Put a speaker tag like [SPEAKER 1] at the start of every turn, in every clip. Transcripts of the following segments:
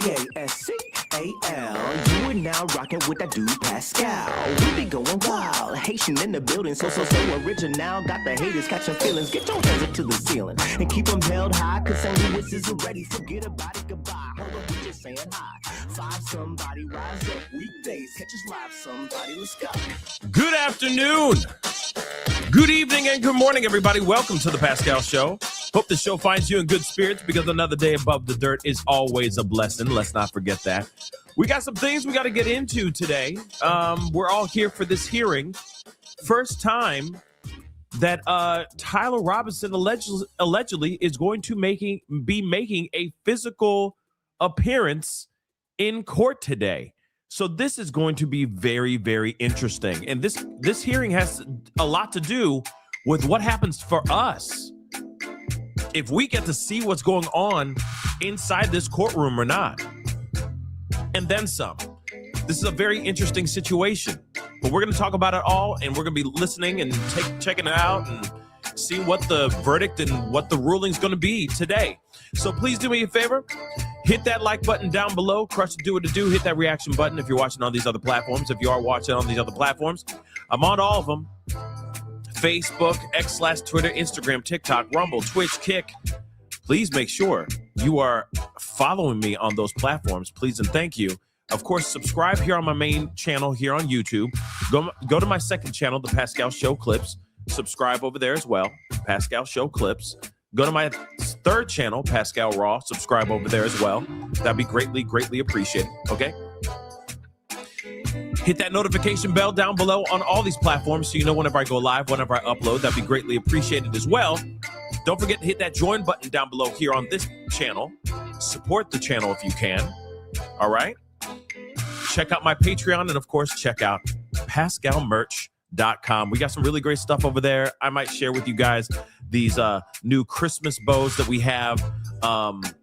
[SPEAKER 1] thepascal. You are now rocking with that dude Pascal. We be going wild, Haitian in the building, so original. Got the haters catching feelings. Get your hands up to the ceiling and keep them held high, cause St. Louis is ready. Forget about it, goodbye. Hold up, we just saying hi. Five somebody, rise up weekdays. Catch us live, somebody, let's go.
[SPEAKER 2] Good afternoon, good evening, and good morning, everybody. Welcome to the Pascal Show. Hope the show finds you in good spirits, because another day above the dirt is always a blessing. Let's not forget that. We got some things we got to get into today. We're all here for this hearing. First time that Tyler Robinson allegedly is going to be making a physical appearance in court today. So this is going to be very, very interesting. And this hearing has a lot to do with what happens for us if we get to see what's going on inside this courtroom or not. And then some. This is a very interesting situation. But we're going to talk about it all, and we're going to be listening and checking it out and seeing what the verdict and what the ruling is going to be today. So please do me a favor. Hit that like button down below. Crush the do what to do. Hit that reaction button if you're watching on these other platforms. If you are watching on these other platforms, I'm on all of them. Facebook, X/Twitter, Instagram, TikTok, Rumble, Twitch, Kick. Please make sure you are following me on those platforms. Please and thank you. Of course, subscribe here on my main channel here on YouTube. Go to my second channel, The Pascal Show Clips. Subscribe over there as well, Pascal Show Clips. Go to my third channel, Pascal Raw. Subscribe over there as well. That'd be greatly, greatly appreciated. Okay? Hit that notification bell down below on all these platforms so you know whenever I go live, whenever I upload. That'd be greatly appreciated as well. Don't forget to hit that join button down below here on this channel. Support the channel if you can. All right? Check out my Patreon, and of course, check out PascalMerch.com. We got some really great stuff over there. I might share with you guys these new Christmas bows that we have, and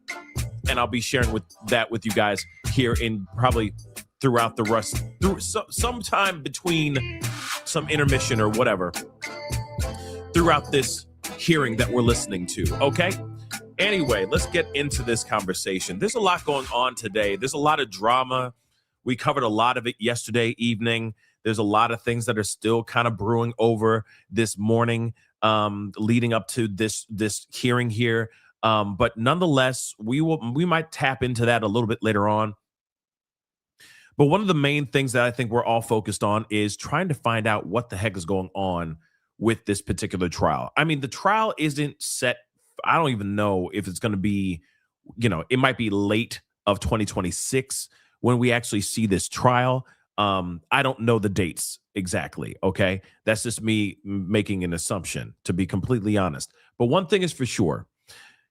[SPEAKER 2] I'll be sharing that with you guys here in probably throughout the rest, sometime between some intermission or whatever, throughout this hearing that we're listening to. Okay. Anyway, let's get into this conversation. There's a lot going on today. There's a lot of drama. We covered a lot of it yesterday evening. There's a lot of things that are still kind of brewing over this morning, leading up to this hearing here. But nonetheless, we might tap into that a little bit later on. But one of the main things that I think we're all focused on is trying to find out what the heck is going on with this particular trial. I mean, the trial isn't set. I don't even know if it's going to be, it might be late of 2026 when we actually see this trial. I don't know the dates exactly. Okay. That's just me making an assumption, to be completely honest. But one thing is for sure,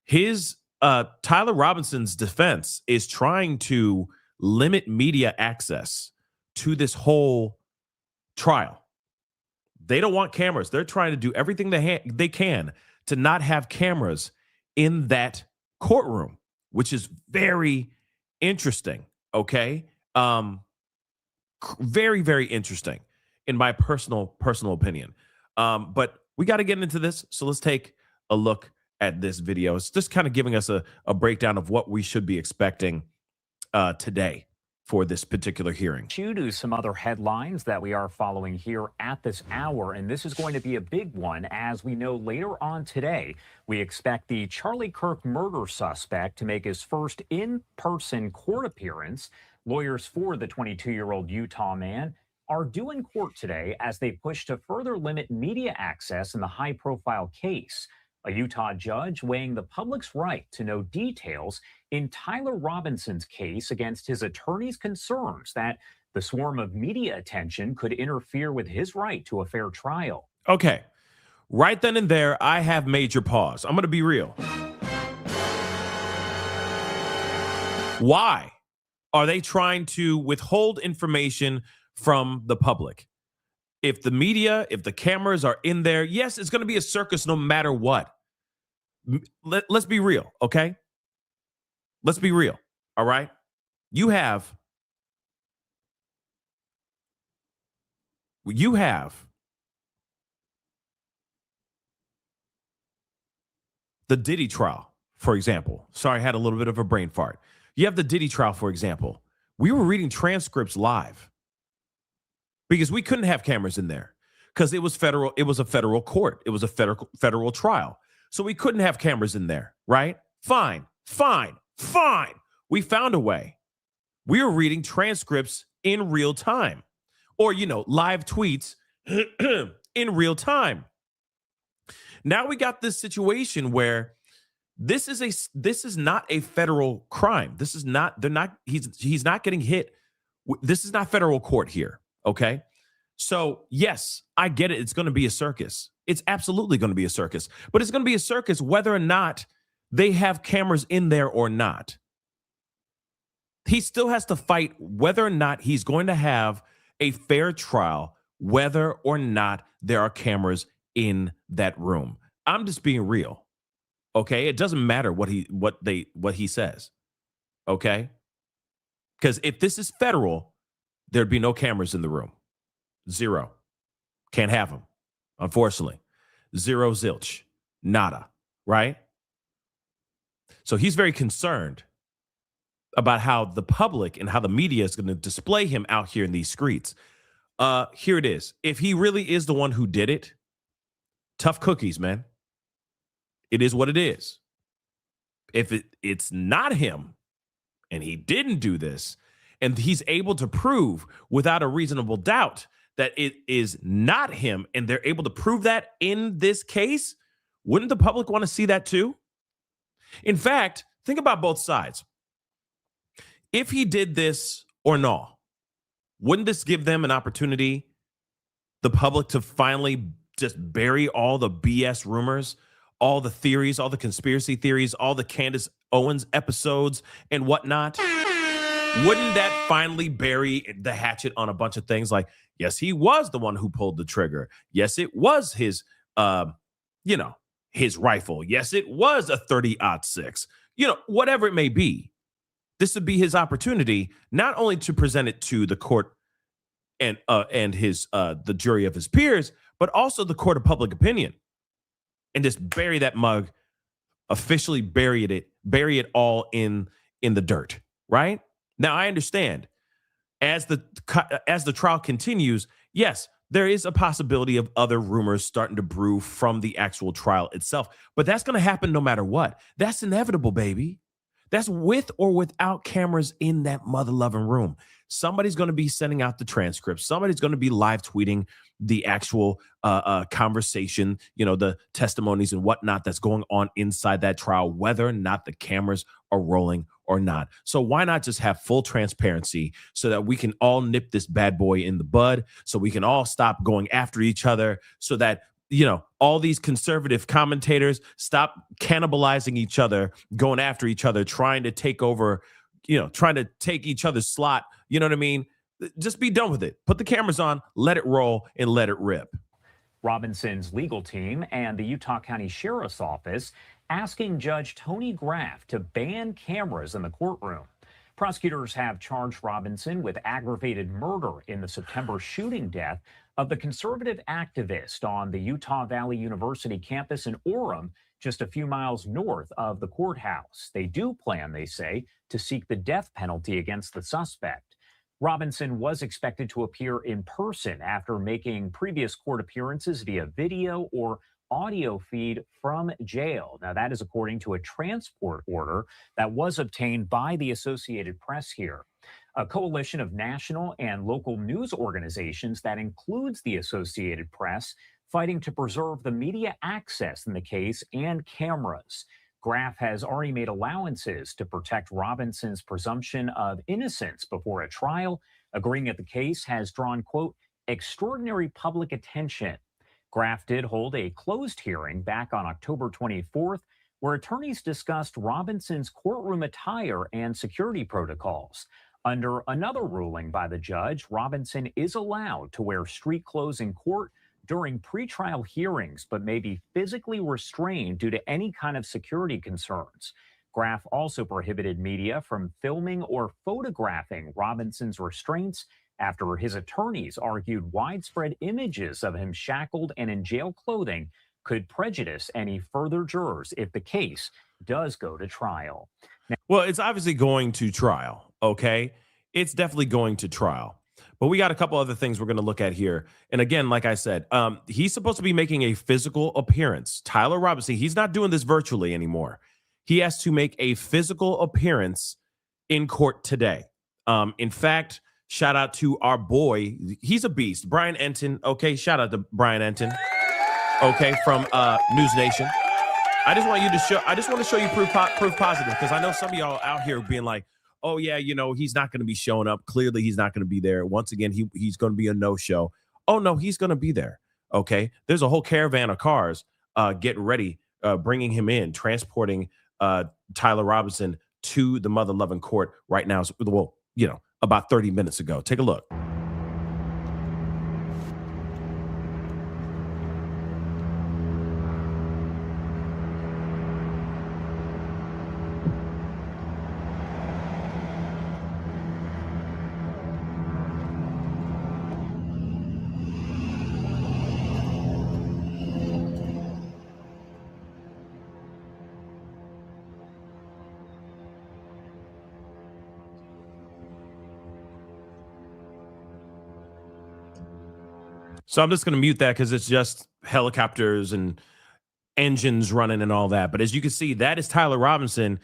[SPEAKER 2] Tyler Robinson's defense is trying to limit media access to this whole trial. They don't want cameras. They're trying to do everything they can to not have cameras in that courtroom, which is very interesting. Okay. Very, very interesting in my personal opinion. But we got to get into this. So let's take a look at this video. It's just kind of giving us a breakdown of what we should be expecting today for this particular hearing.
[SPEAKER 3] To some other headlines that we are following here at this hour, and this is going to be a big one. As we know, later on today, we expect the Charlie Kirk murder suspect to make his first in-person court appearance. Lawyers for the 22-year-old Utah man are due in court today as they push to further limit media access in the high-profile case. A Utah judge weighing the public's right to know details in Tyler Robinson's case against his attorney's concerns that the swarm of media attention could interfere with his right to a fair trial.
[SPEAKER 2] Okay. Right then and there, I have major pause. I'm going to be real. Why are they trying to withhold information from the public? If the media, if the cameras are in there, yes, it's going to be a circus no matter what. Let's be real, okay? Let's be real, all right? You have the Diddy trial, for example. Sorry, I had a little bit of a brain fart. You have the Diddy trial, for example. We were reading transcripts live because we couldn't have cameras in there because it was federal. It was a federal court. It was a federal trial. So we couldn't have cameras in there, right? Fine. We found a way. We were reading transcripts in real time or, live tweets in real time. Now we got this situation where this is not a federal crime. He's not getting hit. This is not federal court here. Okay. So yes, I get it. It's going to be a circus. It's absolutely going to be a circus, but it's going to be a circus whether or not they have cameras in there or not. He still has to fight whether or not he's going to have a fair trial, whether or not there are cameras in that room. I'm just being real. Okay? It doesn't matter what he says. Okay? Because if this is federal, there'd be no cameras in the room. Zero. Can't have them. Unfortunately. Zero zilch. Nada. Right? So he's very concerned about how the public and how the media is going to display him out here in these streets. Here it is. If he really is the one who did it, tough cookies, man. It is what it is. If it's not him and he didn't do this, and he's able to prove without a reasonable doubt that it is not him, and they're able to prove that in this case, wouldn't the public want to see that too? In fact, think about both sides. If he did this or no, wouldn't this give them an opportunity, the public, to finally just bury all the BS rumors, all the theories, all the conspiracy theories, all the Candace Owens episodes and whatnot? Wouldn't that finally bury the hatchet on a bunch of things like, yes, he was the one who pulled the trigger. Yes, it was his, his rifle. Yes, it was a 30-06. Whatever it may be. This would be his opportunity not only to present it to the court and his the jury of his peers, but also the court of public opinion, and just bury that mug, officially bury it all in the dirt. Right now, I understand as the trial continues. Yes, there is a possibility of other rumors starting to brew from the actual trial itself, but that's going to happen no matter what. That's inevitable, baby. That's with or without cameras in that mother-loving room. Somebody's going to be sending out the transcripts. Somebody's going to be live tweeting the actual conversation, the testimonies and whatnot that's going on inside that trial, whether or not the cameras are rolling or not. So why not just have full transparency so that we can all nip this bad boy in the bud, so we can all stop going after each other, so that all these conservative commentators stop cannibalizing each other, going after each other, trying to take over, trying to take each other's slot. You know what I mean? Just be done with it. Put the cameras on, let it roll, and let it rip.
[SPEAKER 3] Robinson's legal team and the Utah County Sheriff's Office asking Judge Tony Graff to ban cameras in the courtroom. Prosecutors have charged Robinson with aggravated murder in the September shooting death of the conservative activist on the Utah Valley University campus in Orem, just a few miles north of the courthouse. They do plan, they say, to seek the death penalty against the suspect. Robinson was expected to appear in person after making previous court appearances via video or audio feed from jail. Now, that is according to a transport order that was obtained by the Associated Press here, a coalition of national and local news organizations that includes the Associated Press, fighting to preserve the media access in the case and cameras. Graff has already made allowances to protect Robinson's presumption of innocence before a trial, agreeing that the case has drawn, quote, extraordinary public attention. Graff did hold a closed hearing back on October 24th, where attorneys discussed Robinson's courtroom attire and security protocols. Under another ruling by the judge, Robinson is allowed to wear street clothes in court during pretrial hearings, but may be physically restrained due to any kind of security concerns. Graff also prohibited media from filming or photographing Robinson's restraints after his attorneys argued widespread images of him shackled and in jail clothing could prejudice any further jurors if the case does go to trial.
[SPEAKER 2] Well, it's obviously going to trial, okay? It's definitely going to trial. But we got a couple other things we're going to look at here. And again, like I said, he's supposed to be making a physical appearance. Tyler Robinson, he's not doing this virtually anymore. He has to make a physical appearance in court today. In fact, shout out to our boy. He's a beast, Brian Enton. Okay, shout out to Brian Enton. Okay, from News Nation. I just want to show you proof positive, because I know some of y'all out here being like, oh yeah, he's not going to be showing up. Clearly, he's not going to be there. Once again, he's going to be a no-show. Oh no, he's going to be there. Okay, there's a whole caravan of cars getting ready, bringing him in, transporting Tyler Robinson to the mother-loving court right now. Well, about 30 minutes ago. Take a look. So I'm just going to mute that because it's just helicopters and engines running and all that. But as you can see, that is Tyler Robinson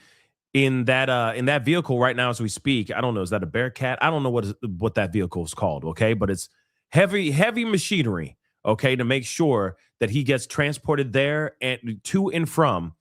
[SPEAKER 2] in that vehicle right now as we speak. I don't know. Is that a Bearcat? I don't know what that vehicle is called. Okay, but it's heavy machinery. Okay, to make sure that he gets transported there and to and from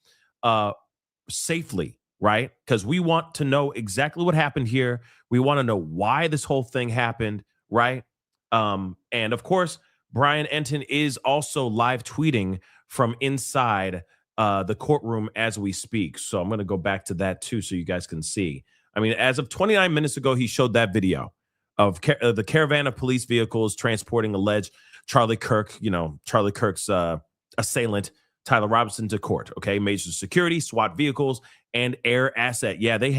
[SPEAKER 2] safely. Right, because we want to know exactly what happened here. We want to know why this whole thing happened. Right, and of course, Brian Enton is also live tweeting from inside the courtroom as we speak. So I'm going to go back to that too, so you guys can see. I mean, as of 29 minutes ago, he showed that video of the caravan of police vehicles transporting alleged Charlie Kirk, Charlie Kirk's assailant, Tyler Robinson, to court. Okay, major security, SWAT vehicles, and air asset. Yeah, they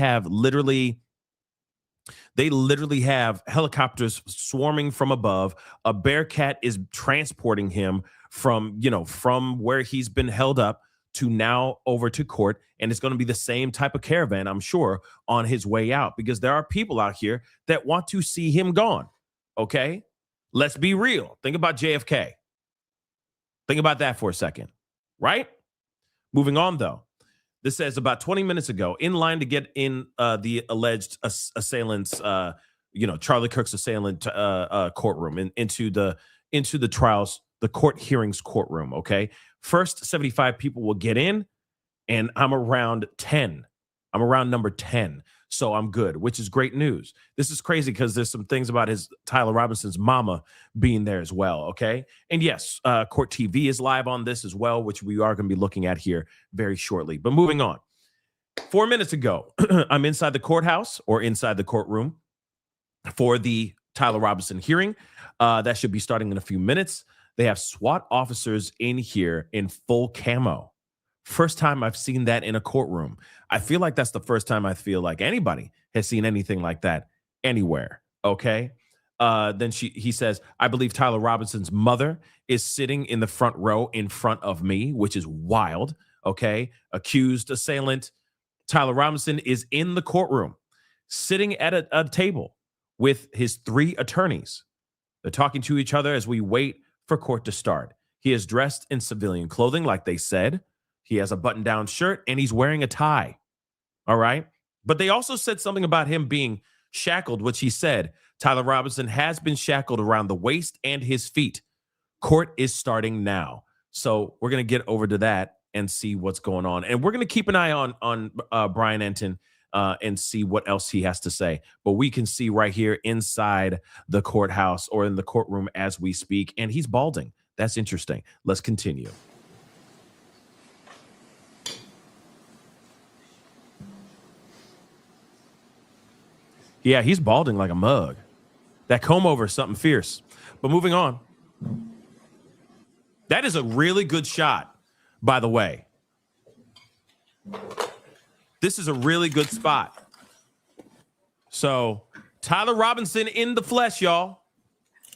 [SPEAKER 2] literally have helicopters swarming from above. A Bearcat is transporting him from where he's been held up to now over to court. And it's going to be the same type of caravan, I'm sure, on his way out, because there are people out here that want to see him gone. Okay, let's be real. Think about JFK. Think about that for a second, right? Moving on, though. This says about 20 minutes ago, in line to get in the alleged assailant's, Charlie Kirk's assailant courtroom, into the trials, the court hearings courtroom. Okay, first 75 people will get in, and I'm around 10. I'm around number 10, so I'm good, which is great news. This is crazy because there's some things about Tyler Robinson's mama being there as well. Okay, and yes, Court TV is live on this as well, which we are going to be looking at here very shortly. But moving on, 4 minutes ago, I'm inside the courthouse or inside the courtroom for the Tyler Robinson hearing. That should be starting in a few minutes. They have SWAT officers in here in full camo. First time I've seen that in a courtroom. I feel like that's the first time I feel like anybody has seen anything like that anywhere. Okay. Then he says, I believe Tyler Robinson's mother is sitting in the front row in front of me, which is wild. Okay. Accused assailant Tyler Robinson is in the courtroom, sitting at a table with his 3 attorneys. They're talking to each other as we wait for court to start. He is dressed in civilian clothing, like they said. He has a button-down shirt, and he's wearing a tie. All right? But they also said something about him being shackled, which he said Tyler Robinson has been shackled around the waist and his feet. Court is starting now. So we're going to get over to that and see what's going on. And we're going to keep an eye on Brian Enton and see what else he has to say. But we can see right here inside the courthouse or in the courtroom as we speak, and he's balding. That's interesting. Let's continue. Yeah, he's balding like a mug. That comb over is something fierce. But moving on. That is a really good shot, by the way. This is a really good spot. So, Tyler Robinson in the flesh, y'all.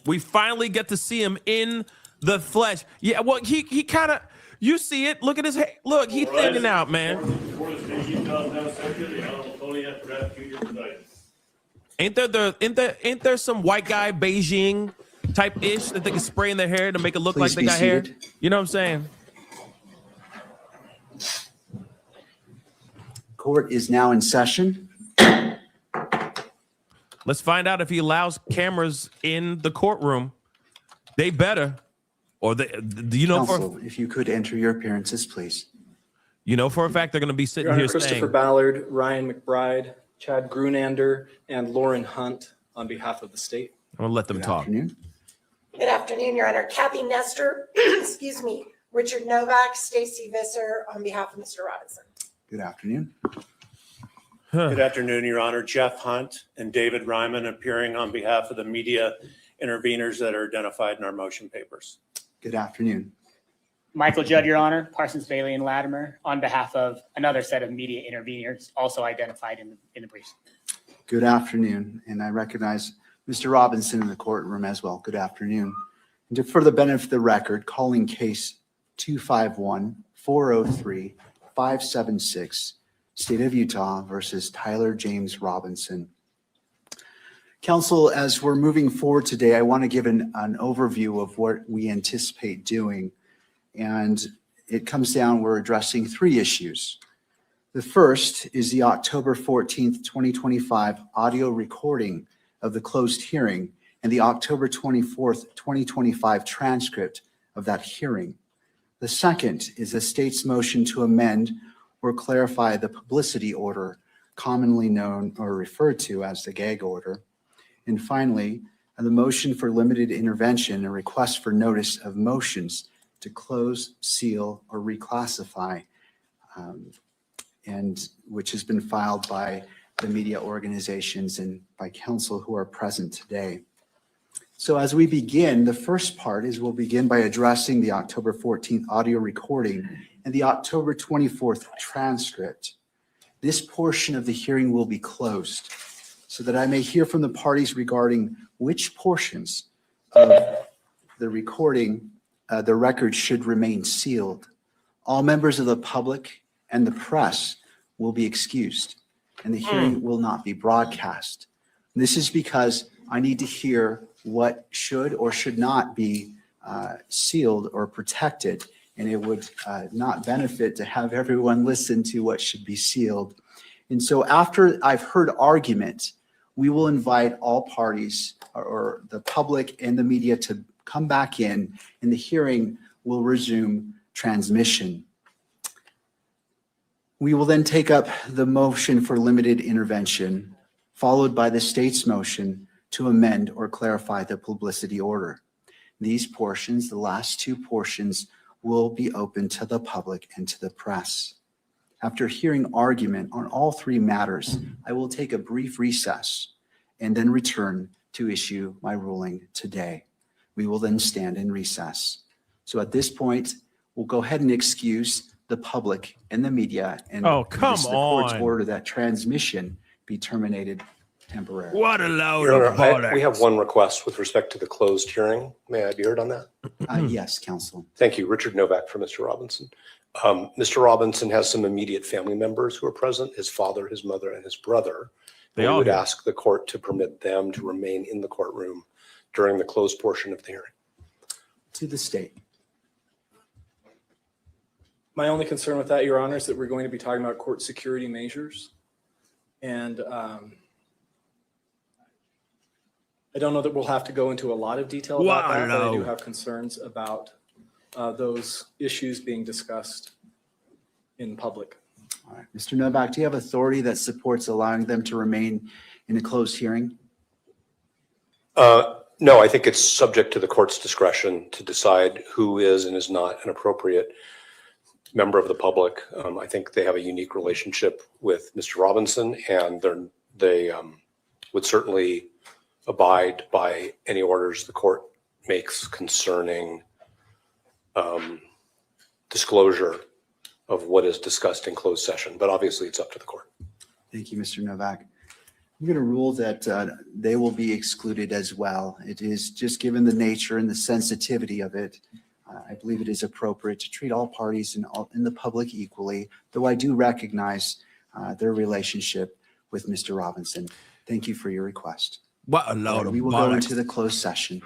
[SPEAKER 2] We finally get to see him in the flesh. Yeah, well, he kind of, You see it. Look at his hair. Look, he's thinking out, man. Ain't there some white guy Beijing type ish that they can spray in their hair to make it look
[SPEAKER 4] Please
[SPEAKER 2] like they got
[SPEAKER 4] seated.
[SPEAKER 2] hair? You know what I'm saying?
[SPEAKER 4] Court is now in session.
[SPEAKER 2] Let's find out if he allows cameras in the courtroom. They better, or do you know
[SPEAKER 4] Counsel, if you could enter your appearances, please.
[SPEAKER 2] You know for a fact they're going to be sitting
[SPEAKER 5] Your Honor,
[SPEAKER 2] here
[SPEAKER 5] Christopher
[SPEAKER 2] saying,
[SPEAKER 5] Ballard, Ryan McBride, Chad Grunander, and Lauren Hunt on behalf of the state.
[SPEAKER 2] I'm going to let them
[SPEAKER 4] Good
[SPEAKER 2] talk.
[SPEAKER 4] afternoon.
[SPEAKER 6] Good afternoon, Your Honor. Kathy Nestor, excuse me, Richard Novak, Stacy Visser on behalf of Mr. Robinson.
[SPEAKER 4] Good afternoon.
[SPEAKER 7] Good afternoon, Your Honor. Jeff Hunt and David Ryman appearing on behalf of the media interveners that are identified in our motion papers.
[SPEAKER 4] Good afternoon.
[SPEAKER 8] Michael Judd, Your Honor, Parsons, Bailey, and Latimer on behalf of another set of media interveners also identified in the briefs.
[SPEAKER 4] Good afternoon. And I recognize Mr. Robinson in the courtroom as well. Good afternoon. And for the benefit of the record, calling case 251-403-576, State of Utah versus Tyler James Robinson. Counsel, as we're moving forward today, I want to give an overview of what we anticipate doing. And it comes down, we're addressing three issues. The first is the October 14th, 2025 audio recording of the closed hearing and the October 24th, 2025 transcript of that hearing. The second is the state's motion to amend or clarify the publicity order, commonly known or referred to as the gag order. And finally, the motion for limited intervention and request for notice of motions to close, seal, or reclassify, and which has been filed by the media organizations and by counsel who are present today. So as we begin, the first part is we'll begin by addressing the October 14th audio recording and the October 24th transcript. This portion of the hearing will be closed so that I may hear from the parties regarding which portions of the recording, the record should remain sealed. All members of the public and the press will be excused, and the hearing will not be broadcast. This is because I need to hear what should or should not be sealed or protected, and it would not benefit to have everyone listen to what should be sealed. And so after I've heard argument, we will invite all parties or the public and the media to come back in, and the hearing will resume transmission. We will then take up the motion for limited intervention, followed by the state's motion to amend or clarify the publicity order. These portions, the last two portions, will be open to the public and to the press. After hearing argument on all three matters, I will take a brief recess and then return to issue my ruling today. We will then stand in recess. So at this point, we'll go ahead and excuse the public and the media, and
[SPEAKER 2] Oh, come
[SPEAKER 4] the court's
[SPEAKER 2] on.
[SPEAKER 4] order that transmission be terminated temporarily.
[SPEAKER 2] What a load
[SPEAKER 9] Your
[SPEAKER 2] of
[SPEAKER 9] Honor, we have
[SPEAKER 2] bollocks.
[SPEAKER 9] one request with respect to the closed hearing. May I be heard on that?
[SPEAKER 4] Yes, counsel.
[SPEAKER 9] Thank you. Richard Novak for Mr. Robinson. Mr. Robinson has some immediate family members who are present, his father, his mother, and his brother.
[SPEAKER 2] They
[SPEAKER 9] We
[SPEAKER 2] all
[SPEAKER 9] would
[SPEAKER 2] here.
[SPEAKER 9] ask the court to permit them to remain in the courtroom during the closed portion of the hearing.
[SPEAKER 4] To the state.
[SPEAKER 5] My only concern with that, Your Honor, is that we're going to be talking about court security measures. And I don't know that we'll have to go into a lot of detail about that, but I do
[SPEAKER 2] Wow.
[SPEAKER 5] have concerns about those issues being discussed in public.
[SPEAKER 4] All right. Mr. Novak, do you have authority that supports allowing them to remain in a closed hearing?
[SPEAKER 9] No, I think it's subject to the court's discretion to decide who is and is not an appropriate member of the public. I think they have a unique relationship with Mr. Robinson, and they would certainly abide by any orders the court makes concerning disclosure of what is discussed in closed session. But obviously, it's up to the court.
[SPEAKER 4] Thank you, Mr. Novak. I'm going to rule that they will be excluded as well. It is just given the nature and the sensitivity of it. I believe it is appropriate to treat all parties in the public equally, though I do recognize their relationship with Mr. Robinson. Thank you for your request.
[SPEAKER 2] What a load of
[SPEAKER 4] We will go into the closed session.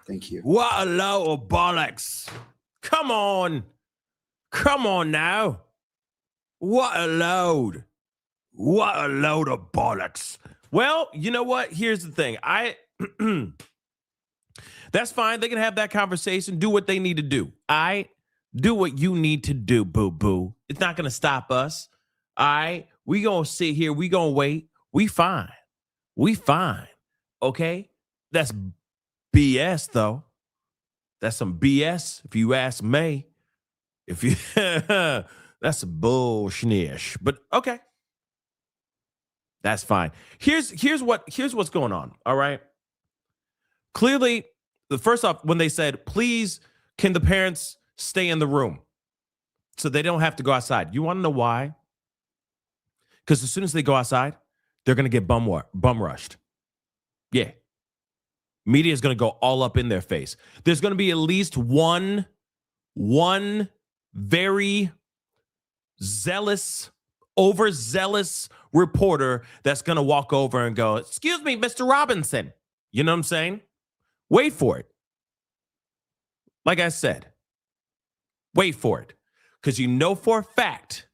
[SPEAKER 4] Thank you.
[SPEAKER 2] What a load of bollocks. Come on. Come on now. What a load. What a load of bollocks. Well, you know what? Here's the thing. That's fine. They can have that conversation. Do what they need to do. Do what you need to do, boo-boo. It's not going to stop us. We going to sit here. We going to wait. We fine. We fine. Okay? That's BS, though. That's some BS, if you ask me. That's a bullshnish. But okay. That's fine. Here's what's going on. All right. Clearly, first off, when they said, please, can the parents stay in the room so they don't have to go outside? You want to know why? Because as soon as they go outside, they're going to get bum rushed. Yeah. Media is going to go all up in their face. There's going to be at least one very overzealous reporter that's going to walk over and go, excuse me, Mr. Robinson. You know what I'm saying? Wait for it. Like I said, wait for it. Because you know for a fact,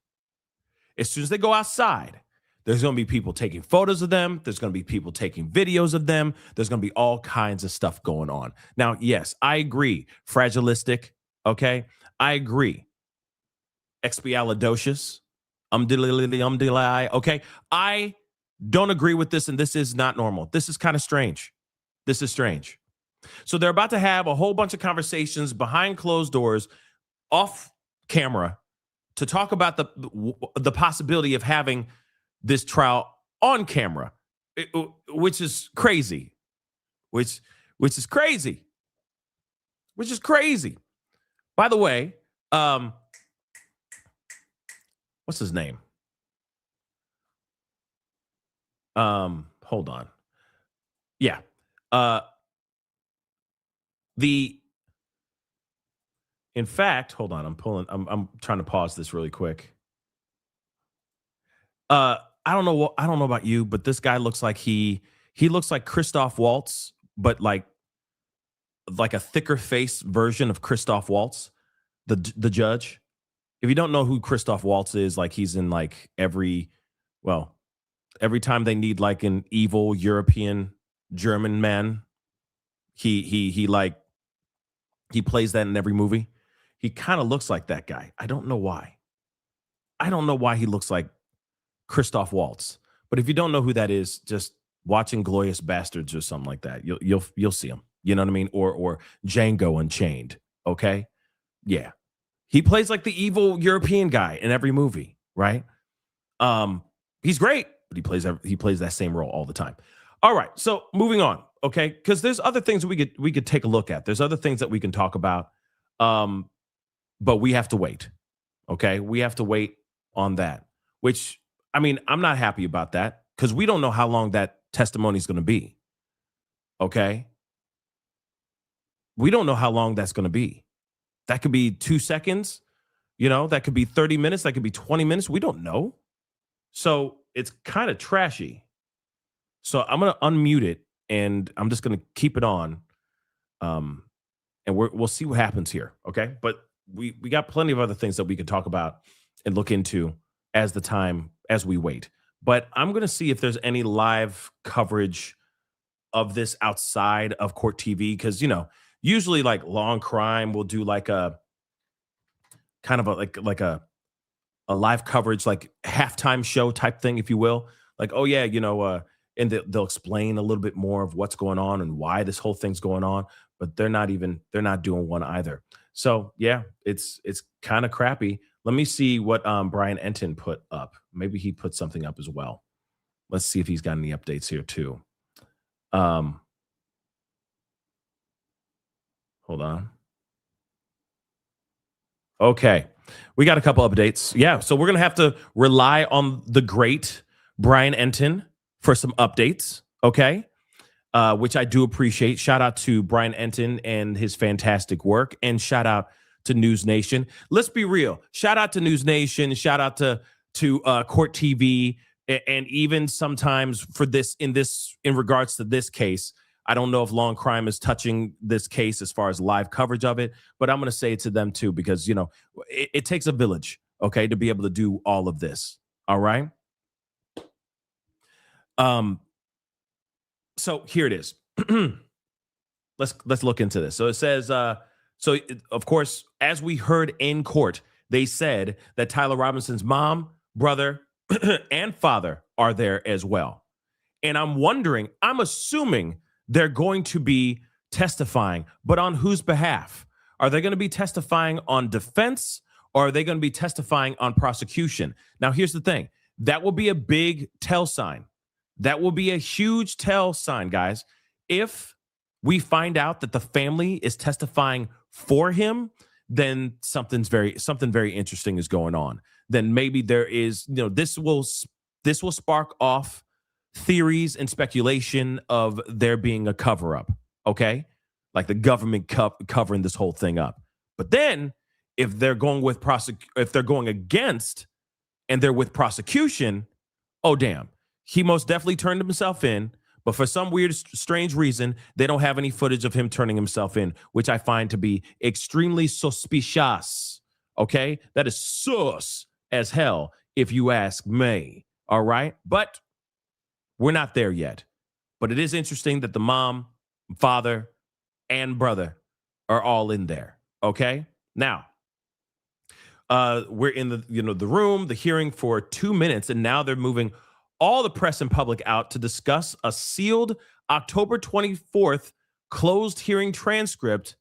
[SPEAKER 2] as soon as they go outside, there's going to be people taking photos of them. There's going to be people taking videos of them. There's going to be all kinds of stuff going on. Now, yes, I agree. Fragilistic, okay? I agree. Expialidocious. Okay? I don't agree with this, and this is not normal. This is kind of strange. This is strange. So they're about to have a whole bunch of conversations behind closed doors, off camera, to talk about the possibility of having this trial on camera, which is crazy. Which is crazy. Which is crazy. By the way, what's his name? Hold on. Yeah. In fact, hold on. I'm trying to pause this really quick. I don't know about you, but this guy looks like he looks like Christoph Waltz, but like a thicker face version of Christoph Waltz, the judge. If you don't know who Christoph Waltz is, like he's in like every time they need like an evil European German man, he plays that in every movie. He kind of looks like that guy. I don't know why. I don't know why he looks like Christoph Waltz. But if you don't know who that is, just watch Inglourious Bastards or something like that. You'll see him. You know what I mean? Or Django Unchained. Okay? Yeah. He plays like the evil European guy in every movie, right? He's great, but he plays that same role all the time. All right, so moving on, okay? Because there's other things we could take a look at. There's other things that we can talk about, but we have to wait, okay? We have to wait on that, which, I mean, I'm not happy about that because we don't know how long that testimony is going to be, okay? We don't know how long that's going to be. That could be 2 seconds, that could be 30 minutes, that could be 20 minutes. We don't know. So it's kind of trashy. So I'm going to unmute it and I'm just going to keep it on. And we'll see what happens here. Okay. But we got plenty of other things that we could talk about and look into as we wait. But I'm going to see if there's any live coverage of this outside of court TV. Cause usually like Law and Crime will do like a kind of a live coverage, like halftime show type thing, if you will. Like, oh yeah, and they'll explain a little bit more of what's going on and why this whole thing's going on. But they're not doing one either. So yeah, it's kind of crappy. Let me see what Brian Enton put up. Maybe he put something up as well. Let's see if he's got any updates here too. Hold on. Okay. We got a couple updates. Yeah. So we're going to have to rely on the great Brian Enton for some updates. Okay. which I do appreciate. Shout out to Brian Enton and his fantastic work, and shout out to News Nation. Let's be real. Shout out to News Nation. Shout out to Court TV, and even sometimes for this in regards to this case. I don't know if Law and Crime is touching this case as far as live coverage of it, but I'm going to say it to them too, because, you know, it takes a village, okay, to be able to do all of this. All right. So here it is. Let's look into this. So it says, of course, as we heard in court, they said that Tyler Robinson's mom, brother, and father are there as well. And I'm assuming they're going to be testifying, but on whose behalf? Are they going to be testifying on defense, or are they going to be testifying on prosecution? Now, here's the thing. That will be a big tell sign. That will be a huge tell sign, guys. If we find out that the family is testifying for him, then something very interesting is going on. Then maybe there is, you know, this will spark off theories and speculation of there being a cover up. Okay, like the government covering this whole thing up. But then, if they're going against, and they're with prosecution, oh damn, he most definitely turned himself in. But for some weird, strange reason, they don't have any footage of him turning himself in, which I find to be extremely suspicious. Okay, that is sus as hell, if you ask me. All right, but we're not there yet. But it is interesting that the mom, father, and brother are all in there. Okay, now we're in the room, the hearing for 2 minutes, and now they're moving all the press and public out to discuss a sealed October 24th closed hearing transcript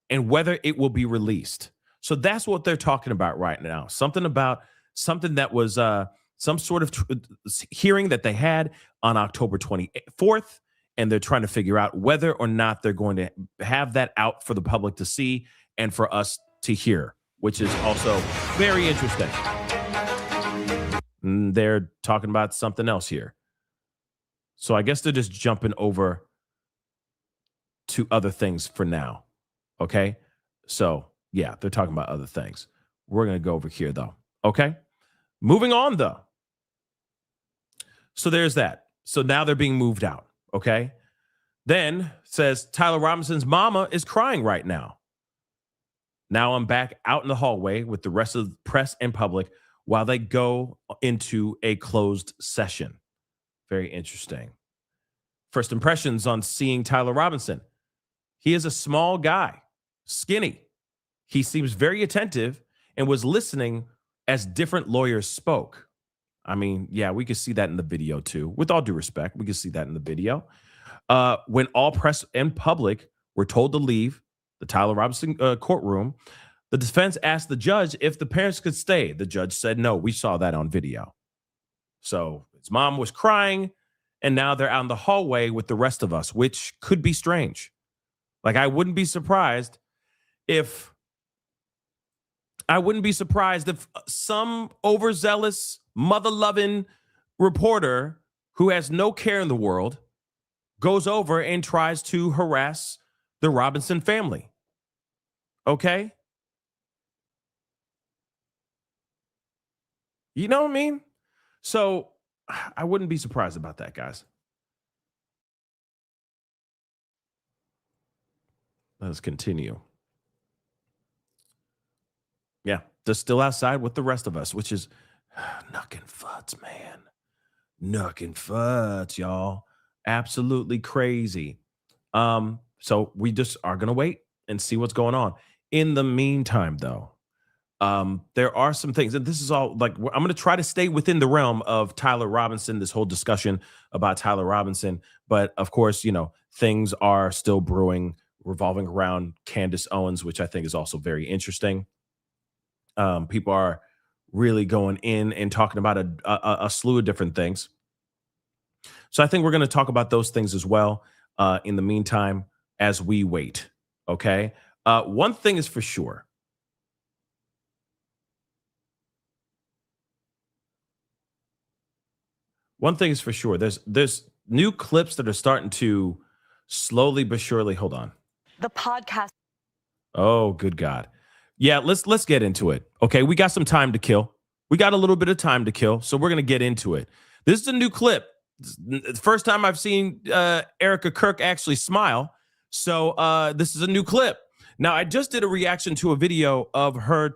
[SPEAKER 2] and whether it will be released. So that's what they're talking about right now. Something that was some sort of hearing that they had on October 24th, and they're trying to figure out whether or not they're going to have that out for the public to see and for us to hear, which is also very interesting. They're talking about something else here. So I guess they're just jumping over to other things for now. Okay. So yeah, they're talking about other things. We're going to go over here though. Okay. Moving on though. So there's that. So now they're being moved out. Okay. Then says Tyler Robinson's mama is crying right now. Now I'm back out in the hallway with the rest of the press and public while they go into a closed session. Very interesting. First impressions on seeing Tyler Robinson. He is a small guy, skinny. He seems very attentive and was listening as different lawyers spoke. I mean, yeah, we could see that in the video too. With all due respect, we could see that in the video. When all press and public were told to leave the Tyler Robinson courtroom, the defense asked the judge if the parents could stay. The judge said no. We saw that on video. So his mom was crying, and now they're out in the hallway with the rest of us, which could be strange. Like, I wouldn't be surprised if some overzealous, mother-loving reporter who has no care in the world goes over and tries to harass the Robinson family. Okay? You know what I mean? So I wouldn't be surprised about that, guys. Let's continue. Yeah, they're still outside with the rest of us, which is knuckin' futs, man. Knuckin' futs, y'all. Absolutely crazy. So we just are going to wait and see what's going on. In the meantime, though, there are some things, and this is all like, I'm going to try to stay within the realm of Tyler Robinson, this whole discussion about Tyler Robinson. But of course, you know, things are still brewing, revolving around Candace Owens, which I think is also very interesting. People are really going in and talking about a slew of different things. So I think we're going to talk about those things as well in the meantime as we wait. Okay. One thing is for sure. There's new clips that are starting to slowly but surely. Hold on.
[SPEAKER 10] The podcast.
[SPEAKER 2] Oh, good God. Yeah, let's get into it. Okay, we got some time to kill. We got a little bit of time to kill, so we're going to get into it. This is a new clip. It's the first time I've seen Erica Kirk actually smile. So this is a new clip. Now, I just did a reaction to a video of her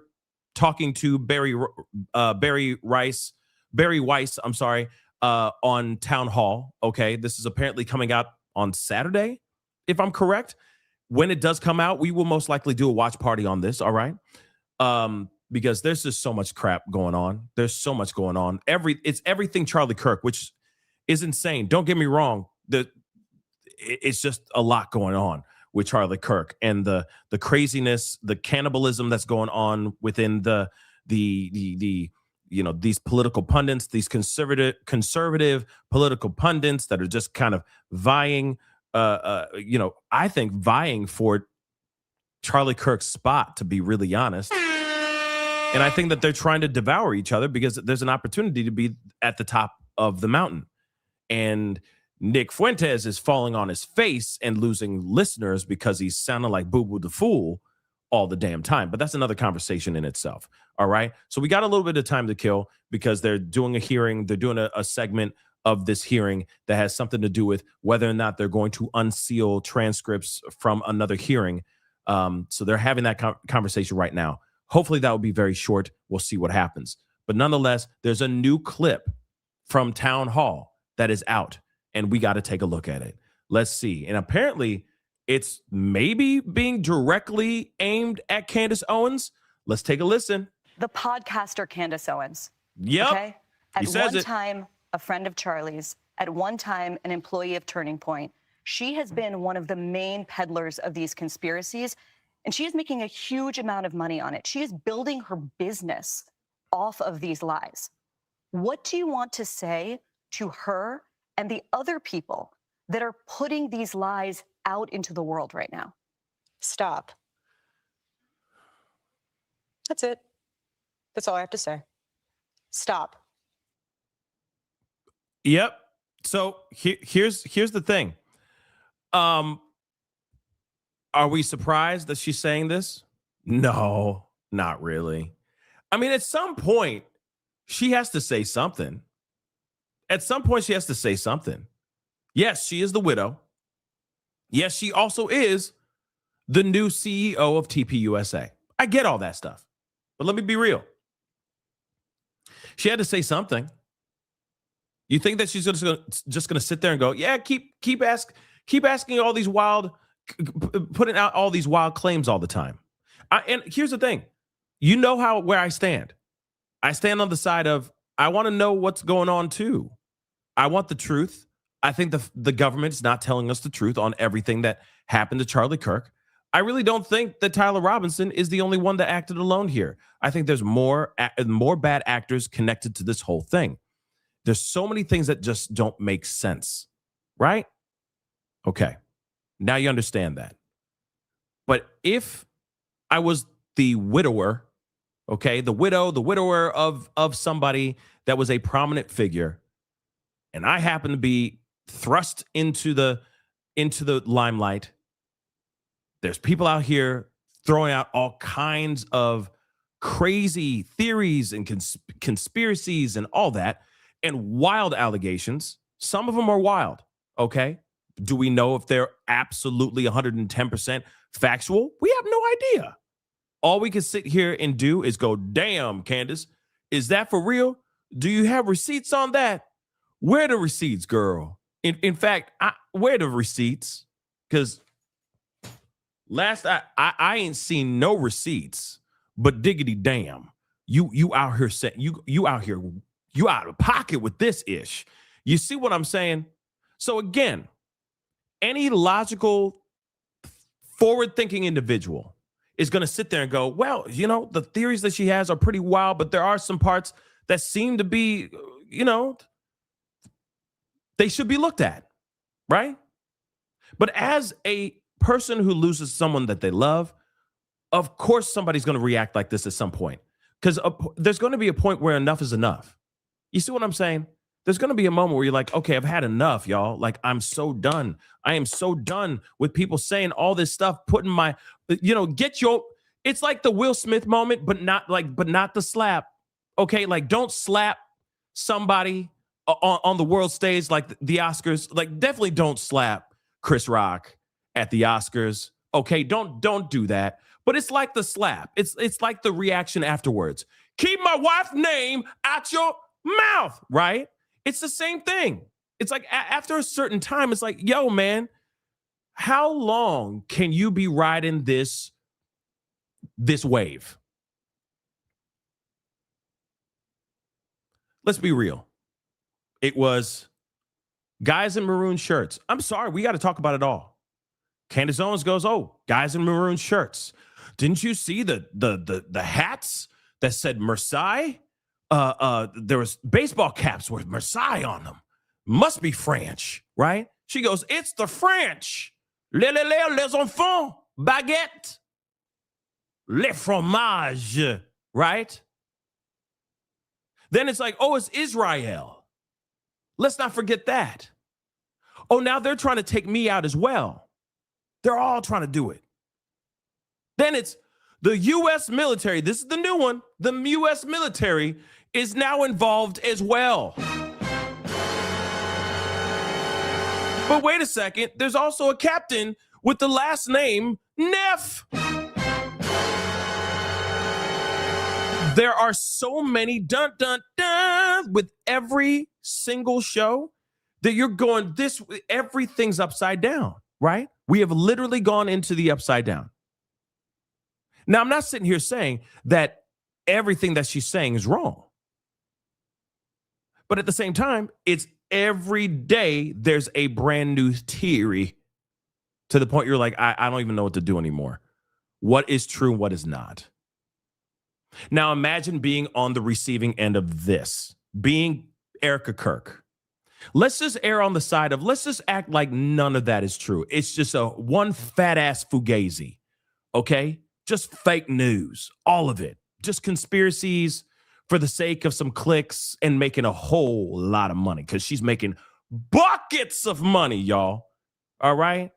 [SPEAKER 2] talking to Barry Weiss, on Town Hall. Okay, this is apparently coming out on Saturday, if I'm correct. When it does come out, we will most likely do a watch party on this. All right, because there's just so much crap going on. There's so much going on. It's everything Charlie Kirk, which is insane. Don't get me wrong. It's just a lot going on with Charlie Kirk and the craziness, the cannibalism that's going on within the these political pundits, these conservative political pundits that are just kind of vying, I think vying for Charlie Kirk's spot, to be really honest. And I think that they're trying to devour each other because there's an opportunity to be at the top of the mountain. And Nick Fuentes is falling on his face and losing listeners because he's sounding like Boo Boo the Fool all the damn time. But that's another conversation in itself. All right. So we got a little bit of time to kill because they're doing a hearing. They're doing a segment of this hearing that has something to do with whether or not they're going to unseal transcripts from another hearing. So they're having that conversation right now. Hopefully that will be very short. We'll see what happens. But nonetheless, there's a new clip from Town Hall that is out, and we got to take a look at it. Let's see. And apparently it's maybe being directly aimed at Candace Owens. Let's take a listen.
[SPEAKER 10] The podcaster Candace Owens.
[SPEAKER 2] Yep.
[SPEAKER 10] Okay. At
[SPEAKER 2] He says
[SPEAKER 10] one
[SPEAKER 2] it.
[SPEAKER 10] time, a friend of Charlie's. At one time, an employee of Turning Point. She has been one of the main peddlers of these conspiracies, and she is making a huge amount of money on it. She is building her business off of these lies. What do you want to say to her and the other people that are putting these lies out into the world right now?
[SPEAKER 11] Stop. That's it. That's all I have to say. Stop.
[SPEAKER 2] Yep. So here's the thing. Are we surprised that she's saying this? No, not really. I mean, at some point, she has to say something. At some point, she has to say something. Yes, she is the widow. Yes, she also is the new CEO of TPUSA. I get all that stuff. But let me be real. She had to say something. You think that she's just going to sit there and go, yeah, keep asking all these putting out all these wild claims all the time. And here's the thing. You know where I stand. I stand on the side of, I want to know what's going on too. I want the truth. I think the government's not telling us the truth on everything that happened to Charlie Kirk. I really don't think that Tyler Robinson is the only one that acted alone here. I think there's more bad actors connected to this whole thing. There's so many things that just don't make sense, right? Okay, now you understand that. But if I was the widower, okay, the widower of somebody that was a prominent figure, and I happen to be thrust into the limelight, there's people out here throwing out all kinds of crazy theories and conspiracies and all that, and wild allegations. Some of them are wild, okay? Do we know if they're absolutely 110% factual? We have no idea. All we can sit here and do is go, damn, Candace, is that for real? Do you have receipts on that? Where are the receipts, girl? In fact, where are the receipts? Because last I ain't seen no receipts, but diggity damn, you out here saying you out of pocket with this ish. You see what I'm saying? So again, any logical, forward-thinking individual is going to sit there and go, well, the theories that she has are pretty wild, but there are some parts that seem to be, they should be looked at, right? But as a person who loses someone that they love, of course somebody's going to react like this at some point, because there's going to be a point where enough is enough. You see what I'm saying? There's going to be a moment where you're like, okay, I've had enough, y'all. Like, I'm so done. I am so done with people saying all this stuff, putting my, it's like the Will Smith moment, but not the slap. Okay. Like, don't slap somebody on the world stage, like the Oscars. Like, definitely don't slap Chris Rock at the Oscars. Okay. Don't do that. But it's like the slap. It's like the reaction afterwards. Keep my wife's name out your mouth, right? It's the same thing. It's like after a certain time, it's like, yo, man, how long can you be riding this wave? Let's be real. It was guys in maroon shirts. I'm sorry, we got to talk about it all. Candace Owens goes, oh, guys in maroon shirts. Didn't you see the hats that said Marseille? There was baseball caps with Marseille on them. Must be French, right? She goes, it's the French. Les enfants, baguette, les fromages, right? Then it's like, oh, it's Israel. Let's not forget that. Oh, now they're trying to take me out as well. They're all trying to do it. Then it's the U.S. military. This is the new one. The U.S. military is now involved as well. But wait a second. There's also a captain with the last name Neff. There are so many dun dun dun with every single show that you're going, everything's upside down, right? We have literally gone into the upside down. Now, I'm not sitting here saying that everything that she's saying is wrong. But at the same time, it's every day there's a brand new theory to the point you're like, I don't even know what to do anymore. What is true, what is not? Now, imagine being on the receiving end of this, being Erica Kirk. Let's just err on the side of, let's just act like none of that is true. It's just one fat ass fugazi, okay? Just fake news, all of it. Just conspiracies for the sake of some clicks and making a whole lot of money because she's making buckets of money, y'all. All right?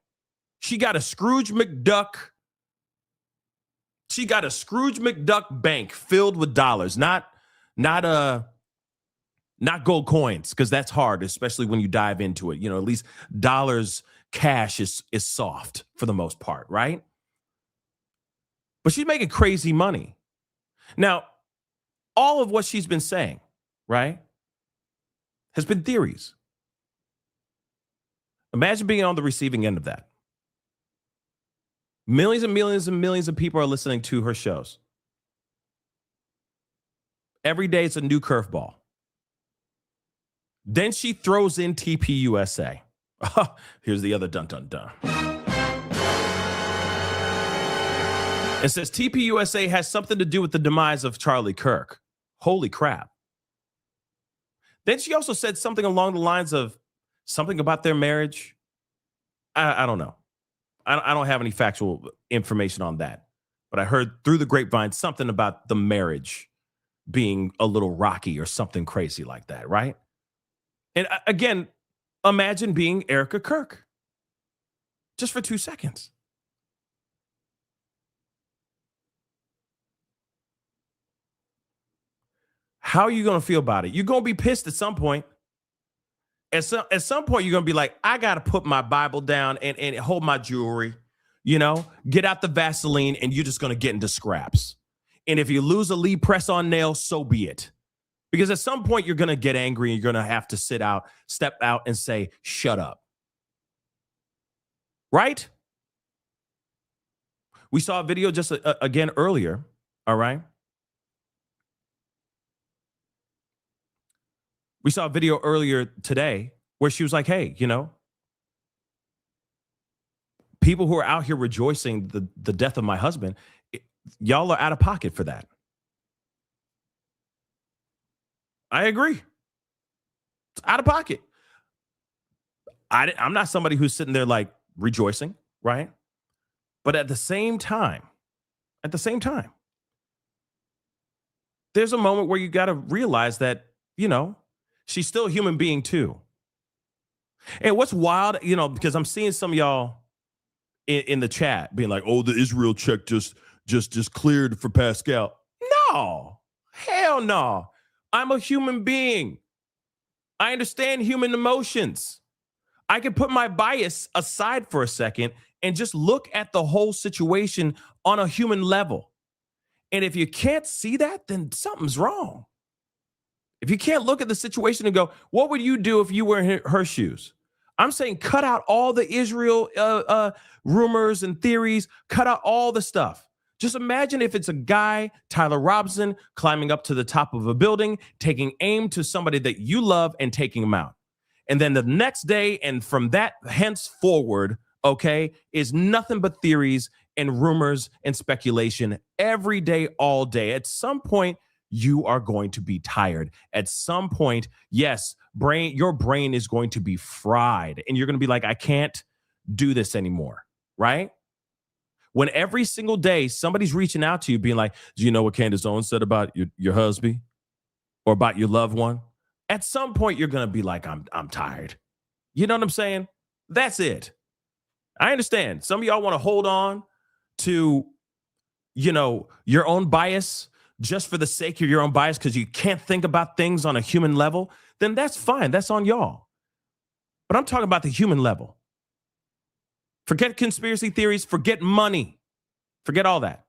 [SPEAKER 2] She got a Scrooge McDuck. She got a Scrooge McDuck bank filled with dollars, not gold coins, because that's hard, especially when you dive into it. You know, at least dollars, cash is soft for the most part, right? But she's making crazy money. Now, all of what she's been saying, right, has been theories. Imagine being on the receiving end of that. Millions and millions and millions of people are listening to her shows. Every day it's a new curveball. Then she throws in TPUSA. Here's the other dun dun dun. It says TPUSA has something to do with the demise of Charlie Kirk. Holy crap. Then she also said something along the lines of something about their marriage. I don't know. I don't have any factual information on that. But I heard through the grapevine something about the marriage being a little rocky or something crazy like that, right? And again, imagine being Erica Kirk. Just for 2 seconds. How are you going to feel about it? You're going to be pissed at some point. At some point, you're going to be like, I got to put my Bible down and hold my jewelry, get out the Vaseline, and you're just going to get into scraps. And if you lose a lead press on nail, so be it. Because at some point, you're going to get angry and you're going to have to step out and say, shut up. Right? We saw a video just again earlier. All right. We saw a video earlier today where she was like, hey, people who are out here rejoicing the death of my husband, y'all are out of pocket for that. I agree. It's out of pocket. I'm not somebody who's sitting there like rejoicing, right? But at the same time, there's a moment where you got to realize that, She's still a human being too. And what's wild, because I'm seeing some of y'all in the chat being like, "Oh, the Israel check just cleared for Pascal." No, hell no. I'm a human being. I understand human emotions. I can put my bias aside for a second and just look at the whole situation on a human level. And if you can't see that, then something's wrong. If you can't look at the situation and go, what would you do if you were in her shoes? I'm saying cut out all the Israel rumors and theories, cut out all the stuff. Just imagine if it's a guy, Tyler Robson, climbing up to the top of a building, taking aim to somebody that you love and taking him out. And then the next day, and from that henceforward, okay, is nothing but theories and rumors and speculation every day, all day. At some point, you are going to be tired. At some point, yes, your brain is going to be fried, and you're going to be like, I can't do this anymore, right? When every single day somebody's reaching out to you being like, do you know what Candace Owens said about your husband or about your loved one? At some point, you're going to be like, I'm tired. You know what I'm saying? That's it. I understand. Some of y'all want to hold on to, your own bias just for the sake of your own bias because you can't think about things on a human level. Then that's fine. That's on y'all. But I'm talking about the human level. Forget conspiracy theories. Forget money. Forget all that.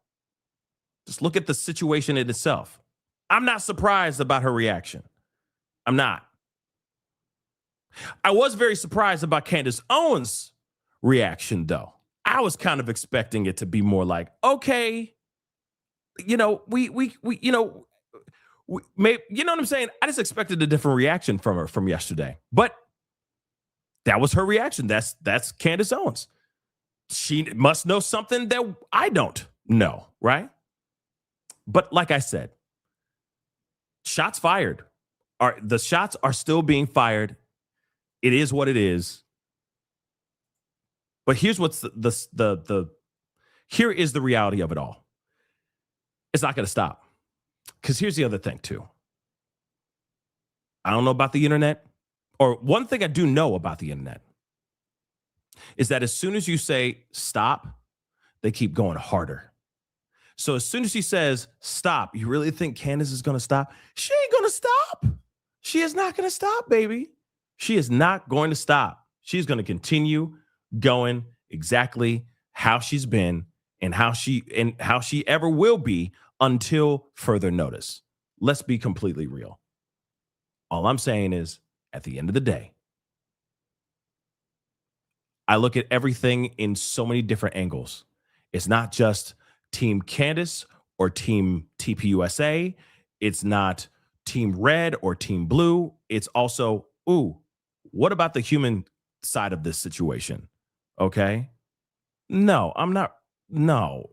[SPEAKER 2] Just look at the situation in itself. I'm not surprised about her reaction. I'm not. I was very surprised about Candace Owens' reaction, though. I was kind of expecting it to be more like, okay, we may, you know what I'm saying? I just expected a different reaction from her from yesterday. But that was her reaction. That's Candace Owens. She must know something that I don't know, right? But like I said, shots fired. The shots are still being fired. It is what it is. But here's what's here is the reality of it all. It's not going to stop. Because here's the other thing, too. I don't know about the internet, or one thing I do know about the internet is that as soon as you say stop, they keep going harder. So as soon as she says stop, you really think Candace is going to stop? She ain't going to stop. She is not going to stop, baby. She is not going to stop. She's going to continue going exactly how she's been and how she ever will be until further notice. Let's be completely real. All I'm saying is, at the end of the day, I look at everything in so many different angles. It's not just Team Candace or Team TPUSA. It's not Team Red or Team Blue. It's also, what about the human side of this situation? Okay? No, I'm not. No.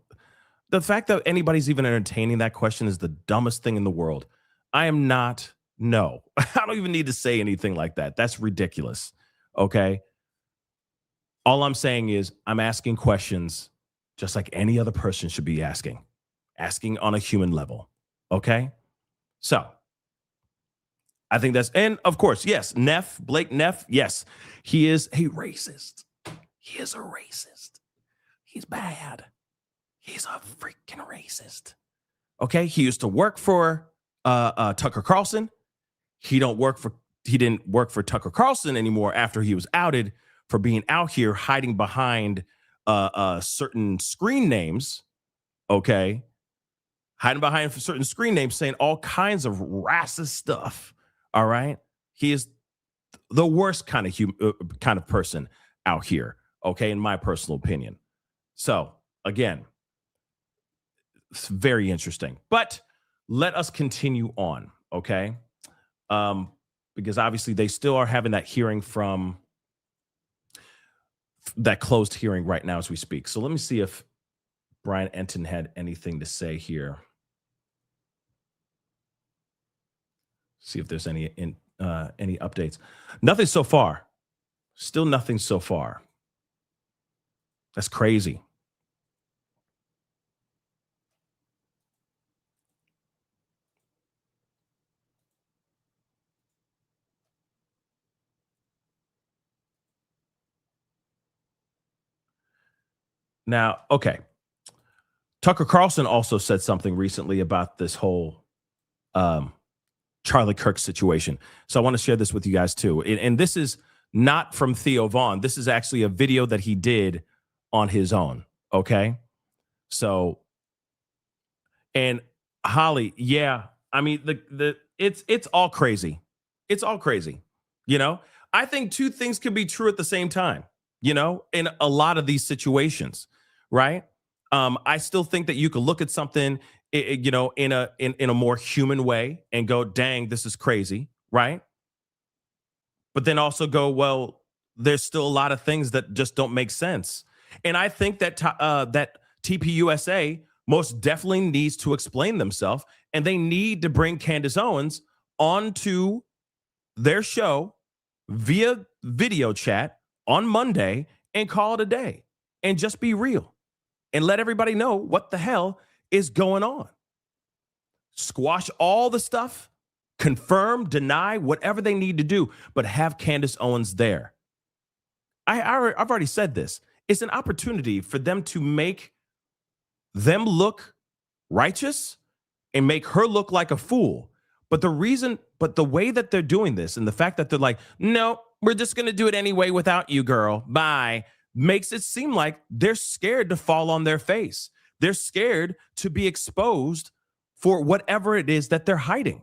[SPEAKER 2] The fact that anybody's even entertaining that question is the dumbest thing in the world. I am not. No, I don't even need to say anything like that. That's ridiculous. Okay. All I'm saying is I'm asking questions just like any other person should be asking on a human level. Okay. So I think and of course, yes, Blake Neff. Yes, he is a racist. He is a racist. He's bad. He's a freaking racist. Okay, he used to work for Tucker Carlson. He didn't work for Tucker Carlson anymore after he was outed for being out here hiding behind certain screen names. Okay, hiding behind certain screen names, saying all kinds of racist stuff. All right, he is the worst kind of person out here. Okay, in my personal opinion. So again, it's very interesting, but let us continue on, okay? Because obviously they still are having that hearing from that closed hearing right now as we speak. So let me see if Brian Enton had anything to say here. See if there's any updates. Nothing so far. Still nothing so far. That's crazy. Now, okay. Tucker Carlson also said something recently about this whole Charlie Kirk situation. So I want to share this with you guys too. And this is not from Theo Vaughn. This is actually a video that he did on his own. Okay. So, and Holly, yeah, I mean, it's all crazy. It's all crazy. You know, I think two things can be true at the same time, you know, in a lot of these situations, right? I still think that you could look at something, you know, in a more human way and go, dang, this is crazy, right? But then also go, well, there's still a lot of things that just don't make sense. And I think that that TPUSA most definitely needs to explain themselves, and they need to bring Candace Owens onto their show via video chat on Monday and call it a day and just be real and let everybody know what the hell is going on. Squash all the stuff, confirm, deny, whatever they need to do, but have Candace Owens there. I've already said this. It's an opportunity for them to make them look righteous and make her look like a fool. But the way that they're doing this and the fact that they're like, no, we're just going to do it anyway without you, girl. Bye. Makes it seem like they're scared to fall on their face. They're scared to be exposed for whatever it is that they're hiding.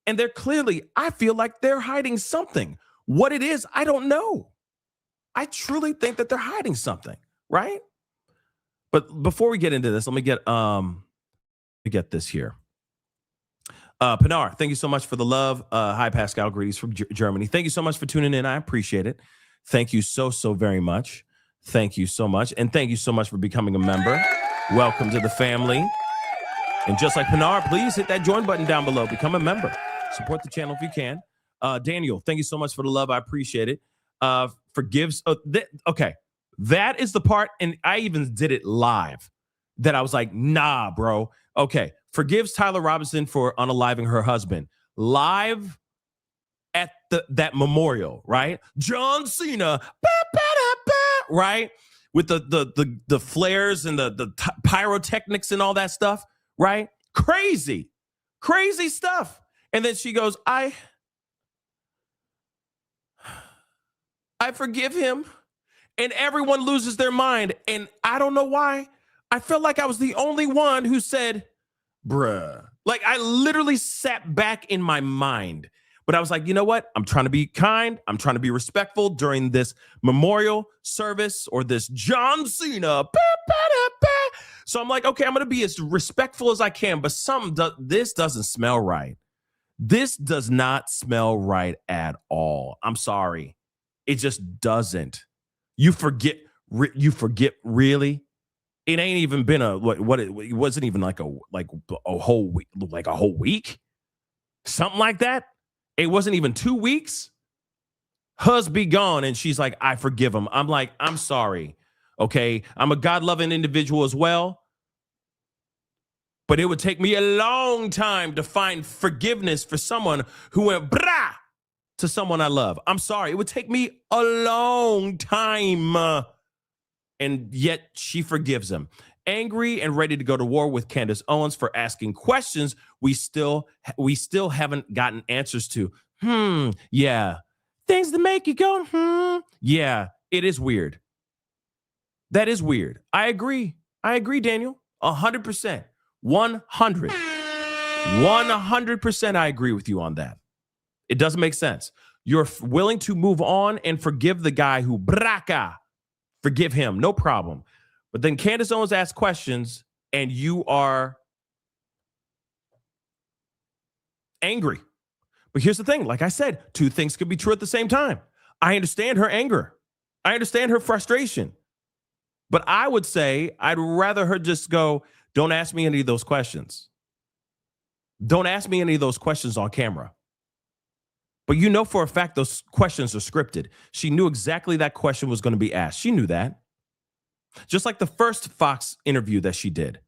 [SPEAKER 2] And they're clearly, I feel like they're hiding something. What it is, I don't know. I truly think that they're hiding something, right? But before we get into this, let me get this here. Pinar, thank you so much for the love. Hi, Pascal. Greetings from Germany. Thank you so much for tuning in. I appreciate it. Thank you so very much. Thank you so much. And thank you so much for becoming a member. Welcome to the family. And just like Pinar, please hit that join button down below. Become a member. Support the channel if you can. Daniel, thank you so much for the love. I appreciate it. Forgives. Okay. That is the part, and I even did it live, that I was like, nah, bro. Okay. Forgives Tyler Robinson for unaliving her husband. Live at that memorial, right? John Cena, right? With the flares and the pyrotechnics and all that stuff, right? Crazy stuff. And then she goes, I forgive him. And everyone loses their mind. And I don't know why. I felt like I was the only one who said, bruh. Like, I literally sat back in my mind. But I was like, you know what? I'm trying to be kind. I'm trying to be respectful during this memorial service or this John Cena. So I'm like, okay, I'm going to be as respectful as I can. But this doesn't smell right. This does not smell right at all. I'm sorry. It just doesn't. You forget really. It ain't even been it wasn't even like a whole week, something like that. It wasn't even 2 weeks. Hus be gone, and she's like, I forgive him. I'm like, I'm sorry. Okay, I'm a God-loving individual as well, but it would take me a long time to find forgiveness for someone who went brah to someone I love. I'm sorry. It would take me a long time. And yet she forgives him. Angry and ready to go to war with Candace Owens for asking questions we still haven't gotten answers to. Yeah. Things that make you go, Yeah, it is weird. That is weird. I agree, Daniel. 100%. 100% I agree with you on that. It doesn't make sense. You're willing to move on and forgive the guy who braka. Forgive him, no problem. But then Candace Owens asks questions and you are angry. But here's the thing. Like I said, two things could be true at the same time. I understand her anger. I understand her frustration. But I would say I'd rather her just go, don't ask me any of those questions. Don't ask me any of those questions on camera. But you know for a fact those questions are scripted. She knew exactly that question was going to be asked. She knew that. Just like the first Fox interview that she did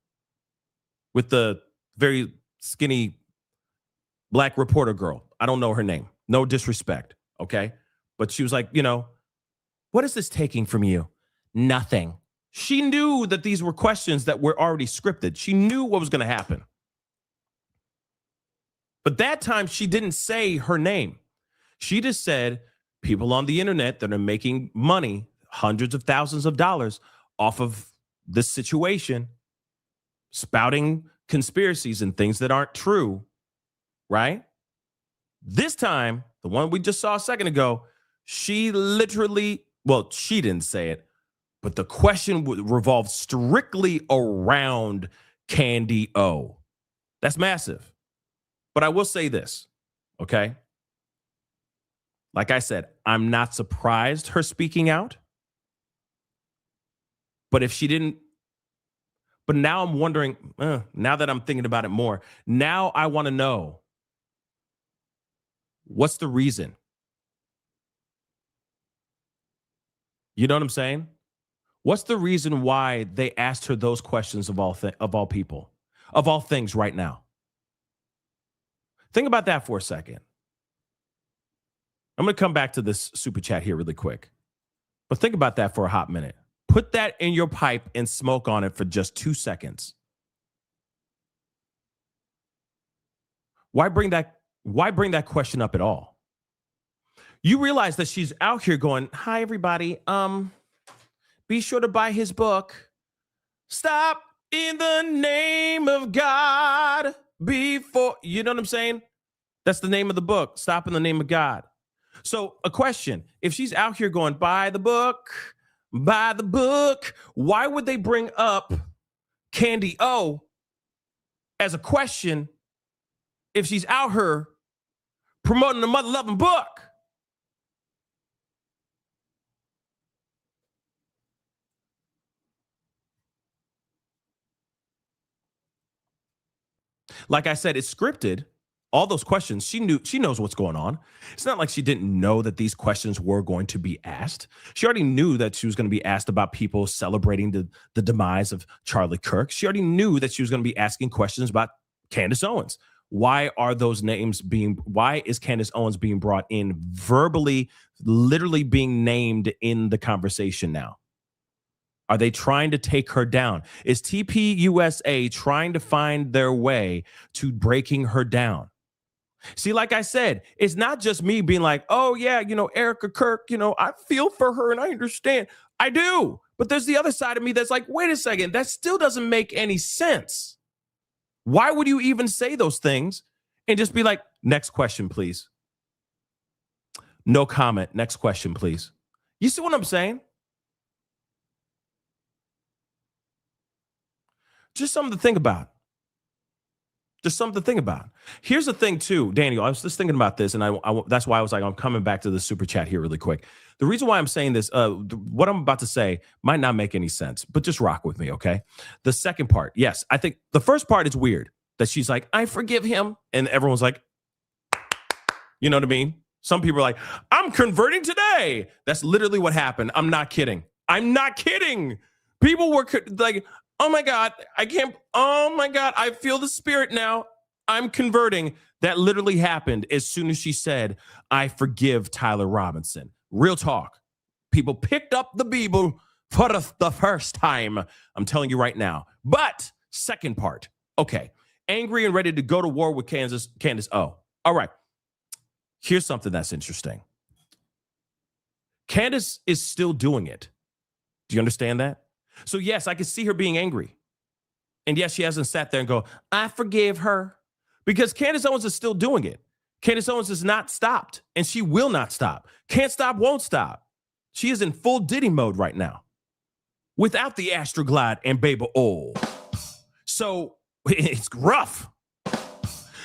[SPEAKER 2] with the very skinny black reporter girl. I don't know her name. No disrespect, okay? But she was like, what is this taking from you? Nothing. She knew that these were questions that were already scripted. She knew what was going to happen. But that time, she didn't say her name. She just said people on the internet that are making money, hundreds of thousands of dollars off of this situation, spouting conspiracies and things that aren't true, right? This time, the one we just saw a second ago, she literally, well, she didn't say it, but the question would revolve strictly around Candy O. That's massive. But I will say this, okay? Like I said, I'm not surprised her speaking out. But if she didn't, but now I'm wondering, now that I'm thinking about it more, now I want to know, what's the reason? You know what I'm saying? What's the reason why they asked her those questions of all people, of all things right now? Think about that for a second. I'm going to come back to this super chat here really quick. But think about that for a hot minute. Put that in your pipe and smoke on it for just 2 seconds. Why bring that question up at all? You realize that she's out here going, "Hi everybody, be sure to buy his book. Stop in the name of God before," you know what I'm saying? That's the name of the book. Stop in the name of God. So a question, if she's out here going, buy the book, why would they bring up Candy O as a question if she's out here promoting the mother-loving book? Like I said, it's scripted. All those questions, she knows what's going on. It's not like she didn't know that these questions were going to be asked. She already knew that she was going to be asked about people celebrating the demise of Charlie Kirk. She already knew that she was going to be asking questions about Candace Owens. Why is Candace Owens being brought in verbally, literally being named in the conversation now? Are they trying to take her down? Is TPUSA trying to find their way to breaking her down? See, like I said, it's not just me being like, oh, yeah, Erica Kirk, I feel for her and I understand. I do. But there's the other side of me that's like, wait a second, that still doesn't make any sense. Why would you even say those things and just be like, next question, please? No comment. Next question, please. You see what I'm saying? Just something to think about. Here's the thing, too, Daniel. I was just thinking about this, and that's why I was like, I'm coming back to the super chat here really quick. The reason why I'm saying this, what I'm about to say might not make any sense, but just rock with me, okay? The second part, yes, I think the first part is weird, that she's like, I forgive him, and everyone's like, you know what I mean? Some people are like, I'm converting today. That's literally what happened. I'm not kidding. People were like, oh my God, I feel the spirit now. I'm converting. That literally happened as soon as she said, I forgive Tyler Robinson. Real talk. People picked up the Bible for the first time. I'm telling you right now. But second part, okay, angry and ready to go to war with Candace O. All right, here's something that's interesting. Candace is still doing it. Do you understand that? So yes, I can see her being angry. And yes, she hasn't sat there and go, I forgive her. Because Candace Owens is still doing it. Candace Owens has not stopped, and she will not stop. Can't stop, won't stop. She is in full Diddy mode right now. Without the Astroglide and Baby Oil. So it's rough.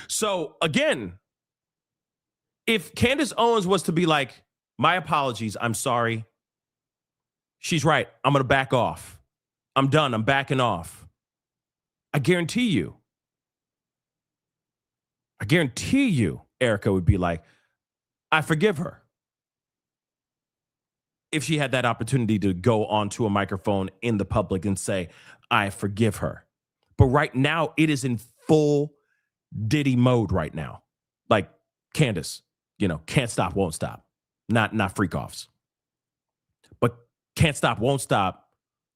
[SPEAKER 2] So again, if Candace Owens was to be like, my apologies, I'm sorry. She's right. I'm going to back off. I'm done. I'm backing off. I guarantee you, Erica would be like, I forgive her. If she had that opportunity to go onto a microphone in the public and say, I forgive her. But right now, it is in full Diddy mode right now. Like Candace, can't stop, won't stop. Not freak offs. But can't stop, won't stop.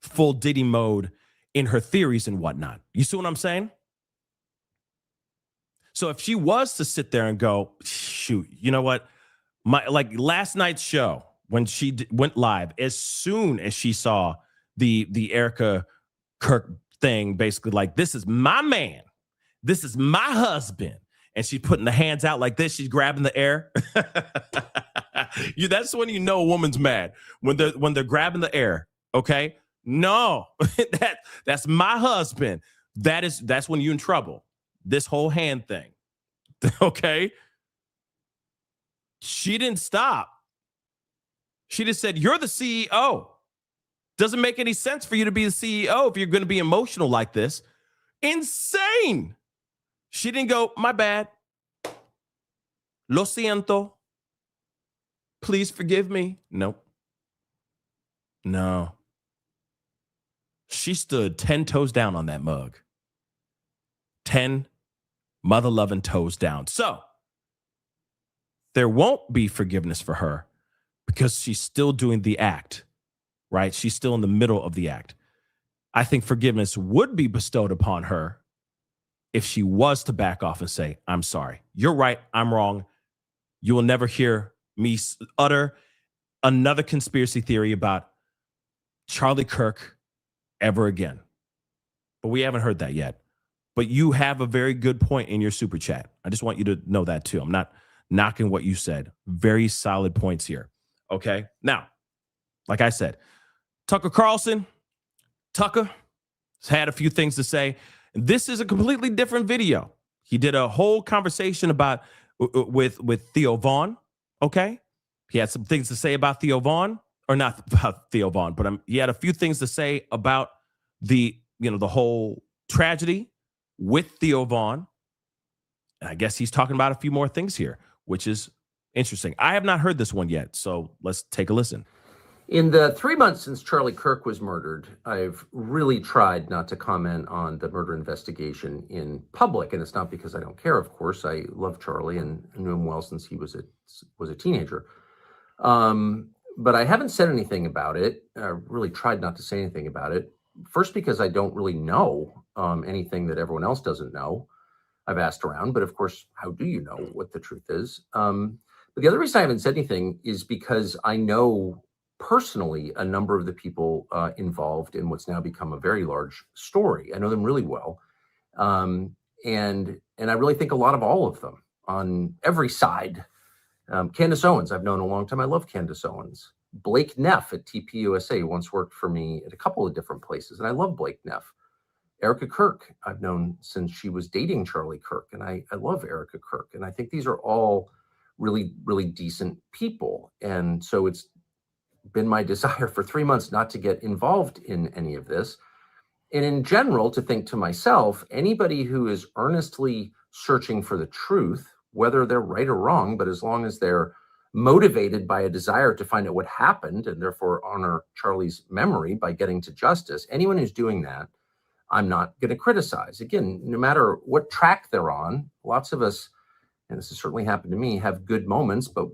[SPEAKER 2] full Diddy mode in her theories and whatnot. You see what I'm saying? So if she was to sit there and go, shoot, you know what? Like last night's show, when she went live, as soon as she saw the Erica Kirk thing, basically like, this is my man. This is my husband. And she's putting the hands out like this. She's grabbing the air. That's when you know a woman's mad, when they're grabbing the air. Okay. No, that's my husband. That's when you're in trouble. This whole hand thing. Okay. She didn't stop. She just said, you're the CEO. Doesn't make any sense for you to be the CEO if you're going to be emotional like this. Insane. She didn't go, my bad. Lo siento. Please forgive me. Nope. No. She stood 10 toes down on that mug. 10 mother-loving toes down. So there won't be forgiveness for her because she's still doing the act, right? She's still in the middle of the act. I think forgiveness would be bestowed upon her if she was to back off and say, I'm sorry. You're right. I'm wrong. You will never hear me utter another conspiracy theory about Charlie Kirk ever again. But we haven't heard that yet. But you have a very good point in your super chat. I just want you to know that too. I'm not knocking what you said. Very solid points here. Okay. Now, like I said, Tucker Carlson, Tucker has had a few things to say. This is a completely different video. He did a whole conversation about with Theo Vaughn. Okay. He had some things to say about Theo Vaughn, or not about Theo Vaughn, but he had a few things to say about the whole tragedy with Theo Vaughn. And I guess he's talking about a few more things here, which is interesting. I have not heard this one yet, so let's take a listen.
[SPEAKER 12] In the 3 months since Charlie Kirk was murdered, I've really tried not to comment on the murder investigation in public. And it's not because I don't care, of course. I love Charlie and knew him well since he was a teenager. But I haven't said anything about it. I really tried not to say anything about it. First, because I don't really know anything that everyone else doesn't know. I've asked around, but of course, how do you know what the truth is? But the other reason I haven't said anything is because I know personally a number of the people involved in what's now become a very large story. I know them really well. And I really think a lot of all of them on every side. Candace Owens, I've known a long time. I love Candace Owens. Blake Neff at TPUSA once worked for me at a couple of different places, and I love Blake Neff. Erica Kirk, I've known since she was dating Charlie Kirk, and I love Erica Kirk. And I think these are all really, really decent people. And so it's been my desire for 3 months not to get involved in any of this. And in general, to think to myself, anybody who is earnestly searching for the truth, whether they're right or wrong, but as long as they're motivated by a desire to find out what happened and therefore honor Charlie's memory by getting to justice, anyone who's doing that, I'm not going to criticize. Again, no matter what track they're on, lots of us, and this has certainly happened to me, have good moments, but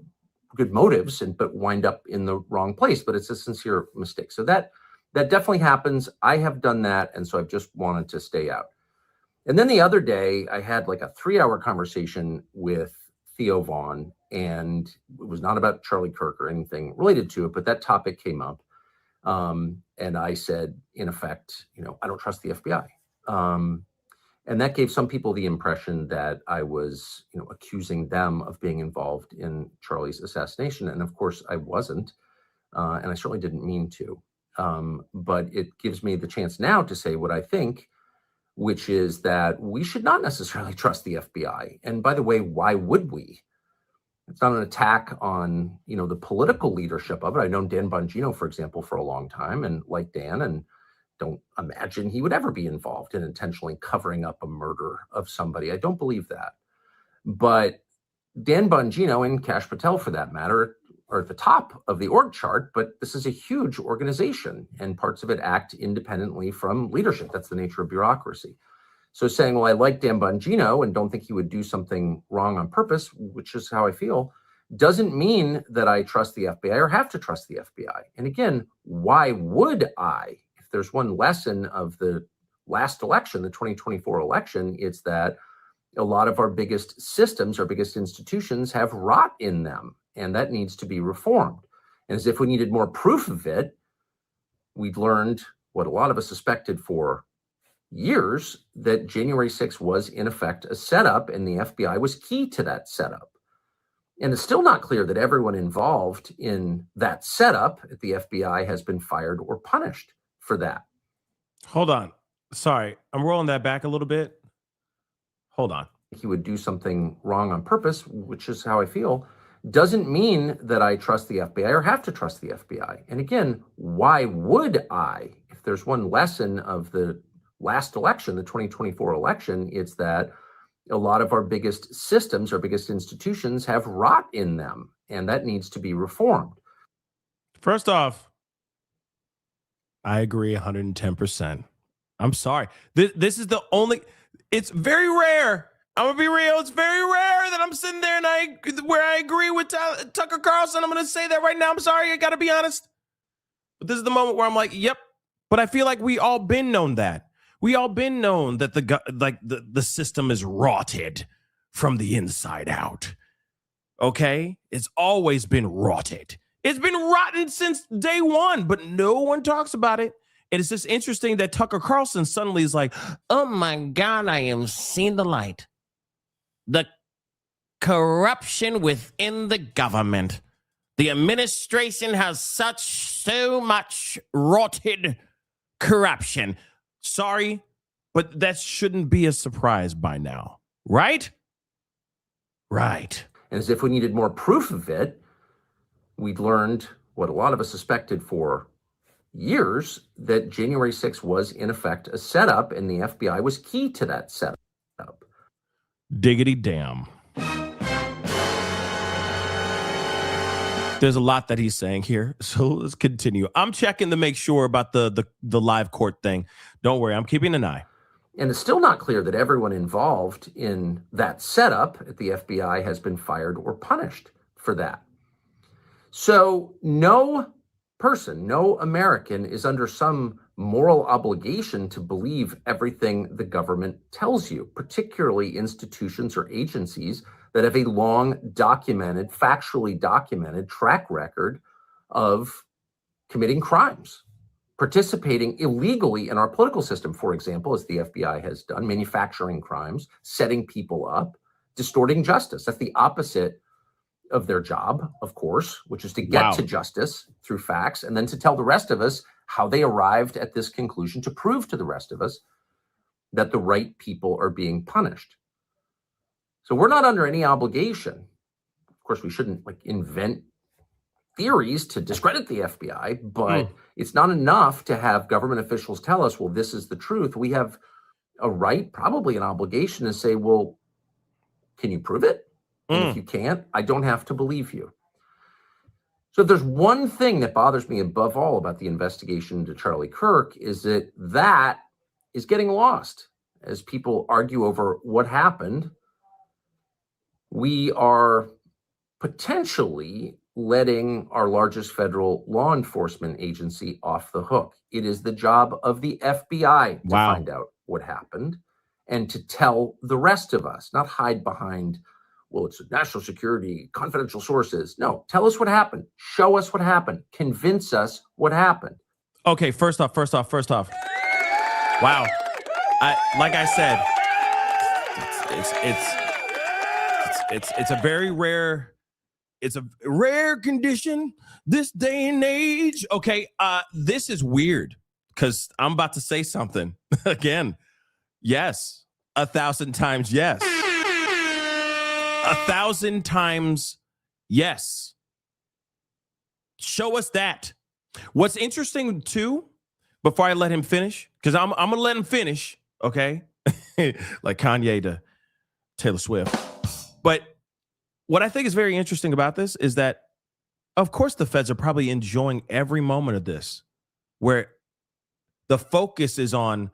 [SPEAKER 12] good motives, but wind up in the wrong place. But it's a sincere mistake. So that definitely happens. I have done that. And so I've just wanted to stay out. And then the other day, I had like a 3-hour conversation with Theo Vaughn, and it was not about Charlie Kirk or anything related to it, but that topic came up. And I said, in effect, I don't trust the FBI. And that gave some people the impression that I was, accusing them of being involved in Charlie's assassination. And of course I wasn't. And I certainly didn't mean to. But it gives me the chance now to say what I think, which is that we should not necessarily trust the FBI. And by the way, why would we? It's not an attack on, the political leadership of it. I've known Dan Bongino, for example, for a long time, and like Dan, and don't imagine he would ever be involved in intentionally covering up a murder of somebody. I don't believe that. But Dan Bongino and Kash Patel, for that matter, are at the top of the org chart, but this is a huge organization and parts of it act independently from leadership. That's the nature of bureaucracy. So saying, well, I like Dan Bongino and don't think he would do something wrong on purpose, which is how I feel, doesn't mean that I trust the FBI or have to trust the FBI. And again, why would I? If If there's one lesson of the last election, the 2024 election, it's that a lot of our biggest systems, our biggest institutions have rot in them, and that needs to be reformed. And as if we needed more proof of it, we'd learned what a lot of us suspected for years, that January 6th was in effect a setup, and the FBI was key to that setup. And it's still not clear that everyone involved in that setup at the FBI has been fired or punished for that.
[SPEAKER 2] Hold on. Sorry, I'm rolling that back a little bit. Hold on.
[SPEAKER 12] He would do something wrong on purpose, which is how I feel, doesn't mean that I trust the FBI or have to trust the FBI. And again, why would I? If there's one lesson of the last election, the 2024 election, it's that a lot of our biggest systems, our biggest institutions have rot in them, and that needs to be reformed.
[SPEAKER 2] First off, I agree 110%. I'm sorry. This is the only, it's very rare. I'm going to be real. It's very rare that I'm sitting there and I agree with Tucker Carlson. I'm going to say that right now. I'm sorry. I got to be honest. But this is the moment where I'm like, yep. But I feel like we all been known that. We all been known that the system is rotted from the inside out. Okay? It's always been rotted. It's been rotten since day one, but no one talks about it. And it's just interesting that Tucker Carlson suddenly is like, oh my God, I am seeing the light. The corruption within the government. The administration has so much rotted corruption. Sorry, but that shouldn't be a surprise by now, right? Right.
[SPEAKER 12] And as if we needed more proof of it, we'd learned what a lot of us suspected for years, that January 6th was in effect a setup, and the FBI was key to that setup.
[SPEAKER 2] Diggity damn. There's a lot that he's saying here, so let's continue. I'm checking to make sure about the live court thing. Don't worry, I'm keeping an eye.
[SPEAKER 12] And it's still not clear that everyone involved in that setup at the FBI has been fired or punished for that. So no person, no American is under some moral obligation to believe everything the government tells you, particularly institutions or agencies that have a long documented, factually documented track record of committing crimes, participating illegally in our political system, for example, as the FBI has done, manufacturing crimes, setting people up, distorting justice. That's the opposite of their job, of course, which is to get to justice through facts and then to tell the rest of us how they arrived at this conclusion, to prove to the rest of us that the right people are being punished. So we're not under any obligation. Of course, we shouldn't invent theories to discredit the FBI, but it's not enough to have government officials tell us, well, this is the truth. We have a right, probably an obligation, to say, well, can you prove it? And if you can't, I don't have to believe you. So if there's one thing that bothers me above all about the investigation into Charlie Kirk, is that is getting lost as people argue over what happened. We are potentially letting our largest federal law enforcement agency off the hook. It is the job of the FBI to find out what happened and to tell the rest of us, not hide behind, well, it's national security, confidential sources. No, tell us what happened. Show us what happened. Convince us what happened.
[SPEAKER 2] Okay, first off. Wow. Like I said, it's a very rare, it's a rare condition this day and age. Okay, this is weird because I'm about to say something again. Yes, 1,000 times yes. 1,000 times yes. Show us that. What's interesting too, before I let him finish, because I'm gonna let him finish, okay? Like Kanye to Taylor Swift. But what I think is very interesting about this is that, of course, the feds are probably enjoying every moment of this, where the focus is on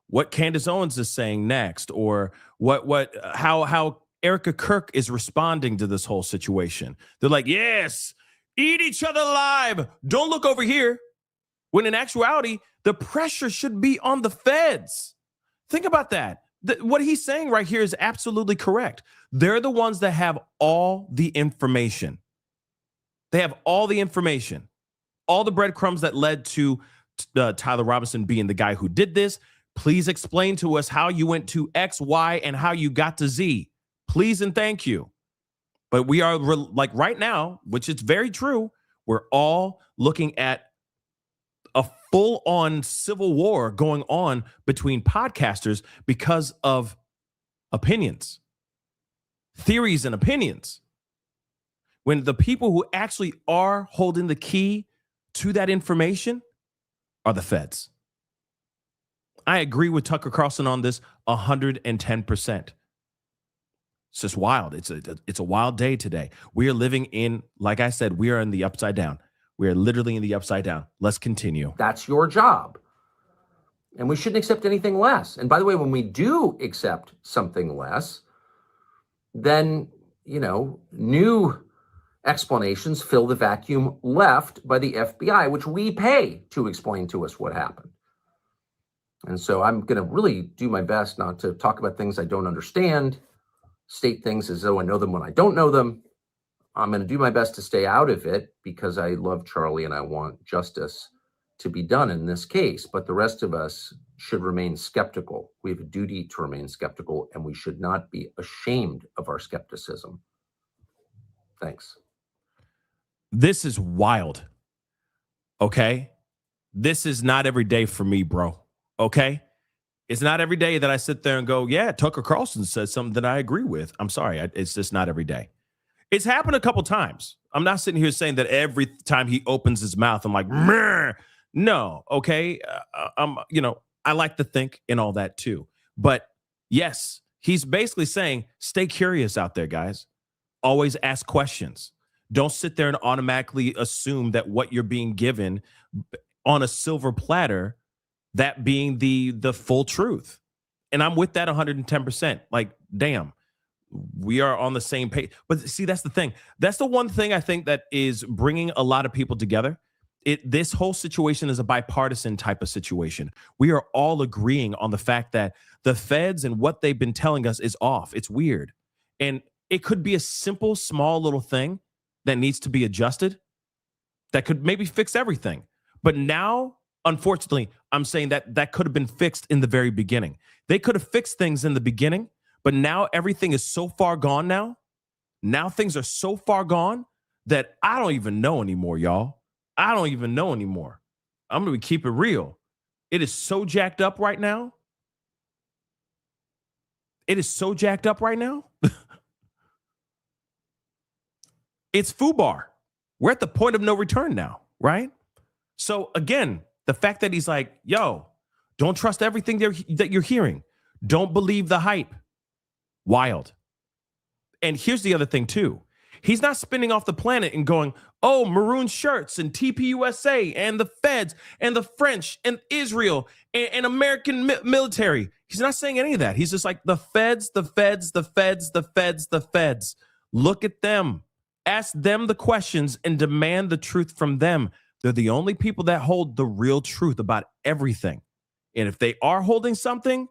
[SPEAKER 2] what Candace Owens is saying next, or how Erica Kirk is responding to this whole situation. They're like, yes, eat each other alive. Don't look over here. When in actuality, The pressure should be on the feds. Think about that. What he's saying right here is absolutely correct. They're the ones that have all the information. They have all the information, all the breadcrumbs that led to Tyler Robinson being the guy who did this. Please explain to us how you went to X, Y, and how you got to Z. Please and thank you. But we are like right now, which is very true, we're all looking at a full-on civil war going on between podcasters because of opinions, theories and opinions. When the people who actually are holding the key to that information are the feds. I agree with Tucker Carlson on this 110%. It's just wild. It's a wild day today. We are living in, like I said, we are in the upside down. We are literally in the upside down. Let's continue.
[SPEAKER 12] That's your job. And we shouldn't accept anything less. And by the way, when we do accept something less, then, new explanations fill the vacuum left by the FBI, which we pay to explain to us what happened. And so I'm going to really do my best not to talk about things I don't understand, state things as though I know them when I don't know them. I'm going to do my best to stay out of it because I love Charlie and I want justice to be done in this case. But the rest of us should remain skeptical. We have a duty to remain skeptical, and we should not be ashamed of our skepticism. Thanks.
[SPEAKER 2] This is wild. Okay? This is not every day for me, bro. Okay? It's not every day that I sit there and go, yeah, Tucker Carlson said something that I agree with. I'm sorry. It's just not every day. It's happened a couple times. I'm not sitting here saying that every time he opens his mouth, I'm like, meh. No. Okay. I like to think and all that too. But yes, he's basically saying, stay curious out there, guys. Always ask questions. Don't sit there and automatically assume that what you're being given on a silver platter, that being the full truth. And I'm with that 110%. Like, damn, we are on the same page. But see, that's the thing. That's the one thing I think that is bringing a lot of people together. This whole situation is a bipartisan type of situation. We are all agreeing on the fact that the feds and what they've been telling us is off. It's weird. And it could be a simple, small little thing that needs to be adjusted that could maybe fix everything. But now, unfortunately, I'm saying that could have been fixed in the very beginning. They could have fixed things in the beginning, but now everything is so far gone now. Now things are so far gone that I don't even know anymore, y'all. I don't even know anymore. I'm going to keep it real. It is so jacked up right now. It is so jacked up right now. It's FUBAR. We're at the point of no return now, right? So again, the fact that he's like, yo, don't trust everything that you're hearing. Don't believe the hype. Wild. And here's the other thing too. He's not spinning off the planet and going, oh, maroon shirts and TPUSA and the feds and the French and Israel and American military. He's not saying any of that. He's just like the feds, the feds, the feds, the feds, the feds. Look at them. Ask them the questions and demand the truth from them. They're the only people that hold the real truth about everything. And if they are holding something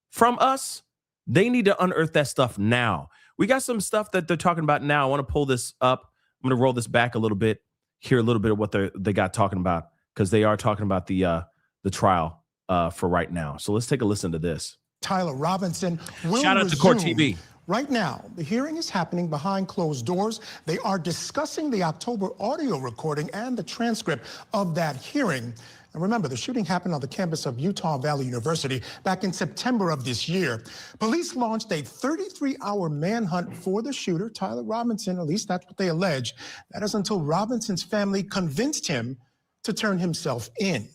[SPEAKER 2] from us, they need to unearth that stuff now. We got some stuff that they're talking about now. I want to pull this up. I'm going to roll this back a little bit, hear a little bit of what they got talking about, because they are talking about the trial for right now. So let's take a listen to this.
[SPEAKER 13] Tyler Robinson will
[SPEAKER 2] Shout out to Court TV.
[SPEAKER 13] Right now, the hearing is happening behind closed doors. They are discussing the October audio recording and the transcript of that hearing. And remember, the shooting happened on the campus of Utah Valley University back in September of this year. Police launched a 33-hour manhunt for the shooter, Tyler Robinson. At least that's what they allege. That is until Robinson's family convinced him to turn himself in.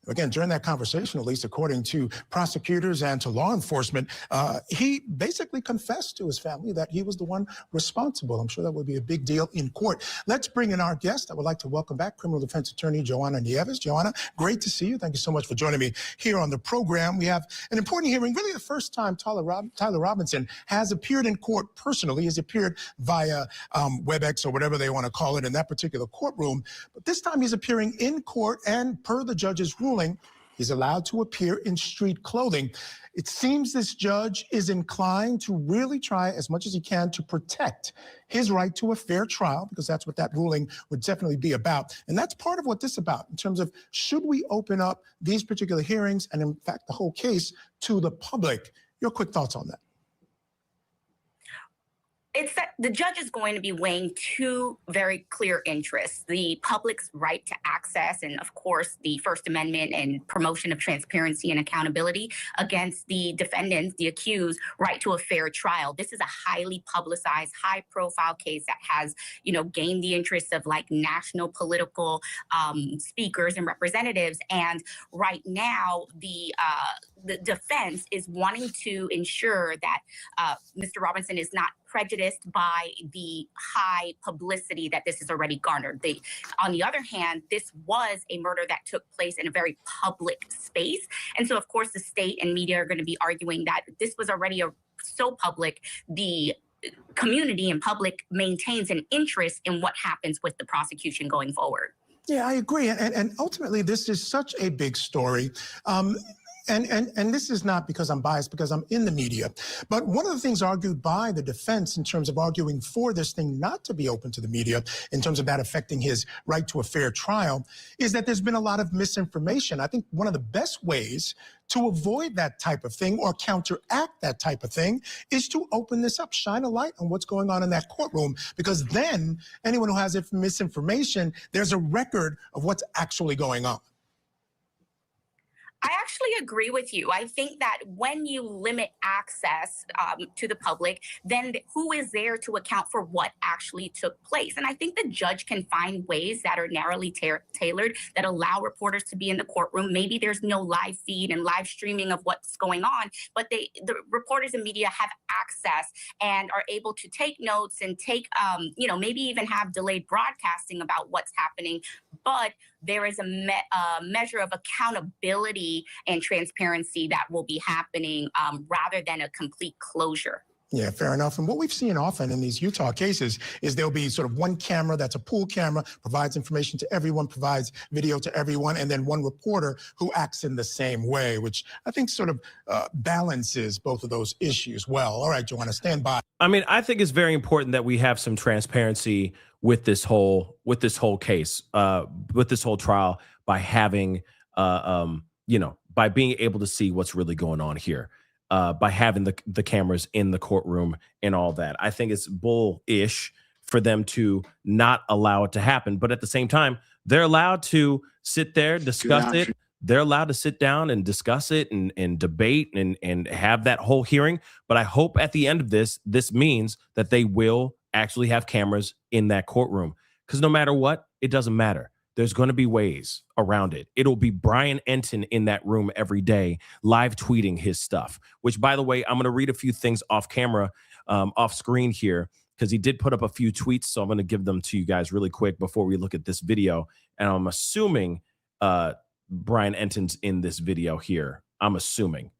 [SPEAKER 13] Again, during that conversation, at least according to prosecutors and to law enforcement, he basically confessed to his family that he was the one responsible. I'm sure that would be a big deal in court. Let's bring in our guest. I would like to welcome back criminal defense attorney Joanna Nieves. Joanna, great to see you. Thank you so much for joining me here on the program. We have an important hearing, really the first time Tyler Robinson has appeared in court personally. He's appeared via WebEx or whatever they want to call it in that particular courtroom. But this time he's appearing in court, and per the judge's ruling, He's allowed to appear in street clothing. It seems this judge is inclined to really try as much as he can to protect his right to a fair trial, because that's what that ruling would definitely be about. And that's part of what this is about in terms of, should we open up these particular hearings and in fact the whole case to the public? Your quick thoughts on that.
[SPEAKER 14] It's that the judge is going to be weighing two very clear interests: the public's right to access and, of course, the First Amendment and promotion of transparency and accountability, against the defendants, the accused, right to a fair trial. This is a highly publicized, high-profile case that has, gained the interest of like national political speakers and representatives. And right now, the defense is wanting to ensure that Mr. Robinson is not prejudiced by the high publicity that this has already garnered. On the other hand, this was a murder that took place in a very public space. And so, of course, the state and media are going to be arguing that this was already so public, the community and public maintains an interest in what happens with the prosecution going forward.
[SPEAKER 13] Yeah, I agree. And ultimately, this is such a big story. And this is not because I'm biased, because I'm in the media. But one of the things argued by the defense in terms of arguing for this thing not to be open to the media, in terms of that affecting his right to a fair trial, is that there's been a lot of misinformation. I think one of the best ways to avoid that type of thing or counteract that type of thing is to open this up, shine a light on what's going on in that courtroom, because then anyone who has misinformation, there's a record of what's actually going on.
[SPEAKER 14] I actually agree with you. I think that when you limit access to the public, then who is there to account for what actually took place? And I think the judge can find ways that are narrowly tailored that allow reporters to be in the courtroom. Maybe there's no live feed and live streaming of what's going on, but the reporters and media have access and are able to take notes and take, maybe even have delayed broadcasting about what's happening. But there is a measure of accountability and transparency that will be happening rather than a complete closure.
[SPEAKER 13] Yeah, fair enough. And what we've seen often in these Utah cases is there'll be sort of one camera that's a pool camera, provides information to everyone, provides video to everyone, and then one reporter who acts in the same way, which I think sort of balances both of those issues well. All right, Joanna, stand by.
[SPEAKER 2] I mean, I think it's very important that we have some transparency with this whole case, with this whole trial, by having, by being able to see what's really going on here. By having the cameras in the courtroom and all that. I think it's bullish for them to not allow it to happen. But at the same time, they're allowed to sit there, discuss it. They're allowed to sit down and discuss it and debate and have that whole hearing. But I hope at the end of this means that they will actually have cameras in that courtroom. Because no matter what, it doesn't matter. There's going to be ways around it. It'll be Brian Enton in that room every day, live tweeting his stuff, which, by the way, I'm going to read a few things off camera, off screen here, because he did put up a few tweets. So I'm going to give them to you guys really quick before we look at this video. And I'm assuming Brian Enton's in this video here. I'm assuming.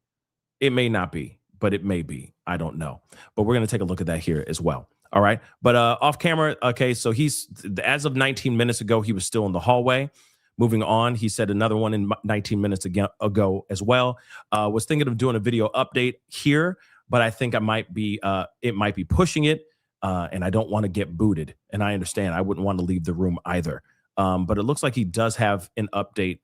[SPEAKER 2] It may not be, but it may be. I don't know. But we're going to take a look at that here as well. All right. But off camera. Okay. So as of 19 minutes ago, he was still in the hallway. Moving on, he said another one in 19 minutes ago as well. Was thinking of doing a video update here, but I think it might be pushing it. And I don't want to get booted. And I understand I wouldn't want to leave the room either. But it looks like he does have an update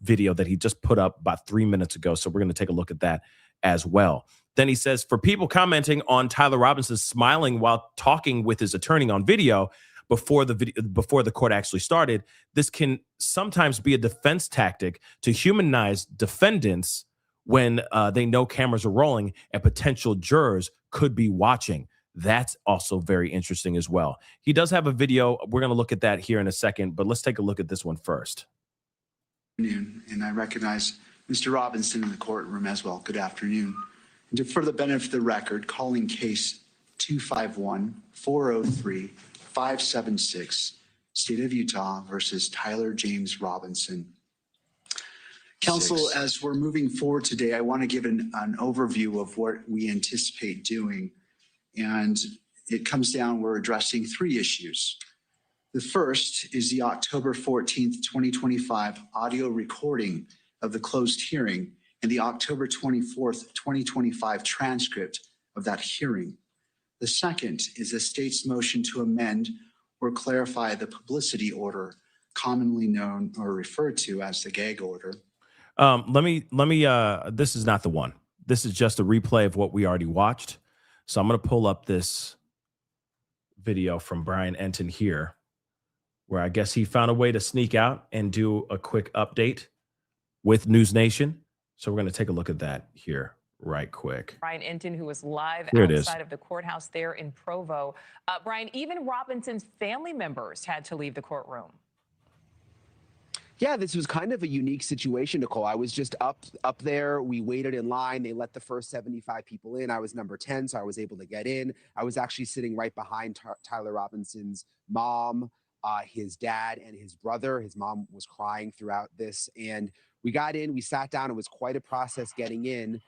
[SPEAKER 2] video that he just put up about 3 minutes ago. So we're going to take a look at that as well. Then he says, for people commenting on Tyler Robinson smiling while talking with his attorney on video before the court actually started, this can sometimes be a defense tactic to humanize defendants when they know cameras are rolling and potential jurors could be watching. That's also very interesting as well. He does have a video. We're going to look at that here in a second, but let's take a look at this one first.
[SPEAKER 4] And I recognize Mr. Robinson in the courtroom as well. Good afternoon. And for the benefit of the record, calling case 251-403-576, State of Utah versus Tyler James Robinson. Counsel, as we're moving forward today, I want to give an overview of what we anticipate doing. And it comes down, we're addressing three issues. The first is the October 14th, 2025 audio recording of the closed hearing and the October 24th, 2025 transcript of that hearing. The second is the state's motion to amend or clarify the publicity order, commonly known or referred to as the gag order.
[SPEAKER 2] Let me, this is not the one. This is just a replay of what we already watched. So I'm going to pull up this video from Brian Enton here, where I guess he found a way to sneak out and do a quick update with News Nation. So we're going to take a look at that here right quick.
[SPEAKER 15] Brian Enton, who was live
[SPEAKER 2] Here it is.
[SPEAKER 15] outside of the courthouse there in Provo. Brian, even Robinson's family members had to leave the courtroom.
[SPEAKER 16] Yeah, this was kind of a unique situation, Nicole. I was just up there. We waited in line. They let the first 75 people in. I was number 10, so I was able to get in. I was actually sitting right behind Tyler Robinson's mom, his dad, and his brother. His mom was crying throughout this. And we got in, we sat down. It was quite a process getting in.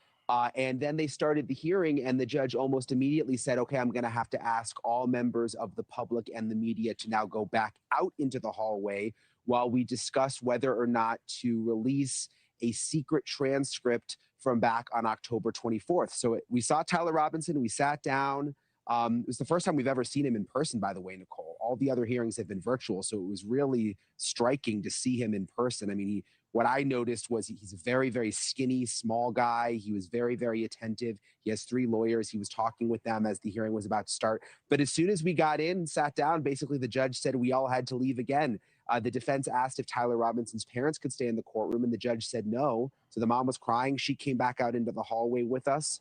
[SPEAKER 16] And then they started the hearing, and the judge almost immediately said, okay, I'm going to have to ask all members of the public and the media to now go back out into the hallway while we discuss whether or not to release a secret transcript from back on October 24th. So we saw Tyler Robinson, we sat down. It was the first time we've ever seen him in person, by the way, Nicole. All the other hearings have been virtual, so it was really striking to see him in person. I mean, what I noticed was he's a very, very skinny, small guy. He was very, very attentive. He has 3 lawyers. He was talking with them as the hearing was about to start. But as soon as we got in, sat down, basically the judge said we all had to leave again. The defense asked if Tyler Robinson's parents could stay in the courtroom, and the judge said no. So the mom was crying. She came back out into the hallway with us.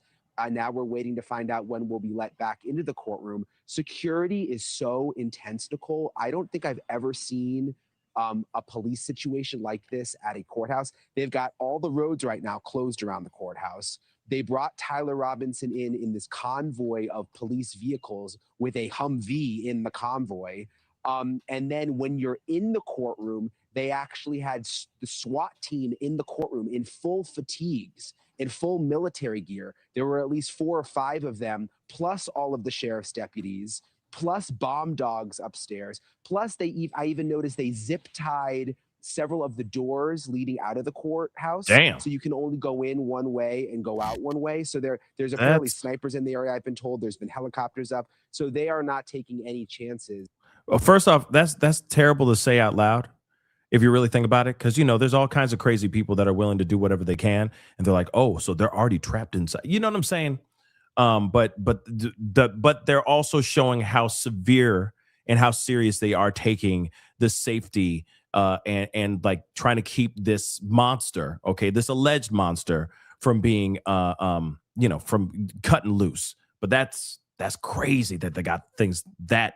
[SPEAKER 16] Now we're waiting to find out when we'll be let back into the courtroom. Security is so intense, Nicole. I don't think I've ever seen a police situation like this at a courthouse. They've got all the roads right now closed around the courthouse. They brought Tyler Robinson in this convoy of police vehicles with a Humvee in the convoy. And then when you're in the courtroom, they actually had the SWAT team in the courtroom in full fatigues, in full military gear. There were at least 4 or 5 of them, plus all of the sheriff's deputies, plus bomb dogs upstairs. Plus, I even noticed they zip tied several of the doors leading out of the courthouse.
[SPEAKER 2] Damn.
[SPEAKER 16] So you can only go in one way and go out one way. So there's apparently snipers in the area, I've been told. There's been helicopters up. So they are not taking any chances.
[SPEAKER 2] Well, first off, that's terrible to say out loud if you really think about it, because there's all kinds of crazy people that are willing to do whatever they can, and they're like, oh, so they're already trapped inside. You know what I'm saying? But they're also showing how severe and how serious they are taking the safety and like trying to keep this monster, this alleged monster, from being from cutting loose. But that's crazy that they got things that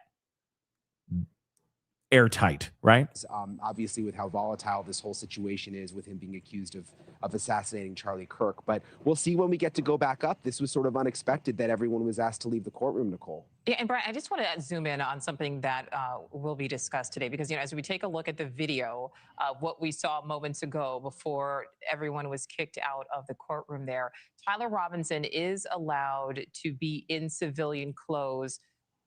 [SPEAKER 2] airtight, right?
[SPEAKER 16] Obviously, with how volatile this whole situation is, with him being accused of assassinating Charlie Kirk. But we'll see when we get to go back up. This was sort of unexpected that everyone was asked to leave the courtroom, Nicole.
[SPEAKER 15] Yeah, and Brian, I just want to zoom in on something that will be discussed today, because as we take a look at the video, what we saw moments ago before everyone was kicked out of the courtroom there, Tyler Robinson is allowed to be in civilian clothes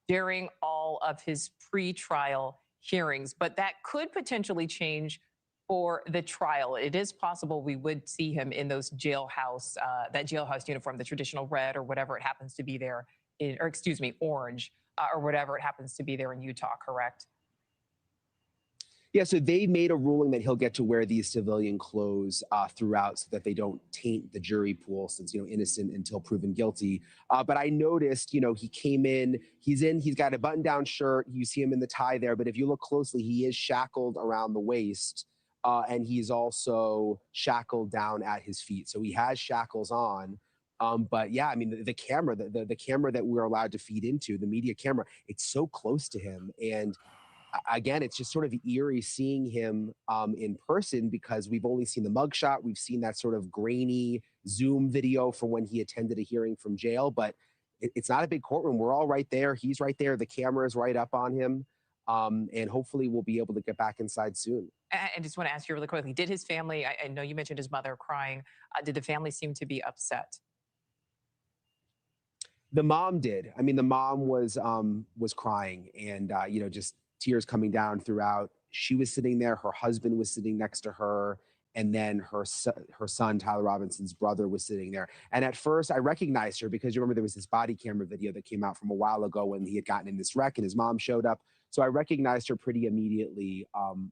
[SPEAKER 15] during all of his pre-trial hearings, but that could potentially change for the trial. It is possible we would see him in those jailhouse, that jailhouse uniform, the traditional red or whatever it happens to be there, orange or whatever it happens to be there in Utah, correct?
[SPEAKER 16] Yeah, so they made a ruling that he'll get to wear these civilian clothes throughout, so that they don't taint the jury pool, since, innocent until proven guilty. But I noticed, he came in, he's got a button-down shirt. You see him in the tie there, but if you look closely, he is shackled around the waist, and he's also shackled down at his feet. So he has shackles on. But yeah, I mean, the camera, the camera that we're allowed to feed into, the media camera, it's so close to him. And again, it's just sort of eerie seeing him in person, because we've only seen the mugshot. We've seen that sort of grainy Zoom video from when he attended a hearing from jail, but it's not a big courtroom. We're all right there. He's right there. The camera is right up on him. And hopefully we'll be able to get back inside soon.
[SPEAKER 15] I just want to ask you really quickly, did his family, I know you mentioned his mother crying, did the family seem to be upset?
[SPEAKER 16] The mom did. I mean, the mom was crying, and just tears coming down throughout. She was sitting there. Her husband was sitting next to her, And then her son, Tyler Robinson's brother, was sitting there. And at first I recognized her because you remember there was this body camera video that came out from a while ago when he had gotten in this wreck and his mom showed up. So I recognized her pretty immediately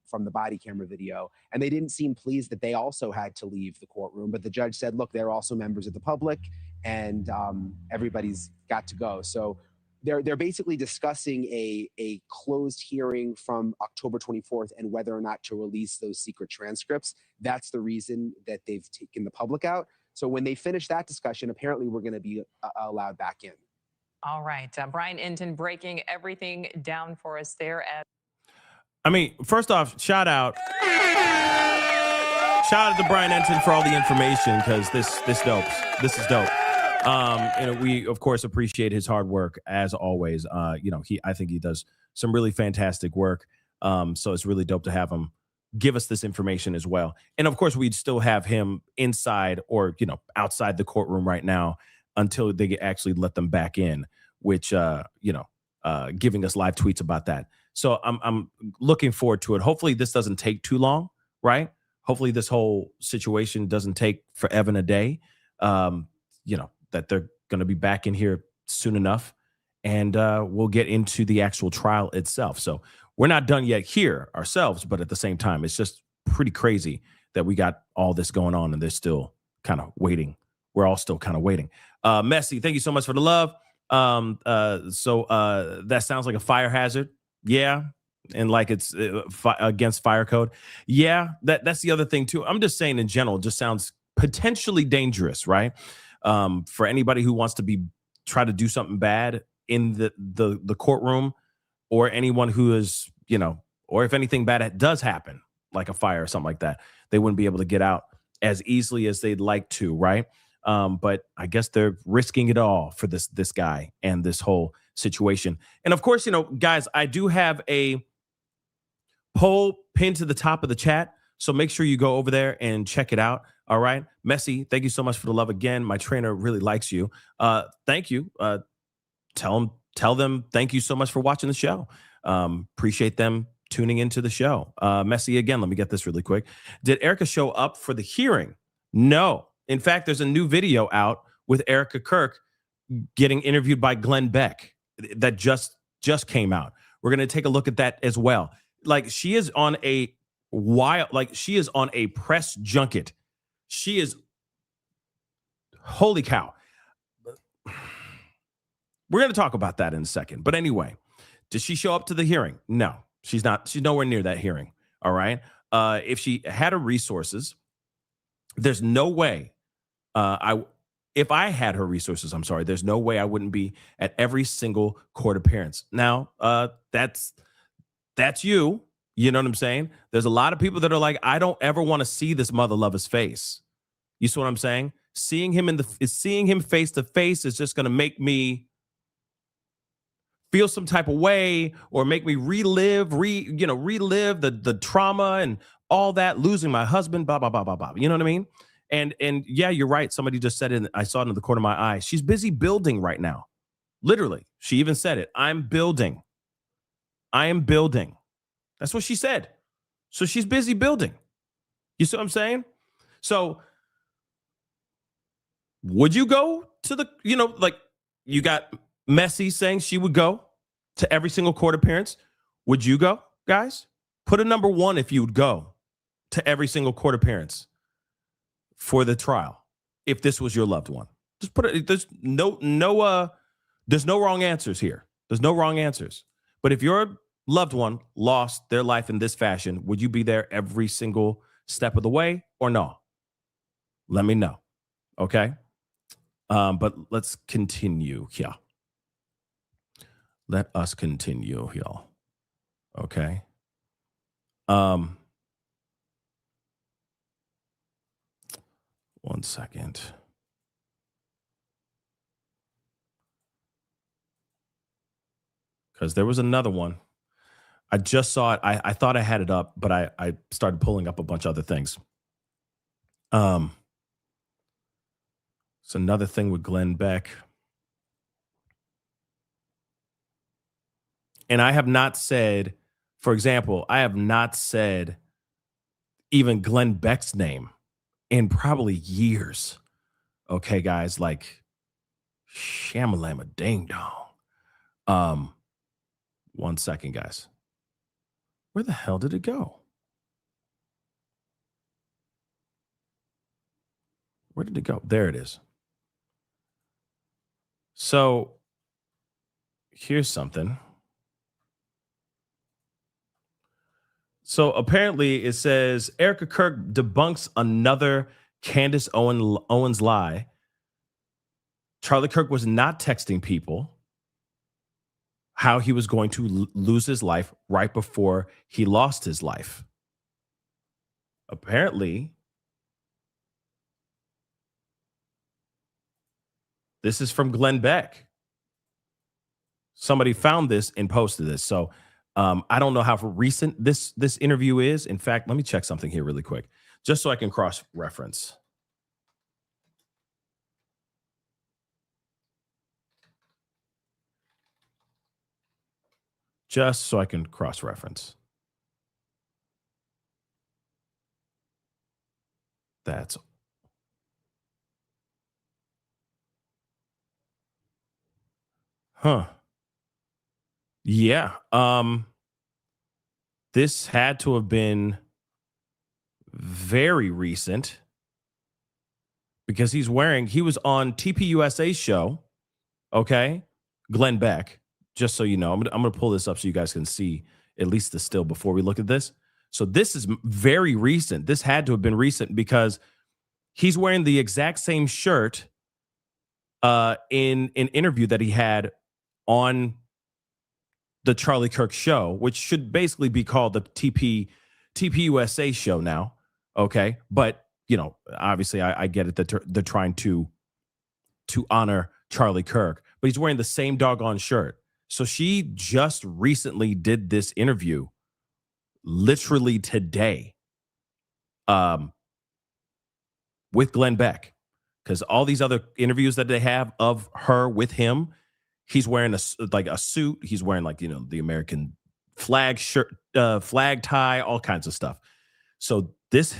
[SPEAKER 16] from the body camera video. And they didn't seem pleased that they also had to leave the courtroom. But the judge said, look, they're also members of the public and everybody's got to go. So they're basically discussing a closed hearing from October 24th and whether or not to release those secret transcripts. That's the reason that they've taken the public out. So when they finish that discussion, apparently we're going to be allowed back in.
[SPEAKER 15] All right. Brian Inton breaking everything down for us there.
[SPEAKER 2] I mean, first off, shout out to Brian Inton for all the information, because this is dope. And we of course appreciate his hard work as always. I think he does some really fantastic work. So it's really dope to have him give us this information as well. And of course, we'd still have him inside or outside the courtroom right now until they actually let them back in, which giving us live tweets about that. So I'm looking forward to it. Hopefully this doesn't take too long, right? Hopefully this whole situation doesn't take forever and a day. That they're going to be back in here soon enough, and we'll get into the actual trial itself. So we're not done yet here ourselves, but at the same time, it's just pretty crazy that we got all this going on and they're still kind of waiting. We're all still kind of waiting. Messi, thank you so much for the love. So that sounds like a fire hazard. Yeah. And like it's against fire code. Yeah. That's the other thing too. I'm just saying in general, it just sounds potentially dangerous, right? For anybody who wants to try to do something bad in the courtroom, or anyone who is, or if anything bad does happen, like a fire or something like that, they wouldn't be able to get out as easily as they'd like to, right? But I guess they're risking it all for this guy and this whole situation. And of course, guys, I do have a poll pinned to the top of the chat, so make sure you go over there and check it out. All right, Messi, thank you so much for the love again. My trainer really likes you. Thank you. Tell them thank you so much for watching the show. Appreciate them tuning into the show. Messi, again, let me get this really quick. Did Erica show up for the hearing? No. In fact, there's a new video out with Erica Kirk getting interviewed by Glenn Beck that just came out. We're going to take a look at that as well. Like, she is on a press junket. She is, holy cow. We're going to talk about that in a second. But anyway, did she show up to the hearing? No, she's not. She's nowhere near that hearing. All right. If she had her resources, there's no way if I had her resources, I'm sorry, there's no way I wouldn't be at every single court appearance. Now, that's you. You know what I'm saying? There's a lot of people that are like, I don't ever want to see this mother lover's face. You see what I'm saying? Seeing him face to face is just going to make me feel some type of way, or make me relive the trauma and all that, losing my husband, blah, blah, blah, blah, blah. You know what I mean? And yeah, you're right. Somebody just said it. I saw it in the corner of my eye. She's busy building right now. Literally. She even said it. I am building. That's what she said. So she's busy building. You see what I'm saying? So would you go to the, like, you got Messi saying she would go to every single court appearance. Would you go, guys? Put a number 1 if you would go to every single court appearance for the trial, if this was your loved one. Just put it. There's no wrong answers here. There's no wrong answers. But if your loved one lost their life in this fashion, would you be there every single step of the way or no? Let me know. Okay. But let's continue here. Let us continue here. Okay. One second. Because there was another one. I just saw it. I thought I had it up, but I started pulling up a bunch of other things. It's another thing with Glenn Beck. And I have not said, for example, I have not said even Glenn Beck's name in probably years. Okay, guys, like shamalama ding dong. 1 second, guys. Where the hell did it go? Where did it go? There it is. So here's something. So apparently it says Erica Kirk debunks another Candace Owens lie. Charlie Kirk was not texting people how he was going to lose his life right before he lost his life. Apparently, this is from Glenn Beck. Somebody found this and posted this. So I don't know how recent this interview is. In fact, let me check something here really quick, just so I can cross-reference. Just so I can cross-reference. That's yeah. This had to have been very recent because he was on TPUSA's show. Okay. Glenn Beck, just so you know, I'm going to pull this up so you guys can see at least the still before we look at this. So this is very recent. This had to have been recent because he's wearing the exact same shirt in an interview that he had on the Charlie Kirk show, which should basically be called the TPUSA show now. Okay. But, you know, obviously I get it that they're trying to honor Charlie Kirk, but he's wearing the same doggone shirt. So she just recently did this interview literally today with Glenn Beck, because all these other interviews that they have of her with him, he's wearing a suit. He's wearing the American flag shirt, flag tie, all kinds of stuff. So this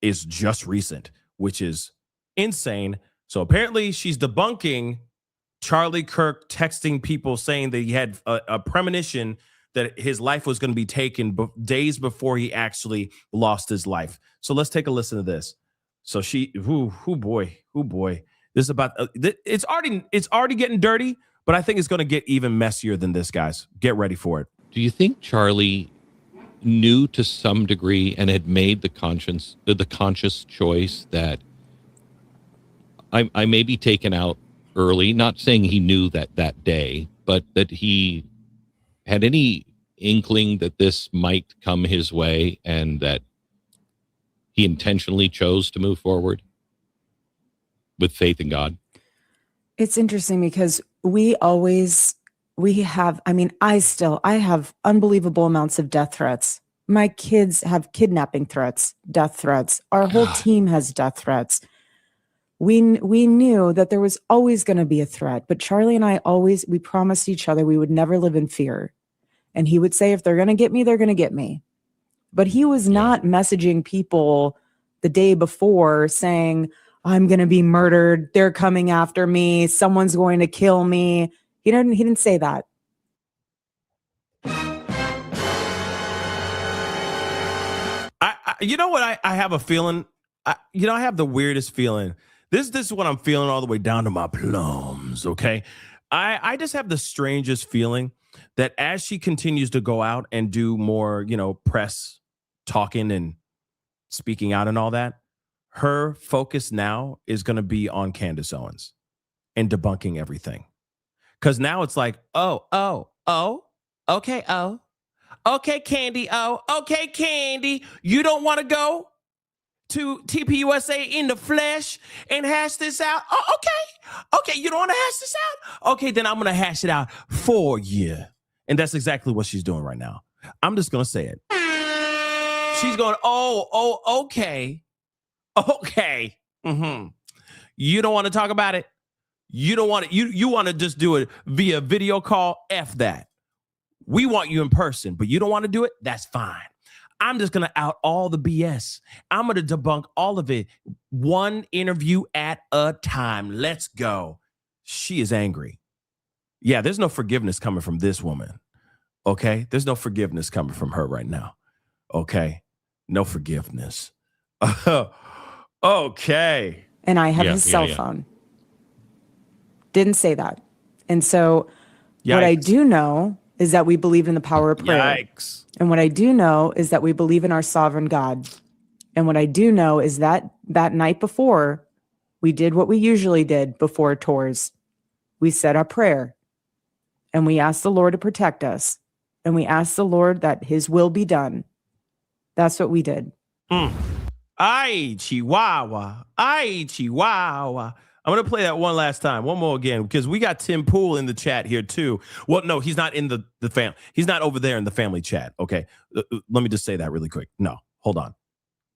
[SPEAKER 2] is just recent, which is insane. So apparently she's debunking Charlie Kirk texting people saying that he had a premonition that his life was going to be taken days before he actually lost his life. So let's take a listen to this. So she, boy. This is about, it's already getting dirty, but I think it's going to get even messier than this, guys. Get ready for it.
[SPEAKER 17] Do you think Charlie knew to some degree and had made the conscious choice that I may be taken out early? Not saying he knew that day, but that he had any inkling that this might come his way and that he intentionally chose to move forward with faith in God?
[SPEAKER 18] It's interesting because I have unbelievable amounts of death threats. My kids have kidnapping threats, death threats. Our whole team has death threats. We knew that there was always going to be a threat, but Charlie and I we promised each other we would never live in fear. And he would say, if they're going to get me, they're going to get me. But he was not messaging people the day before saying, I'm going to be murdered. They're coming after me. Someone's going to kill me. He didn't say that.
[SPEAKER 2] You know what? I have a feeling. I have the weirdest feeling. This is what I'm feeling all the way down to my plums. Okay. I just have the strangest feeling that as she continues to go out and do more, press talking and speaking out and all that, her focus now is going to be on Candace Owens and debunking everything. Because now it's like, okay, Candy, okay, Candy, you don't want to go to TPUSA in the flesh and hash this out? Oh, okay, you don't want to hash this out? Okay, then I'm going to hash it out for you. And that's exactly what she's doing right now. I'm just going to say it. She's going, okay. Mm-hmm. You don't want to talk about it? You don't want it. You want to just do it via video call? F that. We want you in person, but you don't want to do it? That's fine. I'm just going to out all the BS. I'm going to debunk all of it. One interview at a time. Let's go. She is angry. Yeah, there's no forgiveness coming from this woman. Okay? There's no forgiveness coming from her right now. Okay? No forgiveness. Okay.
[SPEAKER 18] And I have his cell phone. Didn't say that. And so what I do know is that we believe in the power of prayer.
[SPEAKER 2] Yikes.
[SPEAKER 18] And what I do know is that we believe in our sovereign God. And what I do know is that that night before, we did what we usually did before tours. We said our prayer and we asked the Lord to protect us. And we asked the Lord that his will be done. That's what we did.
[SPEAKER 2] Ay, Chihuahua. Ay, Chihuahua. I'm going to play that one last time. One more again, because we got Tim Pool in the chat here too. Well, no, he's not in the family. He's not over there in the family chat. Okay. Let me just say that really quick. No, hold on.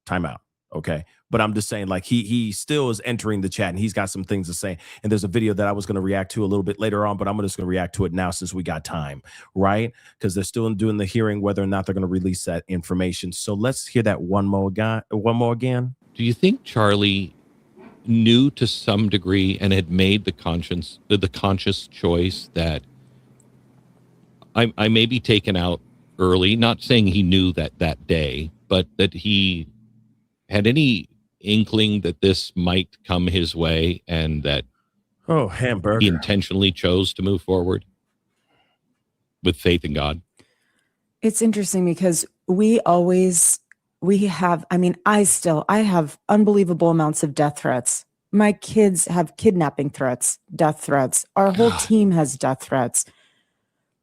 [SPEAKER 2] Time out. Okay. But I'm just saying, like, he still is entering the chat and he's got some things to say. And there's a video that I was going to react to a little bit later on, but I'm just going to react to it now since we got time, right? Because they're still doing the hearing whether or not they're going to release that information. So let's hear that one more again.
[SPEAKER 17] Do you think Charlie knew to some degree and had made the conscious choice that I may be taken out early? Not saying he knew that day, but that he had any inkling that this might come his way and that he intentionally chose to move forward with faith in God?
[SPEAKER 18] It's interesting because I have unbelievable amounts of death threats. My kids have kidnapping threats, death threats. Our whole team has death threats.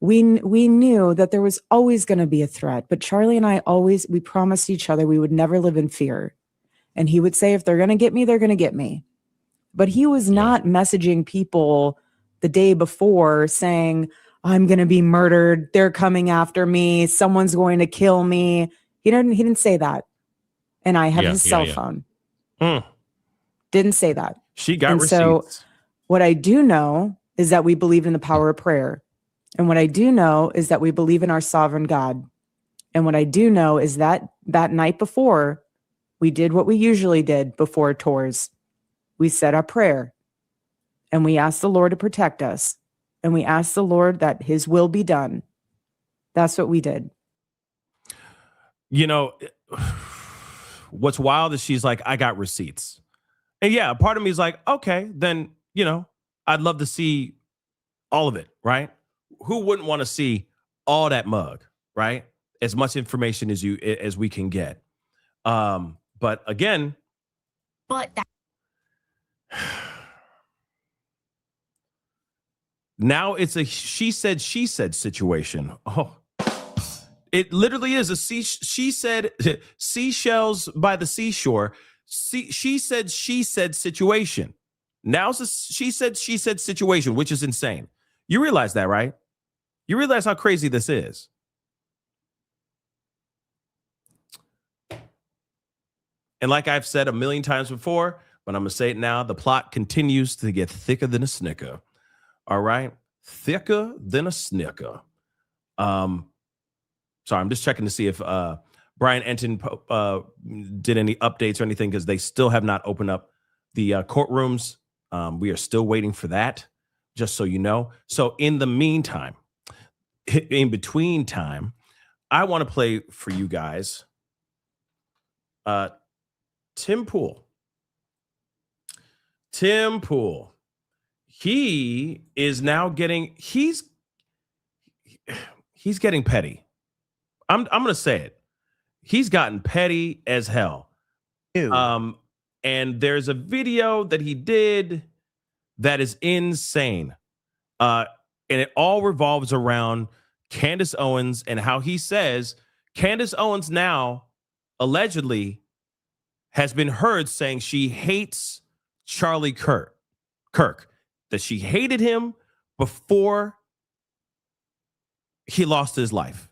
[SPEAKER 18] We knew that there was always going to be a threat, but Charlie and I we promised each other we would never live in fear. And he would say, if they're going to get me, they're going to get me. But he was not messaging people the day before saying, I'm going to be murdered. They're coming after me. Someone's going to kill me. He didn't say that. And I have his cell phone. Didn't say that.
[SPEAKER 2] She got receipts.
[SPEAKER 18] So what I do know is that we believe in the power of prayer. And what I do know is that we believe in our sovereign God. And what I do know is that that night before, we did what we usually did before tours. We said our prayer and we asked the Lord to protect us. And we asked the Lord that his will be done. That's what we did.
[SPEAKER 2] You know, what's wild is she's like, I got receipts. And yeah, part of me is like, okay, then, you know, I'd love to see all of it, right? Who wouldn't want to see all that mug, right? As much information as we can get. But again, now it's a she said situation. Oh, it literally is a she said seashells by the seashore. She said situation. Now it's a she said situation, which is insane. You realize that, right? You realize how crazy this is. And like I've said a million times before, but I'm going to say it now, the plot continues to get thicker than a snicker. All right? Thicker than a snicker. Sorry, I'm just checking to see if Brian Enton did any updates or anything, because they still have not opened up the courtrooms. We are still waiting for that, just so you know. So in the meantime, in between time, I want to play for you guys Tim Pool. He is now getting he's getting petty. I'm going to say it. He's gotten petty as hell. And there's a video that he did that is insane. And it all revolves around Candace Owens and how he says Candace Owens now allegedly has been heard saying she hates Charlie Kirk, that she hated him before he lost his life.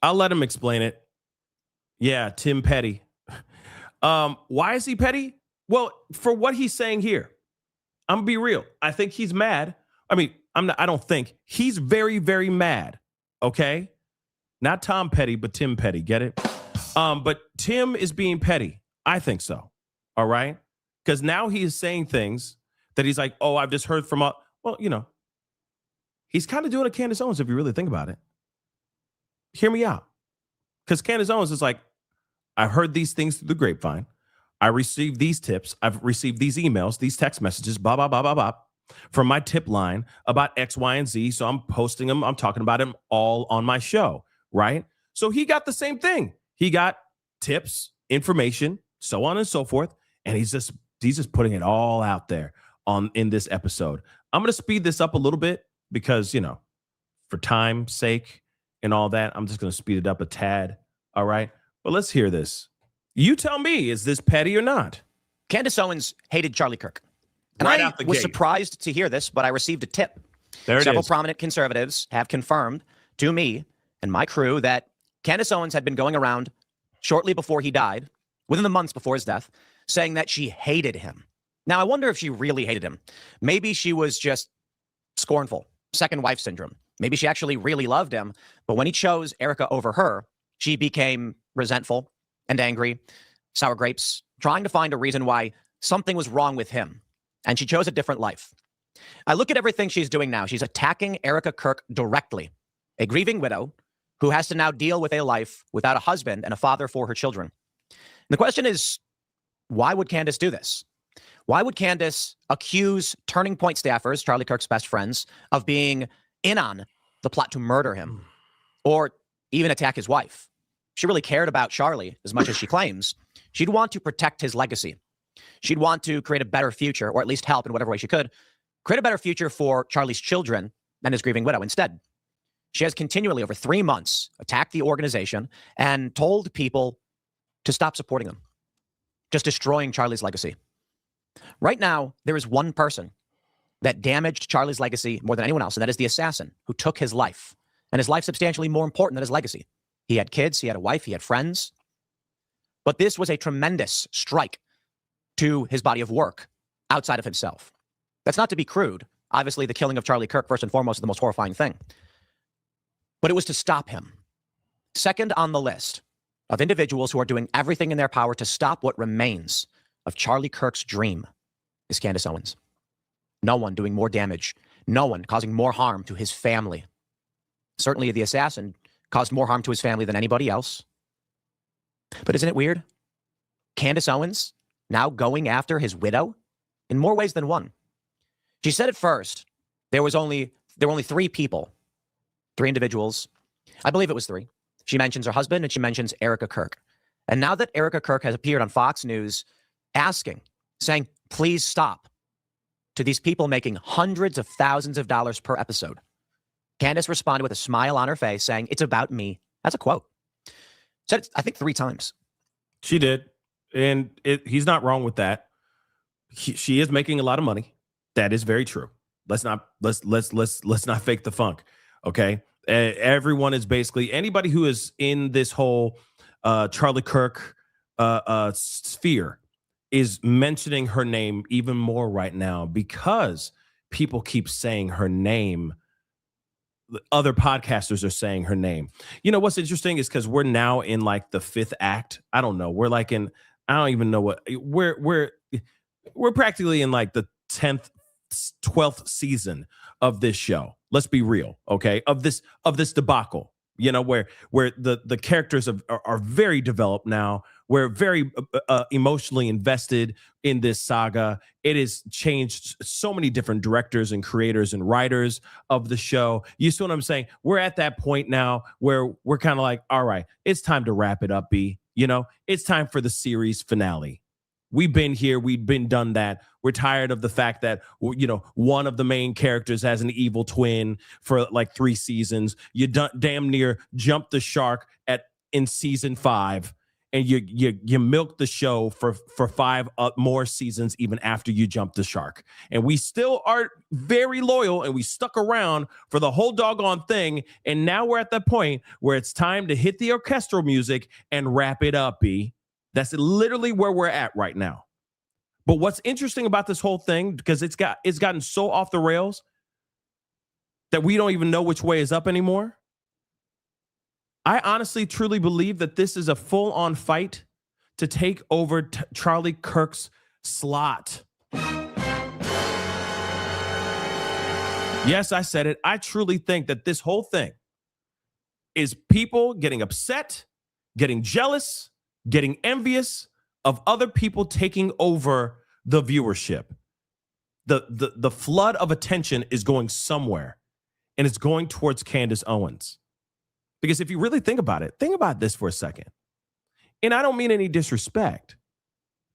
[SPEAKER 2] I'll let him explain it. Yeah, Tim Petty. Why is he petty? Well, for what he's saying here. I'm gonna be real. I think he's mad. I mean, I don't think he's very, very mad. Okay. Not Tom Petty, but Tim Petty. Get it? But Tim is being petty. I think so. All right. Because now he is saying things that he's like, oh, I've just heard from, well, you know, he's kind of doing a Candace Owens if you really think about it. Hear me out. Because Candace Owens is like, I've heard these things through the grapevine. I received these tips. I've received these emails, these text messages, blah, blah, blah, blah, blah, from my tip line about X, Y, and Z. So I'm posting them. I'm talking about them all on my show, right? So he got the same thing. He got tips, information, so on and so forth. And he's just putting it all out there in this episode. I'm going to speed this up a little bit because, you know, for time's sake and all that, I'm just going to speed it up a tad. All right. But let's hear this. You tell me, is this petty or not?
[SPEAKER 19] Candace Owens hated Charlie Kirk. And
[SPEAKER 2] Right
[SPEAKER 19] I
[SPEAKER 2] out the
[SPEAKER 19] was
[SPEAKER 2] gate.
[SPEAKER 19] surprised to hear this, but I received a tip.
[SPEAKER 2] There it
[SPEAKER 19] Several
[SPEAKER 2] is.
[SPEAKER 19] prominent conservatives have confirmed to me and my crew that Candace Owens had been going around shortly before he died, within the months before his death, saying that she hated him. Now, I wonder if she really hated him. Maybe she was just scornful, second wife syndrome. Maybe she actually really loved him, but when he chose Erica over her, she became resentful and angry, sour grapes, trying to find a reason why something was wrong with him. And she chose a different life. I look at everything she's doing now. She's attacking Erica Kirk directly, a grieving widow who has to now deal with a life without a husband and a father for her children. And the question is, why would Candace do this? Why would Candace accuse Turning Point staffers, Charlie Kirk's best friends, of being in on the plot to murder him or even attack his wife? If she really cared about Charlie as much as she claims, she'd want to protect his legacy. She'd want to create a better future, or at least help in whatever way she could, create a better future for Charlie's children and his grieving widow. Instead, she has continually, over 3 months, attacked the organization and told people to stop supporting them, just destroying Charlie's legacy. Right now, there is one person that damaged Charlie's legacy more than anyone else, and that is the assassin who took his life. And his life substantially more important than his legacy. He had kids, he had a wife, he had friends. But this was a tremendous strike to his body of work outside of himself. That's not to be crude. Obviously, the killing of Charlie Kirk, first and foremost, is the most horrifying thing. But it was to stop him. Second on the list of individuals who are doing everything in their power to stop what remains of Charlie Kirk's dream is Candace Owens. No one doing more damage. No one causing more harm to his family. Certainly the assassin caused more harm to his family than anybody else. But isn't it weird? Candace Owens now going after his widow in more ways than one. She said at first there were only 3 people, 3 individuals. I believe it was 3. She mentions her husband and she mentions Erica Kirk. And now that Erica Kirk has appeared on Fox News saying, please stop, to these people making hundreds of thousands of dollars per episode, Candace responded with a smile on her face saying, it's about me. That's a quote. Said it, I think 3 times.
[SPEAKER 2] She did. And he's not wrong with that. She is making a lot of money. That is very true. Let's not fake the funk. Okay. Everyone is basically, anybody who is in this whole Charlie Kirk sphere is mentioning her name even more right now because people keep saying her name. Other podcasters are saying her name. You know, what's interesting is because we're now in like the 5th act. I don't know. We're like in, I don't even know what, we're practically in like the 10th, 12th season of this show. Let's be real. Okay. Of this debacle, you know, where the characters are very developed now. We're very emotionally invested in this saga. It has changed so many different directors and creators and writers of the show. You see what I'm saying? We're at that point now where we're kind of like, all right, it's time to wrap it up, B. You know, it's time for the series finale. We've been here. We've been done that. We're tired of the fact that, you know, one of the main characters has an evil twin for like 3 seasons. You damn near jumped the shark in season 5. And you milk the show for 5 more seasons even after you jump the shark. And we still are very loyal and we stuck around for the whole doggone thing. And now we're at that point where it's time to hit the orchestral music and wrap it up, B. That's literally where we're at right now. But what's interesting about this whole thing, because it's gotten so off the rails that we don't even know which way is up anymore. I honestly, truly believe that this is a full-on fight to take over Charlie Kirk's slot. Yes, I said it. I truly think that this whole thing is people getting upset, getting jealous, getting envious of other people taking over the viewership. The flood of attention is going somewhere, and it's going towards Candace Owens. Because if you really think about this for a second. And I don't mean any disrespect,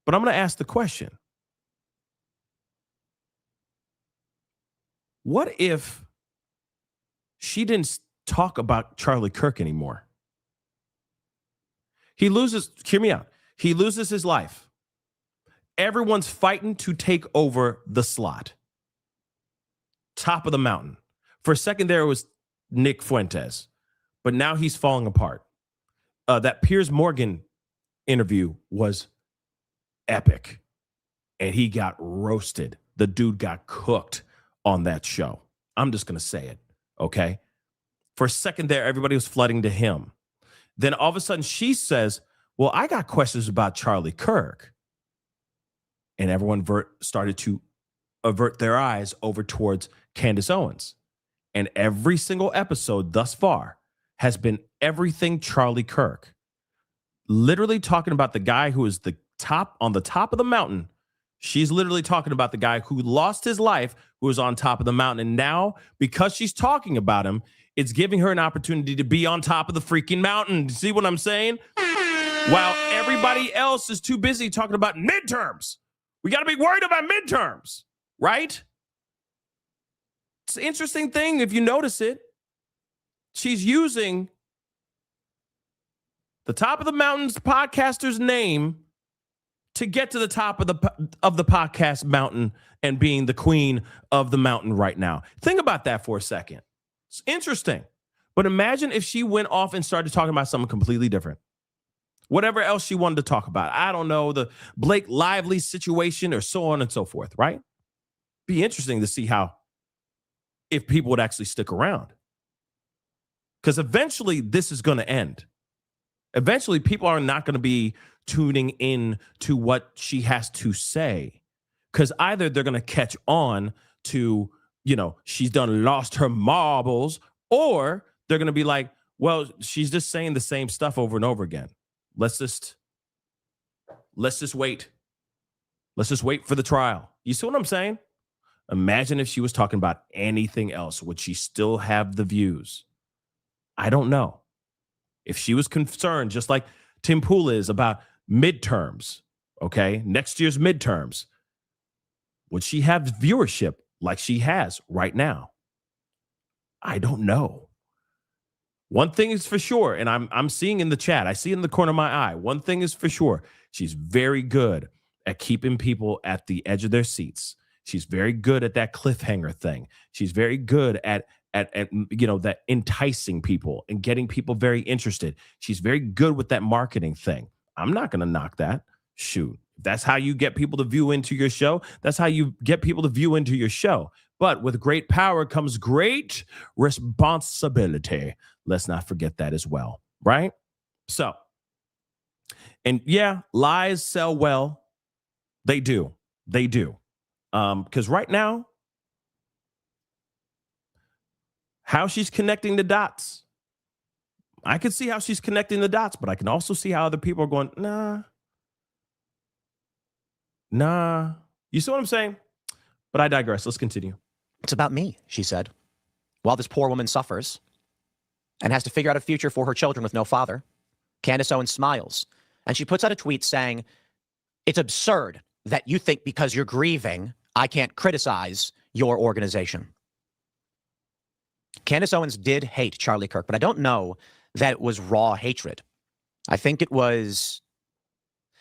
[SPEAKER 2] but I'm going to ask the question. What if she didn't talk about Charlie Kirk anymore? Hear me out. He loses his life. Everyone's fighting to take over the slot. Top of the mountain. For a second there, it was Nick Fuentes, but now he's falling apart. That Piers Morgan interview was epic, and he got roasted. The dude got cooked on that show. I'm just going to say it, okay? For a second there, everybody was flooding to him. Then all of a sudden she says, well, I got questions about Charlie Kirk. And everyone started to avert their eyes over towards Candace Owens. And every single episode thus far has been everything Charlie Kirk. Literally talking about the guy who is on the top of the mountain. She's literally talking about the guy who lost his life, who was on top of the mountain. And now, because she's talking about him, it's giving her an opportunity to be on top of the freaking mountain. See what I'm saying? While everybody else is too busy talking about midterms. We got to be worried about midterms, right? It's an interesting thing if you notice it. She's using the top of the mountain's podcaster's name to get to the top of the podcast mountain and being the queen of the mountain right now. Think about that for a second. It's interesting. But imagine if she went off and started talking about something completely different. Whatever else she wanted to talk about. I don't know, the Blake Lively situation or so on and so forth, right? Be interesting to see if people would actually stick around. Because eventually this is going to end. Eventually people are not going to be tuning in to what she has to say. Because either they're going to catch on to, she's done lost her marbles, or they're going to be like, well, she's just saying the same stuff over and over again. Let's just wait. Let's just wait for the trial. You see what I'm saying? Imagine if she was talking about anything else. Would she still have the views? I don't know. If she was concerned, just like Tim Pool is, about midterms, okay, next year's midterms, would she have viewership like she has right now? I don't know. One thing is for sure, and I'm seeing in the chat, I see in the corner of my eye, one thing is for sure, she's very good at keeping people at the edge of their seats. She's very good at that cliffhanger thing. She's very good at that enticing people and getting people very interested. She's very good with that marketing thing. I'm not going to knock that. Shoot. That's how you get people to view into your show. That's how you get people to view into your show. But with great power comes great responsibility. Let's not forget that as well, right? So, and yeah, lies sell well. They do. They do. Because right now, how she's connecting the dots, I can see how she's connecting the dots, but I can also see how other people are going, nah. You see what I'm saying? But I digress. Let's continue.
[SPEAKER 19] It's about me, she said. While this poor woman suffers and has to figure out a future for her children with no father, Candace Owens smiles, and she puts out a tweet saying, it's absurd that you think because you're grieving, I can't criticize your organization. Candace Owens did hate Charlie Kirk, but I don't know that it was raw hatred. I think it was,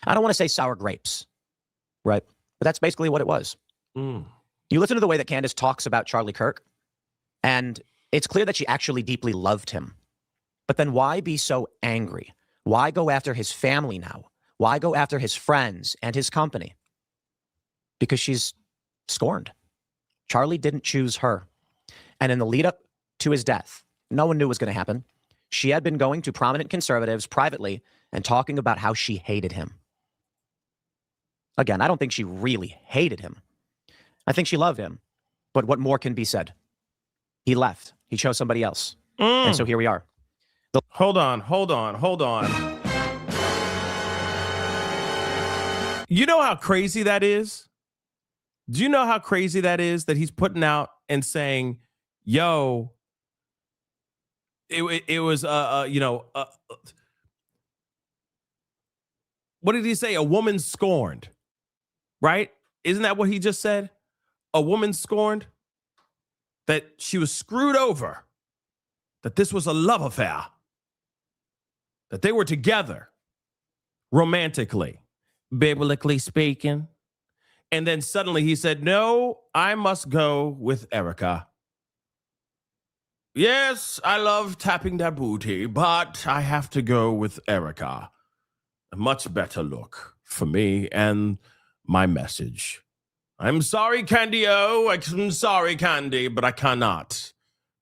[SPEAKER 19] I don't want to say sour grapes, right? But that's basically what it was. You listen to the way that Candace talks about Charlie Kirk, and it's clear that she actually deeply loved him. But then why be so angry? Why go after his family now? Why go after his friends and his company? because she's scorned. Charlie didn't choose her. And in the lead up to his death, no one knew what was going to happen. She had been going to prominent conservatives privately and talking about how she hated him. Again, I don't think she really hated him. I think she loved him. But what more can be said? He left. He chose somebody else. And so here we are.
[SPEAKER 2] Hold on. You know how crazy that is? Do you know how crazy that is that he's putting out and saying, yo, it was, what did he say? A woman scorned, right? Isn't that what he just said? A woman scorned? That she was screwed over, that this was a love affair, that they were together romantically, biblically speaking. And then suddenly he said, no, I must go with Erica. Yes, I love tapping that booty, but I have to go with Erica. A much better look for me and my message. I'm sorry, Candy O. I'm sorry, Candy, but I cannot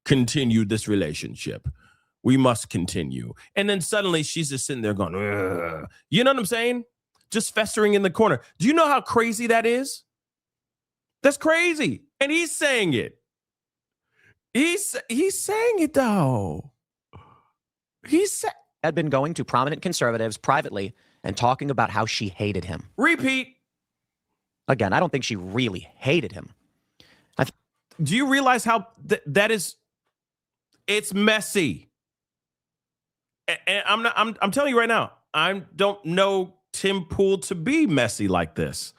[SPEAKER 2] continue this relationship. We must continue. And then suddenly she's just sitting there going, ugh. You know what I'm saying? Just festering in the corner. Do you know how crazy that is? That's crazy. And he's saying it. He's saying it, though.
[SPEAKER 19] Had been going to prominent conservatives privately and talking about how she hated him.
[SPEAKER 2] Repeat.
[SPEAKER 19] Again, I don't think she really hated him.
[SPEAKER 2] Do you realize how that is? It's messy. And I'm telling you right now, I don't know Tim Pool to be messy like this.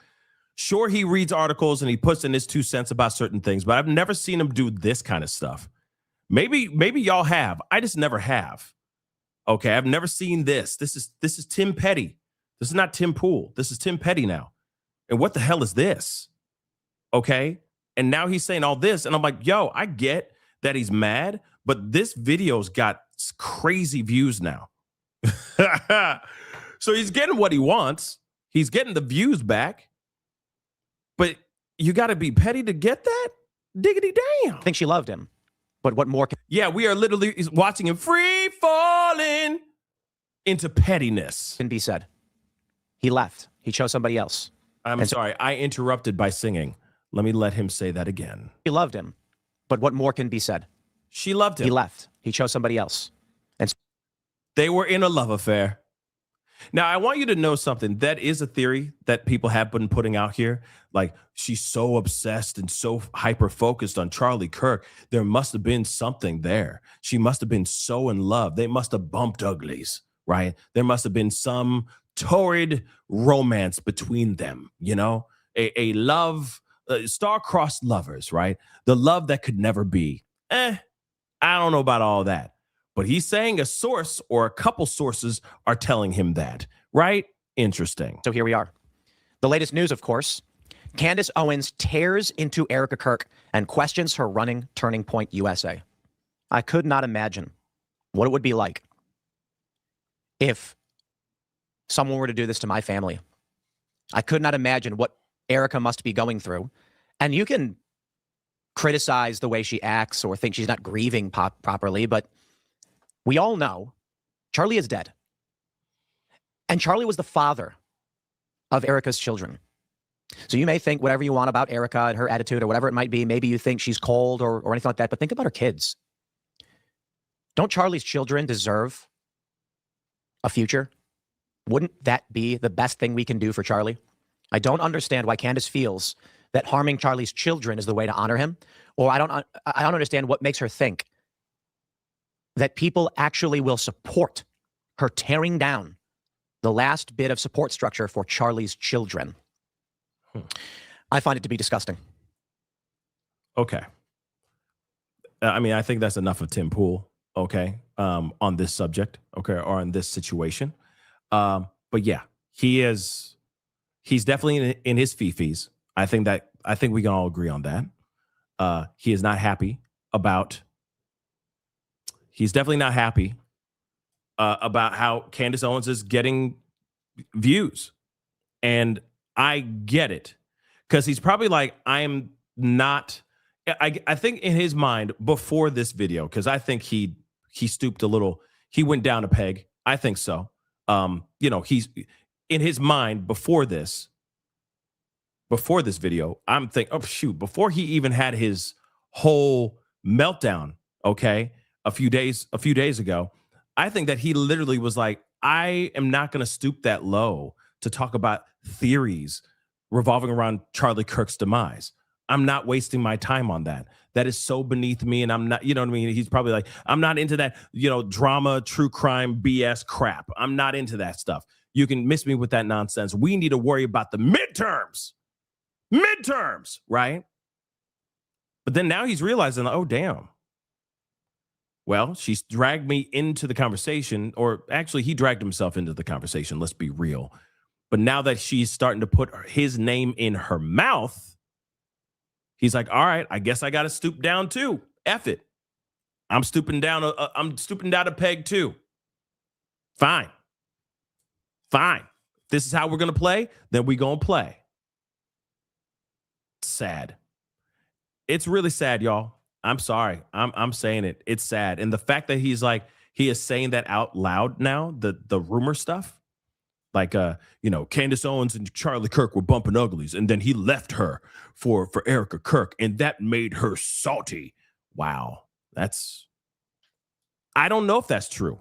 [SPEAKER 2] Sure, he reads articles and he puts in his 2 cents about certain things, but I've never seen him do this kind of stuff. Maybe y'all have. I just never have. Okay, I've never seen this. This is Tim Petty. This is not Tim Pool. This is Tim Petty now. And what the hell is this? Okay. And now he's saying all this. And I'm like, yo, I get that he's mad, but this video's got crazy views now. So he's getting what he wants. He's getting the views back. But you got to be petty to get that? Diggity damn.
[SPEAKER 19] I think she loved him. But what more?
[SPEAKER 2] Yeah, we are literally watching him free falling into pettiness.
[SPEAKER 19] Can be said. He left. He chose somebody else.
[SPEAKER 2] I'm sorry, I interrupted by singing. Let me let him say that again.
[SPEAKER 19] She loved him. But what more can be said?
[SPEAKER 2] She loved him.
[SPEAKER 19] He left. He chose somebody else. And
[SPEAKER 2] they were in a love affair. Now, I want you to know something. That is a theory that people have been putting out here. Like, she's so obsessed and so hyper-focused on Charlie Kirk. There must have been something there. She must have been so in love. They must have bumped uglies, right? There must have been some torrid romance between them, you know? A love, star-crossed lovers, right? The love that could never be. I don't know about all that. But he's saying a source or a couple sources are telling him that, right? Interesting.
[SPEAKER 19] So here we are. The latest news, of course, Candace Owens tears into Erica Kirk and questions her running Turning Point USA. I could not imagine what it would be like if someone were to do this to my family. I could not imagine what Erica must be going through. And you can criticize the way she acts or think she's not grieving properly, but we all know Charlie is dead. And Charlie was the father of Erica's children. So you may think whatever you want about Erica and her attitude or whatever it might be. Maybe you think she's cold or anything like that, but think about her kids. Don't Charlie's children deserve a future? Wouldn't that be the best thing we can do for Charlie? I don't understand why Candace feels that harming Charlie's children is the way to honor him. Or I don't understand what makes her think that people actually will support her tearing down the last bit of support structure for Charlie's children. I find it to be disgusting.
[SPEAKER 2] Okay. I mean, I think that's enough of Tim Pool, okay, on this subject, okay, or on this situation. But yeah, he's definitely in his fifis. I think we can all agree on that. He is not happy about. He's definitely not happy about how Candace Owens is getting views. And I get it. because he's probably like, I'm not. I think in his mind before this video, because I think he stooped a little. He went down a peg. I think so. He's in his mind before this video. I'm thinking, oh shoot, before he even had his whole meltdown, okay, a few days ago, I think that he literally was like, I am not going to stoop that low to talk about theories revolving around Charlie Kirk's demise. I'm not wasting my time on that. That is so beneath me. And I'm not, you know what I mean? He's probably like, I'm not into that, drama, true crime, BS crap. I'm not into that stuff. You can miss me with that nonsense. We need to worry about the midterms, right? But then now he's realizing, oh, damn. Well, she's dragged me into the conversation, or actually he dragged himself into the conversation. Let's be real. But now that she's starting to put his name in her mouth, he's like, all right, I guess I got to stoop down too. F it. I'm stooping down a peg too. Fine. This is how we're going to play. Then we going to play. Sad. It's really sad, y'all. I'm sorry. I'm saying it. It's sad. And the fact that he is saying that out loud now, the rumor stuff, like, Candace Owens and Charlie Kirk were bumping uglies, and then he left her for Erica Kirk, and that made her salty. Wow. I don't know if that's true.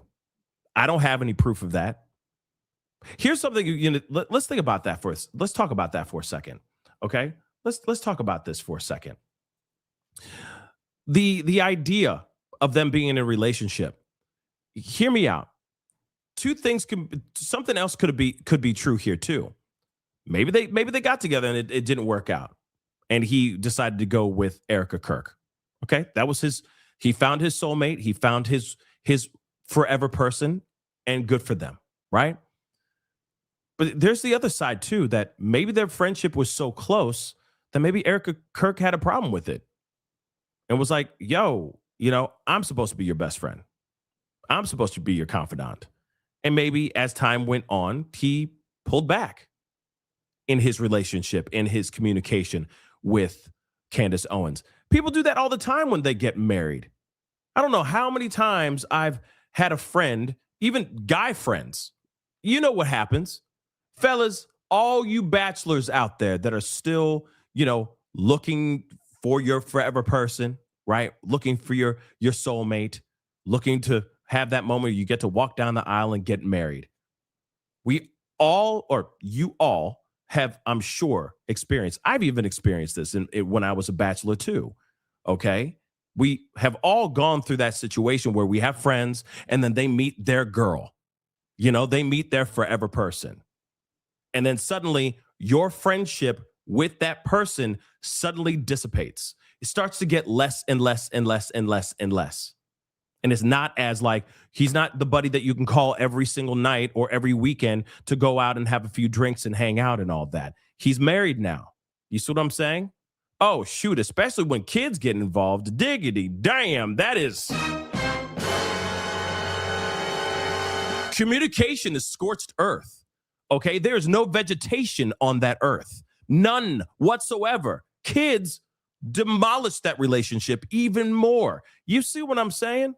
[SPEAKER 2] I don't have any proof of that. Here's something, let's think about that for us. Let's talk about that for a second. Okay. Let's talk about this for a second. The idea of them being in a relationship, hear me out. Something else could be true here too. Maybe they got together and it didn't work out, and he decided to go with Erica Kirk. Okay, that was he found his soulmate, he found his forever person, and good for them, right? But there's the other side too, that maybe their friendship was so close that maybe Erica Kirk had a problem with it and was like, yo, I'm supposed to be your best friend. I'm supposed to be your confidant. And maybe as time went on, he pulled back in his relationship, in his communication with Candace Owens. People do that all the time when they get married. I don't know how many times I've had a friend, even guy friends. You know what happens. Fellas, all you bachelors out there that are still, looking for your forever person, right? Looking for your soulmate, looking to have that moment where you get to walk down the aisle and get married. You all have, I'm sure, experienced. I've even experienced this when I was a bachelor too. Okay. We have all gone through that situation where we have friends and then they meet their girl, they meet their forever person. And then suddenly your friendship with that person suddenly dissipates. It starts to get less and less and less and less and less. And it's not as like, he's not the buddy that you can call every single night or every weekend to go out and have a few drinks and hang out and all that. He's married now. You see what I'm saying? Oh, shoot, especially when kids get involved. Diggity, damn, that is... Communication is scorched earth, okay? There's no vegetation on that earth. None whatsoever. Kids demolish that relationship even more. You see what I'm saying?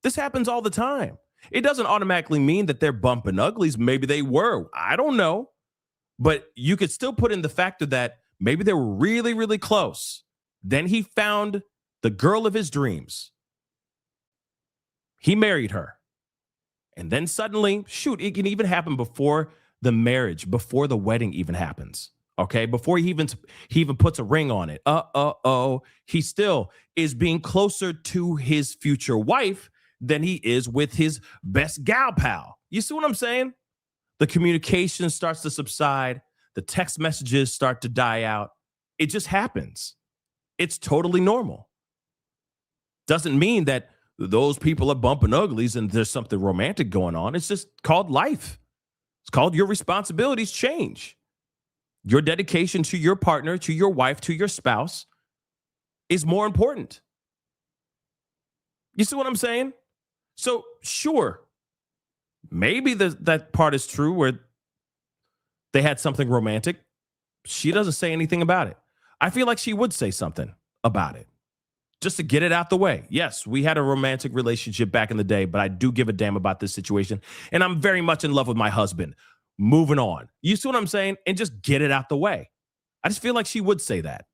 [SPEAKER 2] This happens all the time. It doesn't automatically mean that they're bumping uglies. Maybe they were. I don't know. But you could still put in the factor that maybe they were really, really close. Then he found the girl of his dreams. He married her. And then suddenly, shoot, it can even happen before the marriage, before the wedding even happens. Okay, before he even puts a ring on it. He still is being closer to his future wife than he is with his best gal pal. You see what I'm saying? The communication starts to subside. The text messages start to die out. It just happens. It's totally normal. Doesn't mean that those people are bumping uglies and there's something romantic going on. It's just called life. It's called your responsibilities change. Your dedication to your partner, to your wife, to your spouse is more important. You see what I'm saying? So sure, maybe that part is true where they had something romantic. She doesn't say anything about it. I feel like she would say something about it just to get it out the way. Yes, we had a romantic relationship back in the day, but I do give a damn about this situation. And I'm very much in love with my husband. Moving on. You see what I'm saying? And just get it out the way. I just feel like she would say that.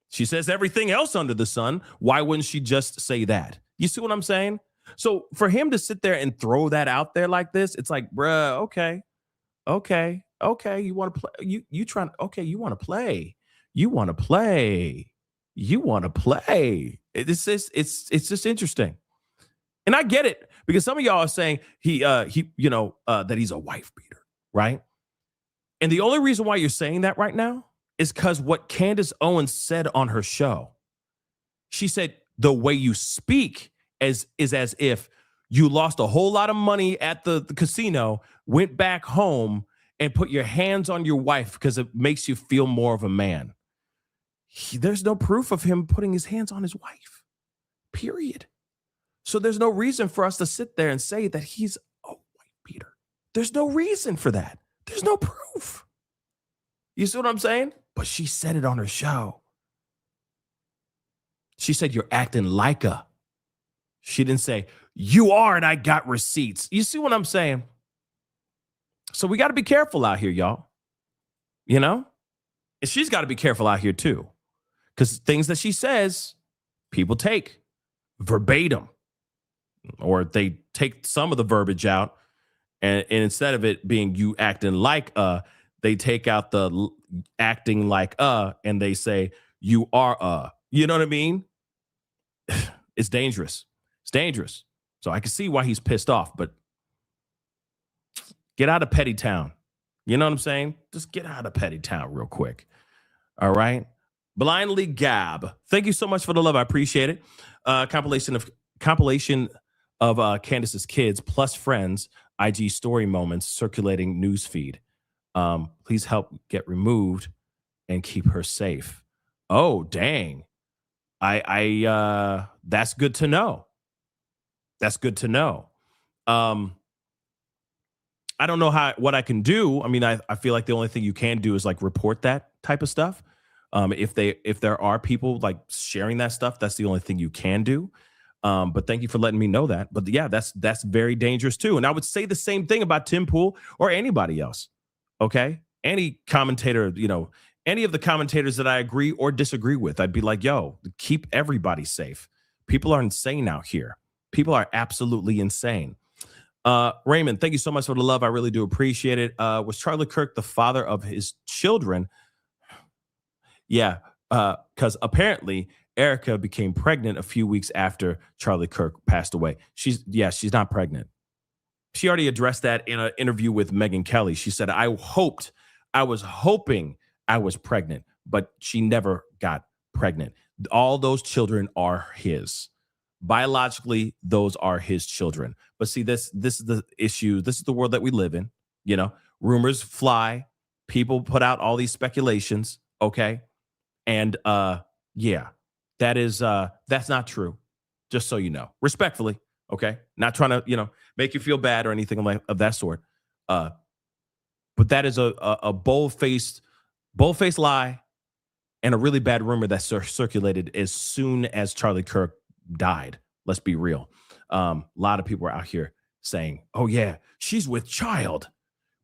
[SPEAKER 2] She says everything else under the sun. Why wouldn't she just say that? You see what I'm saying? So for him to sit there and throw that out there like this, it's like, bruh, okay. You want to play? You trying? Okay, you want to play? You want to play? You want to play? It's just interesting, and I get it because some of y'all are saying that he's a wife beater, right? And the only reason why you're saying that right now is because what Candace Owens said on her show. She said the way you speak is as if you lost a whole lot of money at the casino, went back home, and put your hands on your wife because it makes you feel more of a man. There's no proof of him putting his hands on his wife, period. So there's no reason for us to sit there and say that he's a wife beater. There's no reason for that. There's no proof. You see what I'm saying? But she said it on her show. She said, you're acting like a. She didn't say, you are and I got receipts. You see what I'm saying? So we got to be careful out here, y'all. You know? And she's got to be careful out here too. Because things that she says, people take verbatim. Or they take some of the verbiage out. And instead of it being you acting like they take out the acting like and they say you are You know what I mean? It's dangerous. It's dangerous. So I can see why he's pissed off, but get out of Petty Town. You know what I'm saying? Just get out of Petty Town real quick. All right. Blindly Gab. Thank you so much for the love. I appreciate it. Compilation of Candace's kids plus friends, IG story moments, circulating news feed. Please help get removed and keep her safe. Oh, dang. I that's good to know. That's good to know. I don't know what I can do. I mean, I feel like the only thing you can do is like report that type of stuff. If there are people like sharing that stuff, that's the only thing you can do. But thank you for letting me know that. But yeah, that's very dangerous too. And I would say the same thing about Tim Pool or anybody else. Okay. Any commentator, any of the commentators that I agree or disagree with, I'd be like, yo, keep everybody safe. People are insane out here. People are absolutely insane. Raymond, thank you so much for the love. I really do appreciate it. Was Charlie Kirk the father of his children? Yeah, because apparently Erica became pregnant a few weeks after Charlie Kirk passed away. She's not pregnant. She already addressed that in an interview with Megyn Kelly. She said, I was hoping I was pregnant, but she never got pregnant. All those children are his. Biologically, those are his children. But see, this is the issue. This is the world that we live in. Rumors fly. People put out all these speculations. Okay. And that's not true. Just so you know, respectfully. Okay. Not trying to, make you feel bad or anything of that sort. But that is a bold-faced lie and a really bad rumor that circulated as soon as Charlie Kirk died. Let's be real. A lot of people are out here saying, oh yeah, she's with child,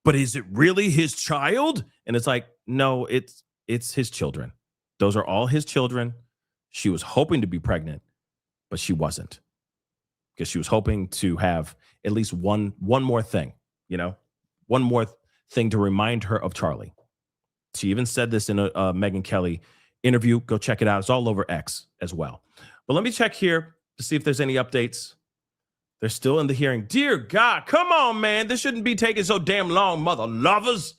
[SPEAKER 2] but is it really his child? And it's like, no, it's his children. Those are all his children. She was hoping to be pregnant, but she wasn't, because she was hoping to have at least one more thing, one more thing to remind her of Charlie. She even said this in a Megyn Kelly interview. Go check it out. It's all over X as well. But let me check here to see if there's any updates. They're still in the hearing. Dear God, come on, man. This shouldn't be taking so damn long, mother lovers.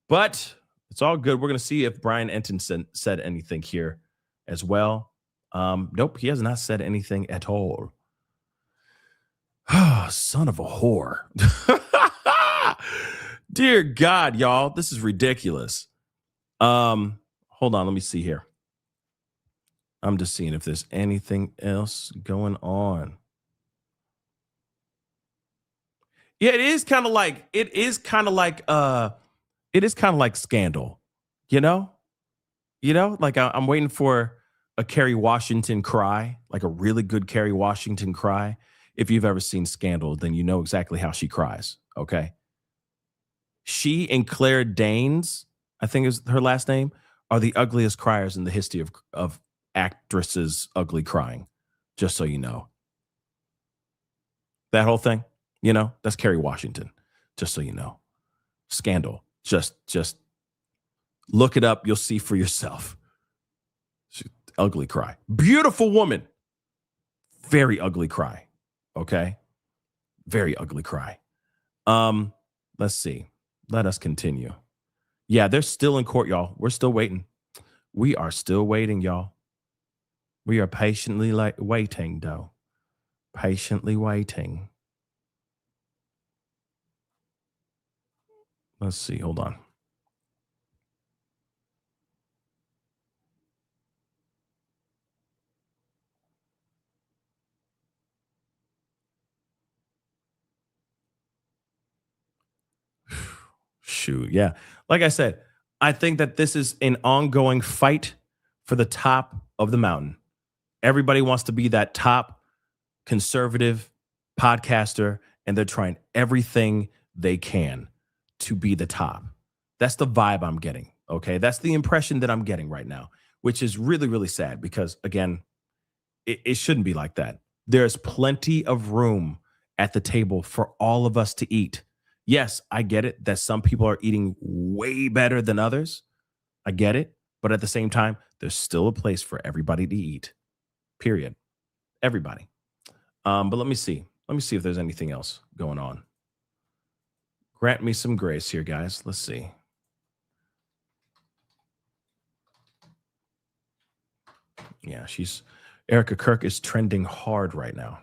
[SPEAKER 2] But it's all good. We're going to see if Brian Enton said anything here as well. Nope, he has not said anything at all. Son of a whore. Dear God, y'all, this is ridiculous. Hold on, let me see here. I'm just seeing if there's anything else going on. Yeah, it is kind of like Scandal. You know, like I'm waiting for a Kerry Washington cry, like a really good Kerry Washington cry. If you've ever seen Scandal, then you know exactly how she cries. Okay. She and Claire Danes, I think is her last name, are the ugliest criers in the history of actresses ugly crying. Just so you know. That whole thing, that's Kerry Washington. Just so you know. Scandal. Just look it up. You'll see for yourself. Ugly cry. Beautiful woman. Very ugly cry. Okay. Very ugly cry. Let's see. Let us continue. Yeah, they're still in court, y'all. We're still waiting. We are still waiting, y'all. We are patiently waiting, though. Patiently waiting. Let's see. Hold on. Shoot. Yeah. Like I said, I think that this is an ongoing fight for the top of the mountain. Everybody wants to be that top conservative podcaster, and they're trying everything they can to be the top. That's the vibe I'm getting. Okay. That's the impression that I'm getting right now, which is really, really sad because, again, it shouldn't be like that. There's plenty of room at the table for all of us to eat. Yes, I get it that some people are eating way better than others. I get it. But at the same time, there's still a place for everybody to eat. Period. Everybody. But let me see. Let me see if there's anything else going on. Grant me some grace here, guys. Let's see. Yeah, Erica Kirk is trending hard right now.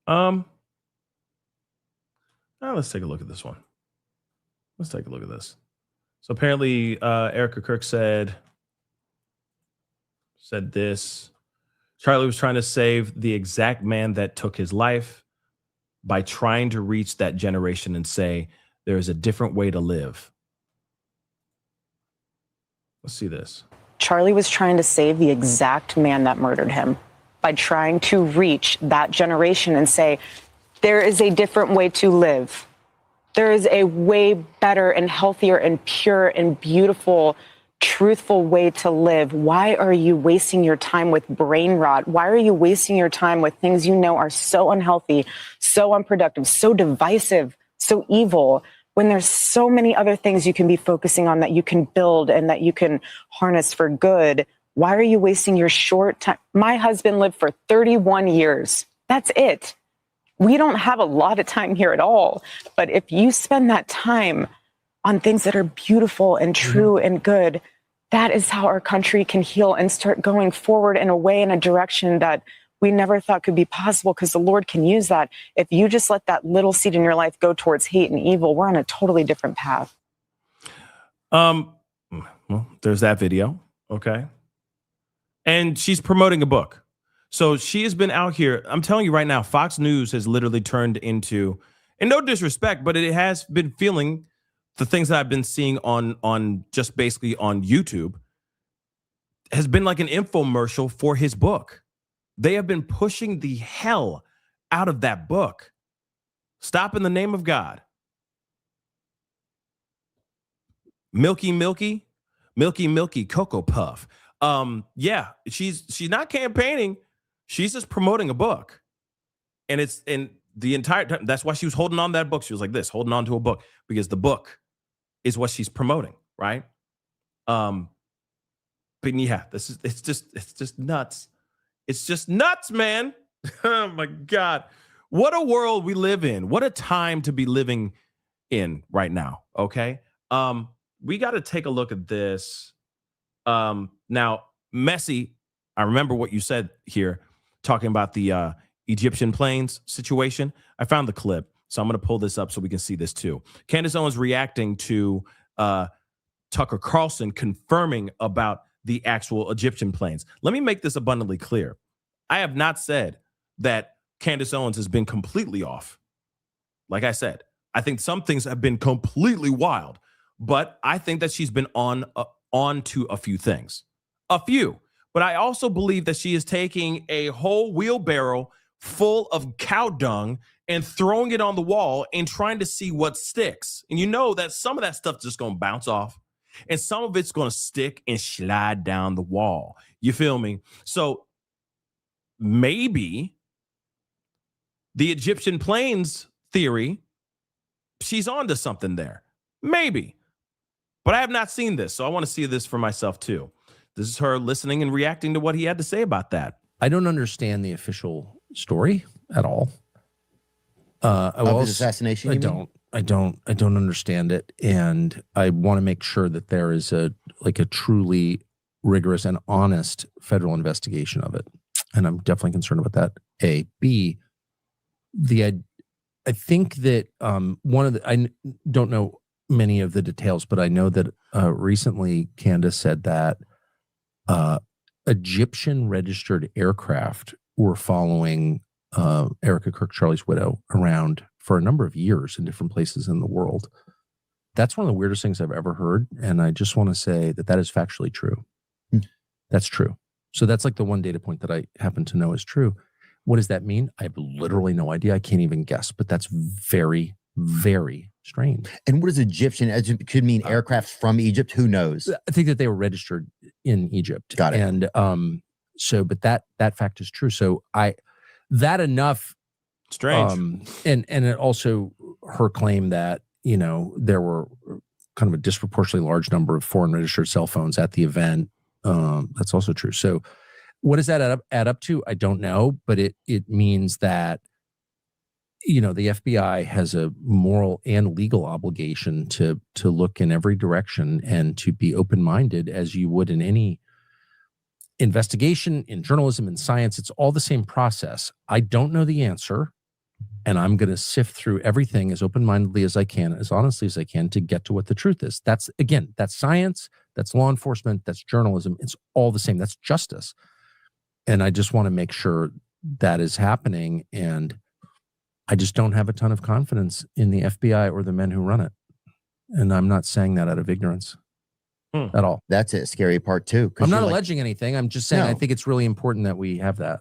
[SPEAKER 2] Now let's take a look at this one. Let's take a look at this. So apparently, Erica Kirk said this. Charlie was trying to save the exact man that took his life by trying to reach that generation and say, there is a different way to live. Let's see this.
[SPEAKER 18] Charlie was trying to save the exact man that murdered him by trying to reach that generation and say, there is a different way to live. There is a way better and healthier and pure and beautiful, truthful way to live. Why are you wasting your time with brain rot? Why are you wasting your time with things you know are so unhealthy, so unproductive, so divisive, so evil, when there's so many other things you can be focusing on that you can build and that you can harness for good? Why are you wasting your short time? My husband lived for 31 years. That's it. We don't have a lot of time here at all. But if you spend that time on things that are beautiful and true and good, that is how our country can heal and start going forward in a way, in a direction that we never thought could be possible, because the Lord can use that. If you just let that little seed in your life go towards hate and evil, we're on a totally different path.
[SPEAKER 2] Well, there's that video. Okay. And she's promoting a book. So she has been out here. I'm telling you right now, Fox News has literally turned into, and no disrespect, but it has been feeling the things that I've been seeing on just basically on YouTube has been like an infomercial for his book. They have been pushing the hell out of that book. Stop in the name of God. Milky Cocoa Puff. Yeah, she's not campaigning. She's just promoting a book. And it's in the entire time. That's why she was holding on to that book. She was like this, holding on to a book, because the book is what she's promoting, right? But yeah, it's just nuts. It's just nuts, man. Oh my God. What a world we live in. What a time to be living in right now. Okay. We got to take a look at this. Now, Messi, I remember what you said here, talking about the Egyptian planes situation. I found the clip. So I'm going to pull this up so we can see this too. Candace Owens reacting to Tucker Carlson confirming about the actual Egyptian planes. Let me make this abundantly clear. I have not said that Candace Owens has been completely off. Like I said, I think some things have been completely wild, but I think that she's been on to a few things. A few. But I also believe that she is taking a whole wheelbarrow full of cow dung and throwing it on the wall and trying to see what sticks. And you know that some of that stuff just going to bounce off and some of it's going to stick and slide down the wall. You feel me? So maybe the Egyptian planes theory, she's onto something there. Maybe. But I have not seen this, so I want to see this for myself too. This is her listening and reacting to what he had to say about that.
[SPEAKER 12] I don't understand the official story at all.
[SPEAKER 20] Of his assassination,
[SPEAKER 12] I don't understand it, and I want to make sure that there is a truly rigorous and honest federal investigation of it, and I'm definitely concerned about that. A, B, I think that I don't know many of the details, but I know that recently Candace said that Egyptian registered aircraft were following Erica Kirk, Charlie's widow, around for a number of years in different places in the world. That's one of the weirdest things I've ever heard. And I just want to say that is factually true. That's true. So that's like the one data point that I happen to know is true. What does that mean? I have literally no idea. I can't even guess, but that's very, very strange.
[SPEAKER 20] And what is Egyptian? It could mean aircraft from Egypt. Who knows?
[SPEAKER 12] I think that they were registered in Egypt.
[SPEAKER 20] Got it.
[SPEAKER 12] And but that fact is true. So that enough.
[SPEAKER 2] Strange.
[SPEAKER 12] And it also her claim that, there were kind of a disproportionately large number of foreign registered cell phones at the event. That's also true. So what does that add up to? I don't know, but it means that, the FBI has a moral and legal obligation to look in every direction and to be open-minded as you would in any investigation, in journalism, in science. It's all the same process. I don't know the answer, and I'm going to sift through everything as open-mindedly as I can, as honestly as I can, to get to what the truth is. That's science, that's law enforcement, that's journalism. It's all the same. That's justice. And I just want to make sure that is happening. And I just don't have a ton of confidence in the FBI or the men who run it. And I'm not saying that out of ignorance at all.
[SPEAKER 20] That's a scary part too.
[SPEAKER 12] I'm not alleging anything. I'm just saying I think it's really important that we have that.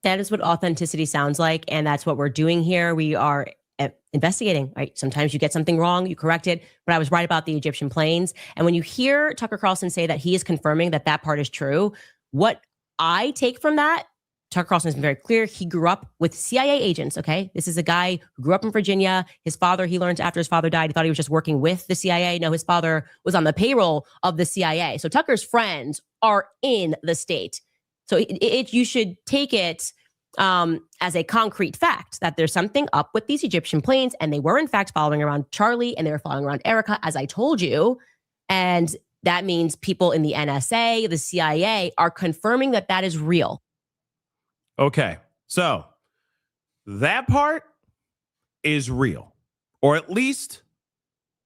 [SPEAKER 21] That is what authenticity sounds like. And that's what we're doing here. We are investigating, right? Sometimes you get something wrong, you correct it. But I was right about the Egyptian planes. And when you hear Tucker Carlson say that he is confirming that part is true, what I take from that, Tucker Carlson has been very clear. He grew up with CIA agents, okay? This is a guy who grew up in Virginia. His father, he learned after his father died, he thought he was just working with the CIA. No, his father was on the payroll of the CIA. So Tucker's friends are in the state. So you should take it as a concrete fact that there's something up with these Egyptian planes, and they were in fact following around Charlie, and they were following around Erica, as I told you. And that means people in the NSA, the CIA, are confirming that is real.
[SPEAKER 2] Okay, so that part is real, or at least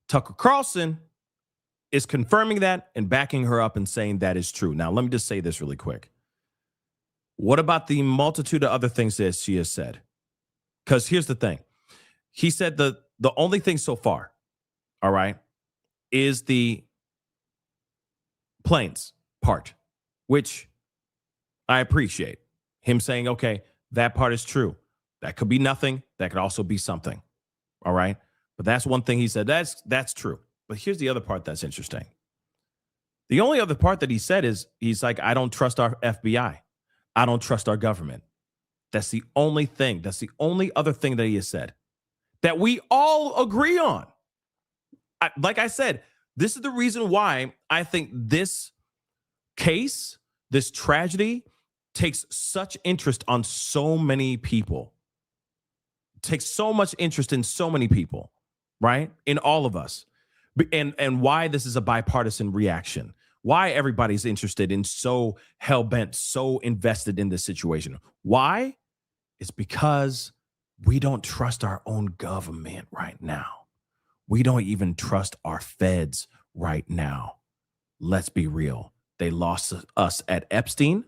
[SPEAKER 2] Tucker Carlson is confirming that and backing her up and saying that is true. Now, let me just say this really quick. What about the multitude of other things that she has said? Because here's the thing. He said the only thing so far, all right, is the planes part, which I appreciate. Him saying, okay, that part is true. That could be nothing. That could also be something. All right. But that's one thing he said. That's true. But here's the other part that's interesting. The only other part that he said is he's like, I don't trust our FBI. I don't trust our government. That's the only thing. That's the only other thing that he has said that we all agree on. Like I said, this is the reason why I think this case, this tragedy, takes such interest on so many people. Takes so much interest in so many people, right? In all of us. And why this is a bipartisan reaction. Why everybody's interested in so hell-bent, so invested in this situation. Why? It's because We don't trust our own government right now. We don't even trust our feds right now. Let's be real. They lost us at Epstein,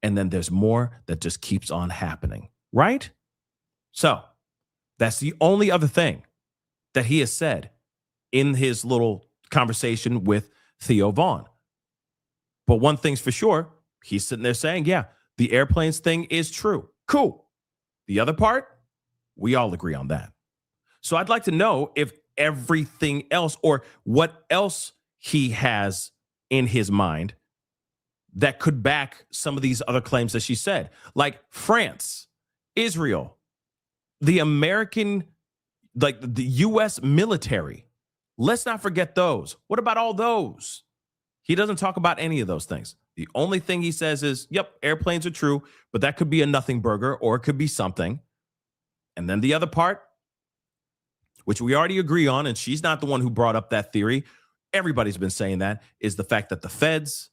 [SPEAKER 2] and then there's more that just keeps on happening, right? So that's the only other thing that he has said in his little conversation with Theo Vaughn. But one thing's for sure, he's sitting there saying, yeah, the airplanes thing is true. Cool. The other part, we all agree on that. So I'd like to know if everything else or what else he has in his mind that could back some of these other claims that she said, like France, Israel, the American, like the U.S. military. Let's not forget those. What about all those? He doesn't talk about any of those things. The only thing he says is, yep, airplanes are true, but that could be a nothing burger or it could be something. And then the other part, which we already agree on, and she's not the one who brought up that theory, everybody's been saying that, is the fact that the feds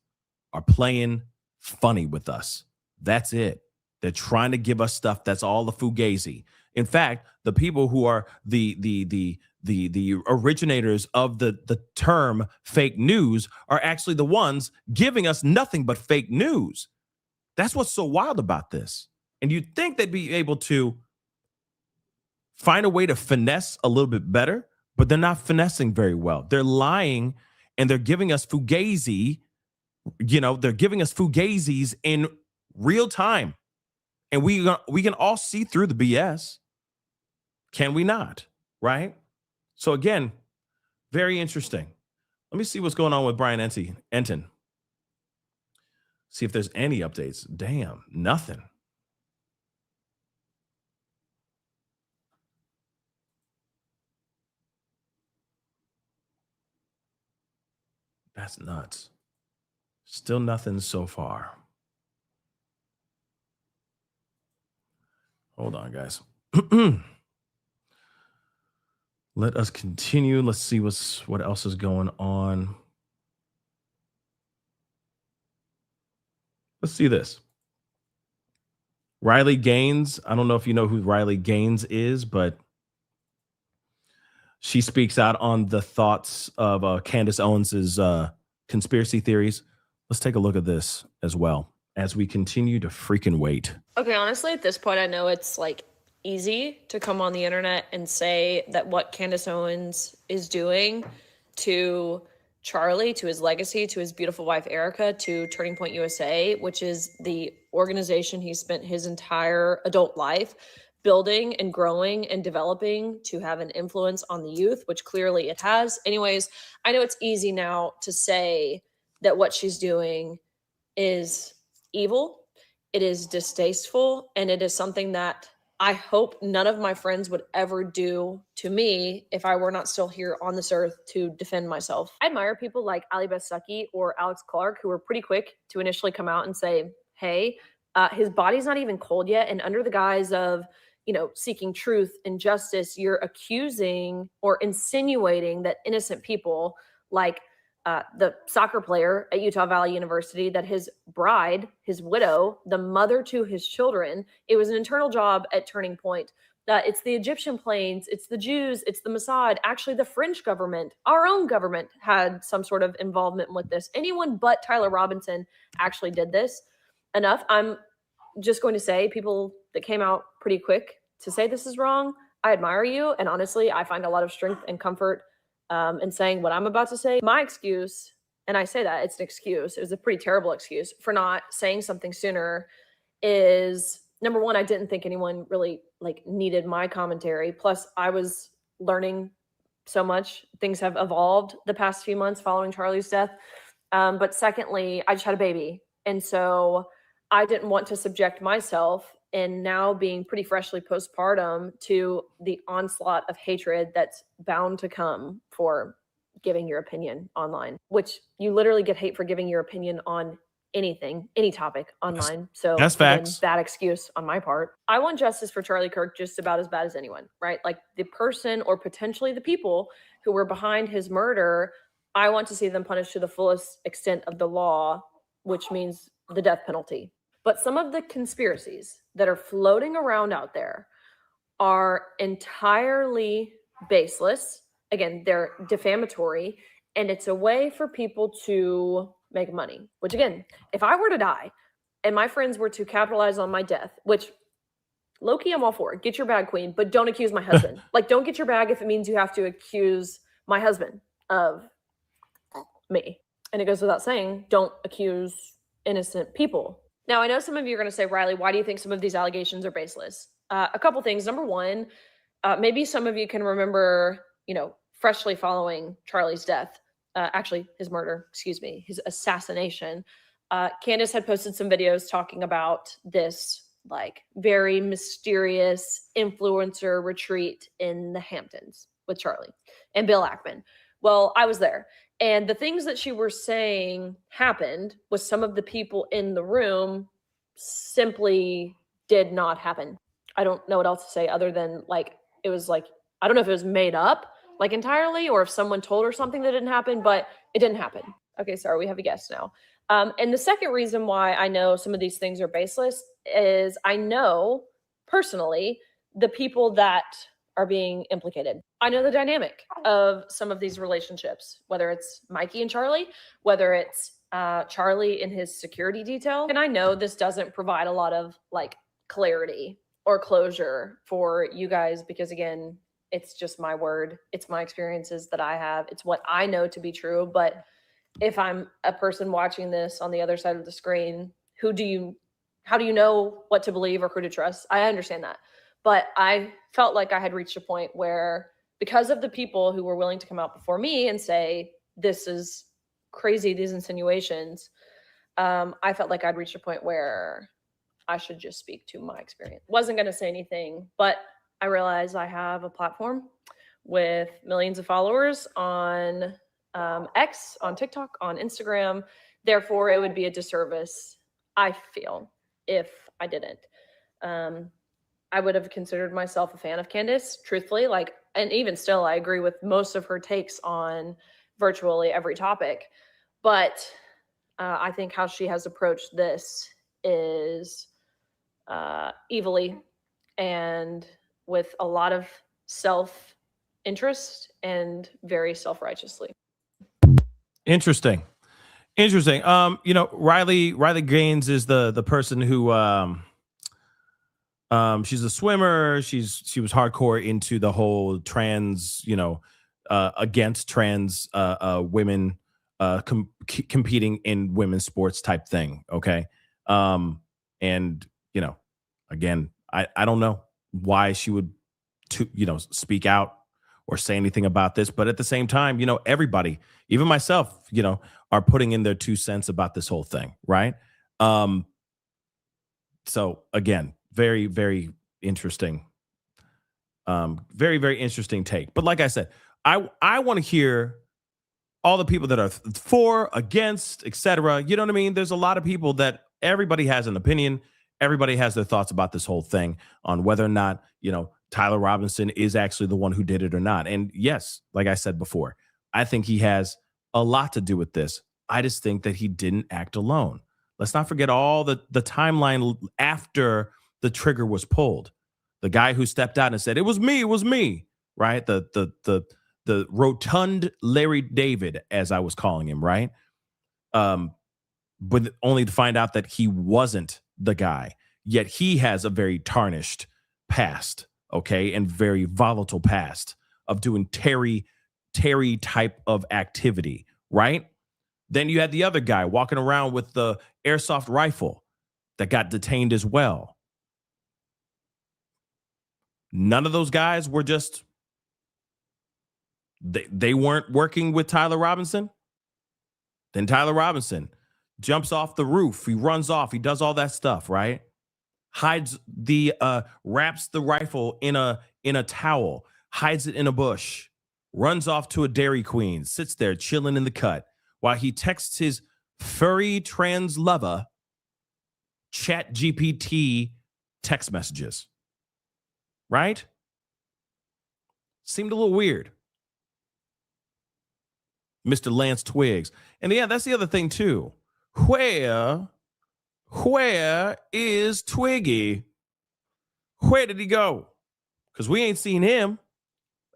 [SPEAKER 2] are playing funny with us. That's it. They're trying to give us stuff that's all the fugazi. In fact, the people who are the originators of the term fake news are actually the ones giving us nothing but fake news. That's what's so wild about this. And you'd think they'd be able to find a way to finesse a little bit better, but they're not finessing very well. They're lying and they're giving us fugazi. They're giving us fugazis in real time. And we can all see through the BS. Can we not? Right? So again, very interesting. Let me see what's going on with Brian Enton. See if there's any updates. Damn, nothing. That's nuts. Still nothing so far. Hold on, guys. Let us continue. Let's see what else is going on. Let's see this. Riley Gaines. I don't know if you know who Riley Gaines is, but she speaks out on the thoughts of Candace Owens's conspiracy theories. Let's take a look at this as well as we continue to freaking wait.
[SPEAKER 1] Okay, honestly, at this point, I know it's like easy to come on the internet and say that what Candace Owens is doing to Charlie, to his legacy, to his beautiful wife, Erica, to Turning Point USA, which is the organization he spent his entire adult life building and growing and developing to have an influence on the youth, which clearly it has. Anyways, I know it's easy now to say that what she's doing is evil, it is distasteful, and it is something that I hope none of my friends would ever do to me if I were not still here on this earth to defend myself. I admire people like Ali Bessucky or Alex Clark, who were pretty quick to initially come out and say, hey, his body's not even cold yet. And under the guise of, seeking truth and justice, you're accusing or insinuating that innocent people like the soccer player at Utah Valley University, that his bride, his widow, the mother to his children, it was an internal job at Turning Point. It's the Egyptian planes, it's the Jews, it's the Mossad. Actually, the French government, our own government, had some sort of involvement with this. Anyone but Tyler Robinson actually did this. Enough. I'm just going to say, people that came out pretty quick to say this is wrong, I admire you. And honestly, I find a lot of strength and comfort in saying what I'm about to say. My excuse, and I say that it's an excuse, it was a pretty terrible excuse for not saying something sooner, is number one, I didn't think anyone really needed my commentary. Plus, I was learning so much. Things have evolved the past few months following Charlie's death. But secondly, I just had a baby. And so I didn't want to subject myself, and now being pretty freshly postpartum, to the onslaught of hatred that's bound to come for giving your opinion online, which you literally get hate for giving your opinion on anything, any topic online. So
[SPEAKER 2] that's facts.
[SPEAKER 1] Bad excuse on my part. I want justice for Charlie Kirk just about as bad as anyone, right? Like the person or potentially the people who were behind his murder, I want to see them punished to the fullest extent of the law, which means the death penalty. But some of the conspiracies that are floating around out there are entirely baseless. Again, they're defamatory, and it's a way for people to make money. Which, again, if I were to die and my friends were to capitalize on my death, which low-key I'm all for, get your bag, queen, but don't accuse my husband. Like, don't get your bag if it means you have to accuse my husband of me. And it goes without saying, don't accuse innocent people. Now, I know some of you are going to say, Riley, why do you think some of these allegations are baseless? A couple things. Number one, maybe some of you can remember, freshly following Charlie's death, actually his murder, his assassination. Candace had posted some videos talking about this like very mysterious influencer retreat in the Hamptons with Charlie and Bill Ackman. Well, I was there. And the things that she was saying happened with some of the people in the room simply did not happen. I don't know what else to say other than it was I don't know if it was made up entirely or if someone told her something that didn't happen, but it didn't happen. Okay, sorry, we have a guest now. And the second reason why I know some of these things are baseless is I know personally the people that are being implicated. I know the dynamic of some of these relationships, whether it's Mikey and Charlie, whether it's Charlie and his security detail. And I know this doesn't provide a lot of clarity or closure for you guys because, again, it's just my word. It's my experiences that I have. It's what I know to be true. But if I'm a person watching this on the other side of the screen, how do you know what to believe or who to trust? I understand that. But I felt like I had reached a point where, because of the people who were willing to come out before me and say, this is crazy, these insinuations, I felt like I'd reached a point where I should just speak to my experience. Wasn't going to say anything, but I realized I have a platform with millions of followers on X, on TikTok, on Instagram. Therefore, it would be a disservice, I feel, if I didn't. I would have considered myself a fan of Candace, truthfully. And even still, I agree with most of her takes on virtually every topic. But I think how she has approached this is evilly and with a lot of self-interest and very self-righteously.
[SPEAKER 2] Interesting. Riley Gaines is the person who she's a swimmer. She was hardcore into the whole trans, against trans women competing in women's sports type thing. Okay. And again, I don't know why she would speak out or say anything about this, but at the same time, everybody, even myself, are putting in their 2 cents about this whole thing, right? So again, very, very interesting. Very, very interesting take. But like I said, I want to hear all the people that are for, against, etc. You know what I mean? There's a lot of people that everybody has an opinion. Everybody has their thoughts about this whole thing on whether or not, Tyler Robinson is actually the one who did it or not. And yes, like I said before, I think he has a lot to do with this. I just think that he didn't act alone. Let's not forget all the timeline after the trigger was pulled. The guy who stepped out and said, it was me, right? The rotund Larry David, as I was calling him, right? But only to find out that he wasn't the guy. Yet he has a very tarnished past, okay, and very volatile past of doing Terry type of activity, right? Then you had the other guy walking around with the airsoft rifle that got detained as well. None of those guys were just, they weren't working with Tyler Robinson. Then Tyler Robinson jumps off the roof. He runs off. He does all that stuff, right? Hides wraps the rifle in a towel, hides it in a bush, runs off to a Dairy Queen, sits there chilling in the cut while he texts his furry trans lover ChatGPT text messages. Right? Seemed a little weird. Mr. Lance Twiggs. And yeah, that's the other thing too. Where is Twiggy? Where did he go? because we ain't seen him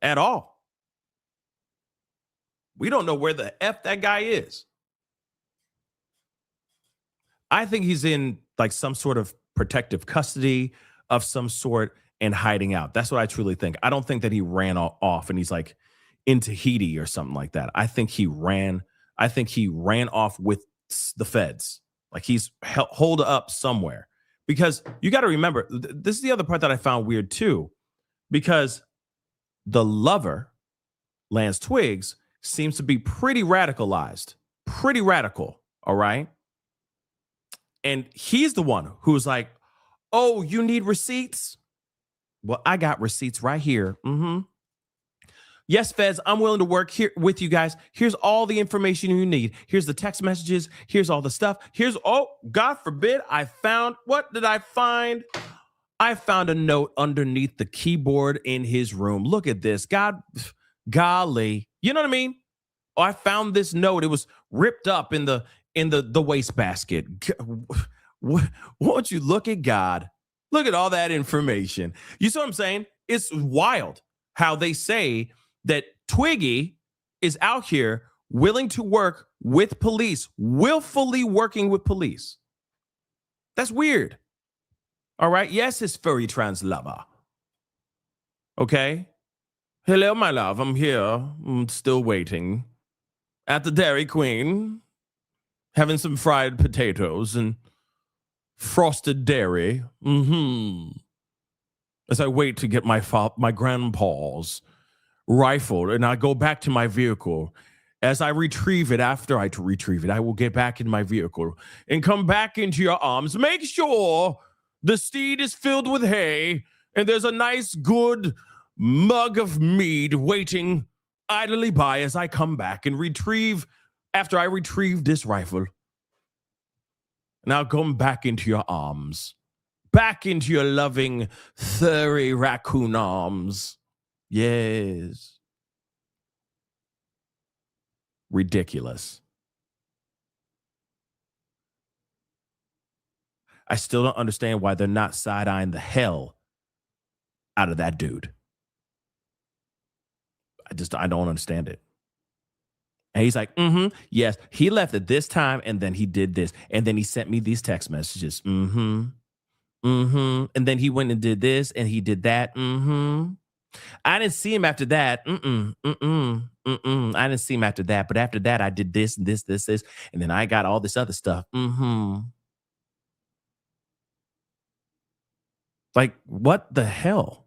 [SPEAKER 2] at all. We don't know where the F that guy is. I think he's in like some sort of protective custody of some sort and hiding out. That's what I truly think. I don't think that he ran off and he's like in Tahiti or something like that. I think he ran off with the feds. Like he's holed up somewhere. Because you got to remember, this is the other part that I found weird too, because the lover, Lance Twiggs, seems to be pretty radicalized, pretty radical. All right. And he's the one who's like, oh, you need receipts? Well, I got receipts right here. Yes, feds, I'm willing to work here with you guys. Here's all the information you need. Here's the text messages. Here's all the stuff. Oh, God forbid, what did I find? I found a note underneath the keyboard in his room. Look at this. Golly. You know what I mean? Oh, I found this note. It was ripped up in the wastebasket. Won't you look at God? Look at all that information. You see what I'm saying? It's wild how they say that Twiggy is out here willing to work with police, willfully working with police. That's weird. All right. Yes, his furry trans lover. Okay. Hello, my love. I'm here. I'm still waiting at the Dairy Queen, having some fried potatoes and frosted dairy. As I wait to get my grandpa's rifle, and I go back to my vehicle. As I retrieve it, after I retrieve it, I will get back in my vehicle and come back into your arms. Make sure the steed is filled with hay and there's a nice, good mug of mead waiting idly by as I come back and after I retrieve this rifle. And I'll come back into your arms, back into your loving, furry raccoon arms. Yes. Ridiculous. I still don't understand why they're not side-eyeing the hell out of that dude. I don't understand it. And he's like, yes, he left at this time and then he did this. And then he sent me these text messages. And then he went and did this and he did that. I didn't see him after that. I didn't see him after that. But after that, I did this and this. And then I got all this other stuff. Like, what the hell?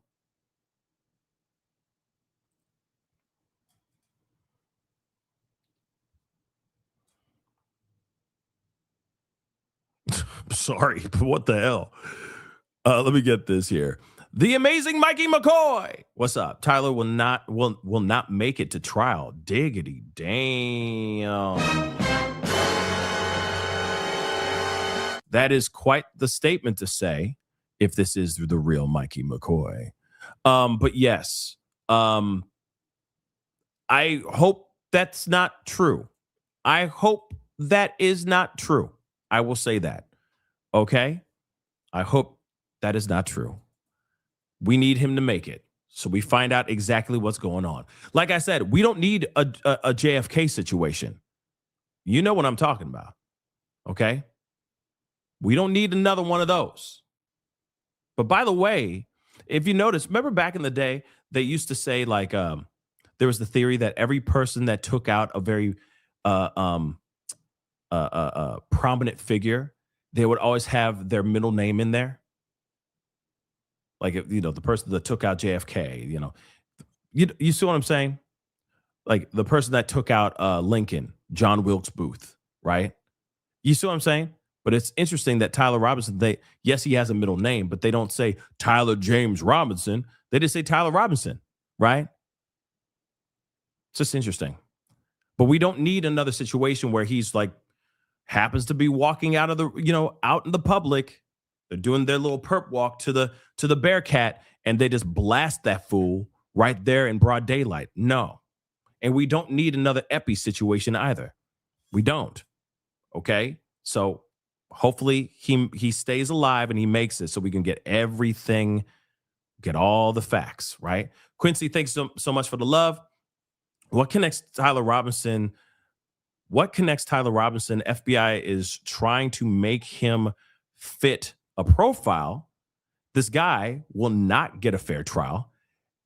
[SPEAKER 2] Sorry, but what the hell? Let me get this here. The amazing Mikey McCoy. What's up? Tyler will not make it to trial. Diggity damn. That is quite the statement to say if this is the real Mikey McCoy. But yes, I hope that's not true. I hope that is not true. I will say that. Okay? I hope that is not true. We need him to make it so we find out exactly what's going on. Like I said, we don't need a JFK situation. You know what I'm talking about. Okay? We don't need another one of those. But by the way, if you notice, remember back in the day, they used to say like there was the theory that every person that took out a very prominent figure, they would always have their middle name in there. Like, the person that took out JFK, you see what I'm saying? Like the person that took out Lincoln, John Wilkes Booth, right? You see what I'm saying? But it's interesting that Tyler Robinson, yes, he has a middle name, but they don't say Tyler James Robinson. They just say Tyler Robinson, right? It's just interesting. But we don't need another situation where he's like, happens to be walking out of out in the public. They're doing their little perp walk to the Bearcat and they just blast that fool right there in broad daylight. No. And we don't need another Epi situation either. We don't. Okay? So hopefully he stays alive and he makes it so we can get everything get all the facts, right? Quincy, thanks so much for the love. What connects Tyler Robinson? FBI is trying to make him fit a profile. This guy will not get a fair trial.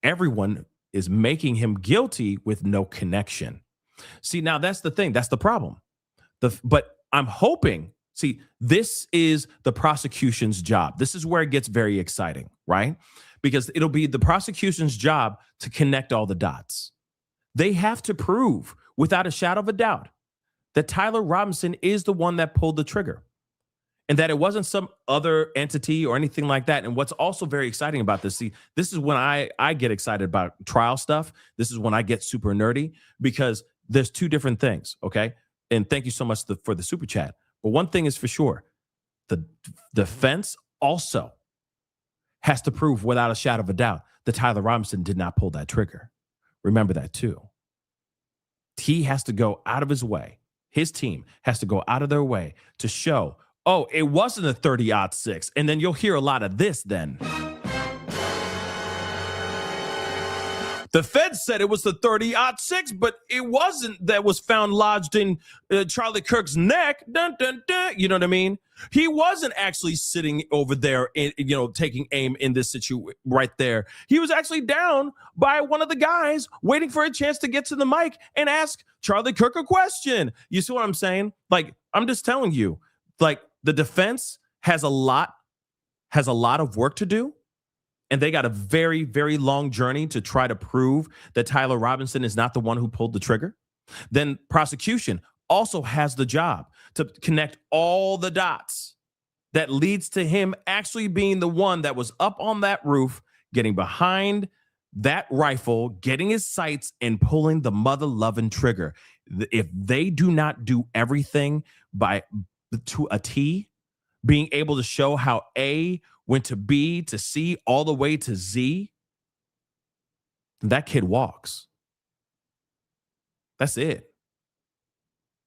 [SPEAKER 2] Everyone is making him guilty with no connection. See, now that's the thing. That's the problem. But I'm hoping, see, this is the prosecution's job. This is where it gets very exciting, right? Because it'll be the prosecution's job to connect all the dots. They have to prove without a shadow of a doubt that Tyler Robinson is the one that pulled the trigger and that it wasn't some other entity or anything like that. And what's also very exciting about this, see, this is when I get excited about trial stuff. This is when I get super nerdy because there's two different things, okay? And thank you so much for the super chat. But one thing is for sure, the defense also has to prove without a shadow of a doubt that Tyler Robinson did not pull that trigger. Remember that too. He has to go out of his way. His team has to go out of their way to show, oh, it wasn't a 30-06. And then you'll hear a lot of this then. The feds said it was the 30-06, but it wasn't that was found lodged in Charlie Kirk's neck. Dun, dun, dun. You know what I mean? He wasn't actually sitting over there, taking aim in this situation right there. He was actually down by one of the guys waiting for a chance to get to the mic and ask Charlie Kirk a question. You see what I'm saying? Like, I'm just telling you, like, the defense has a lot of work to do. And they got a very, very long journey to try to prove that Tyler Robinson is not the one who pulled the trigger. Then prosecution also has the job to connect all the dots that leads to him actually being the one that was up on that roof, getting behind that rifle, getting his sights and pulling the mother-loving trigger. If they do not do everything to a T, being able to show how A went to B to C all the way to Z, that kid walks. That's it.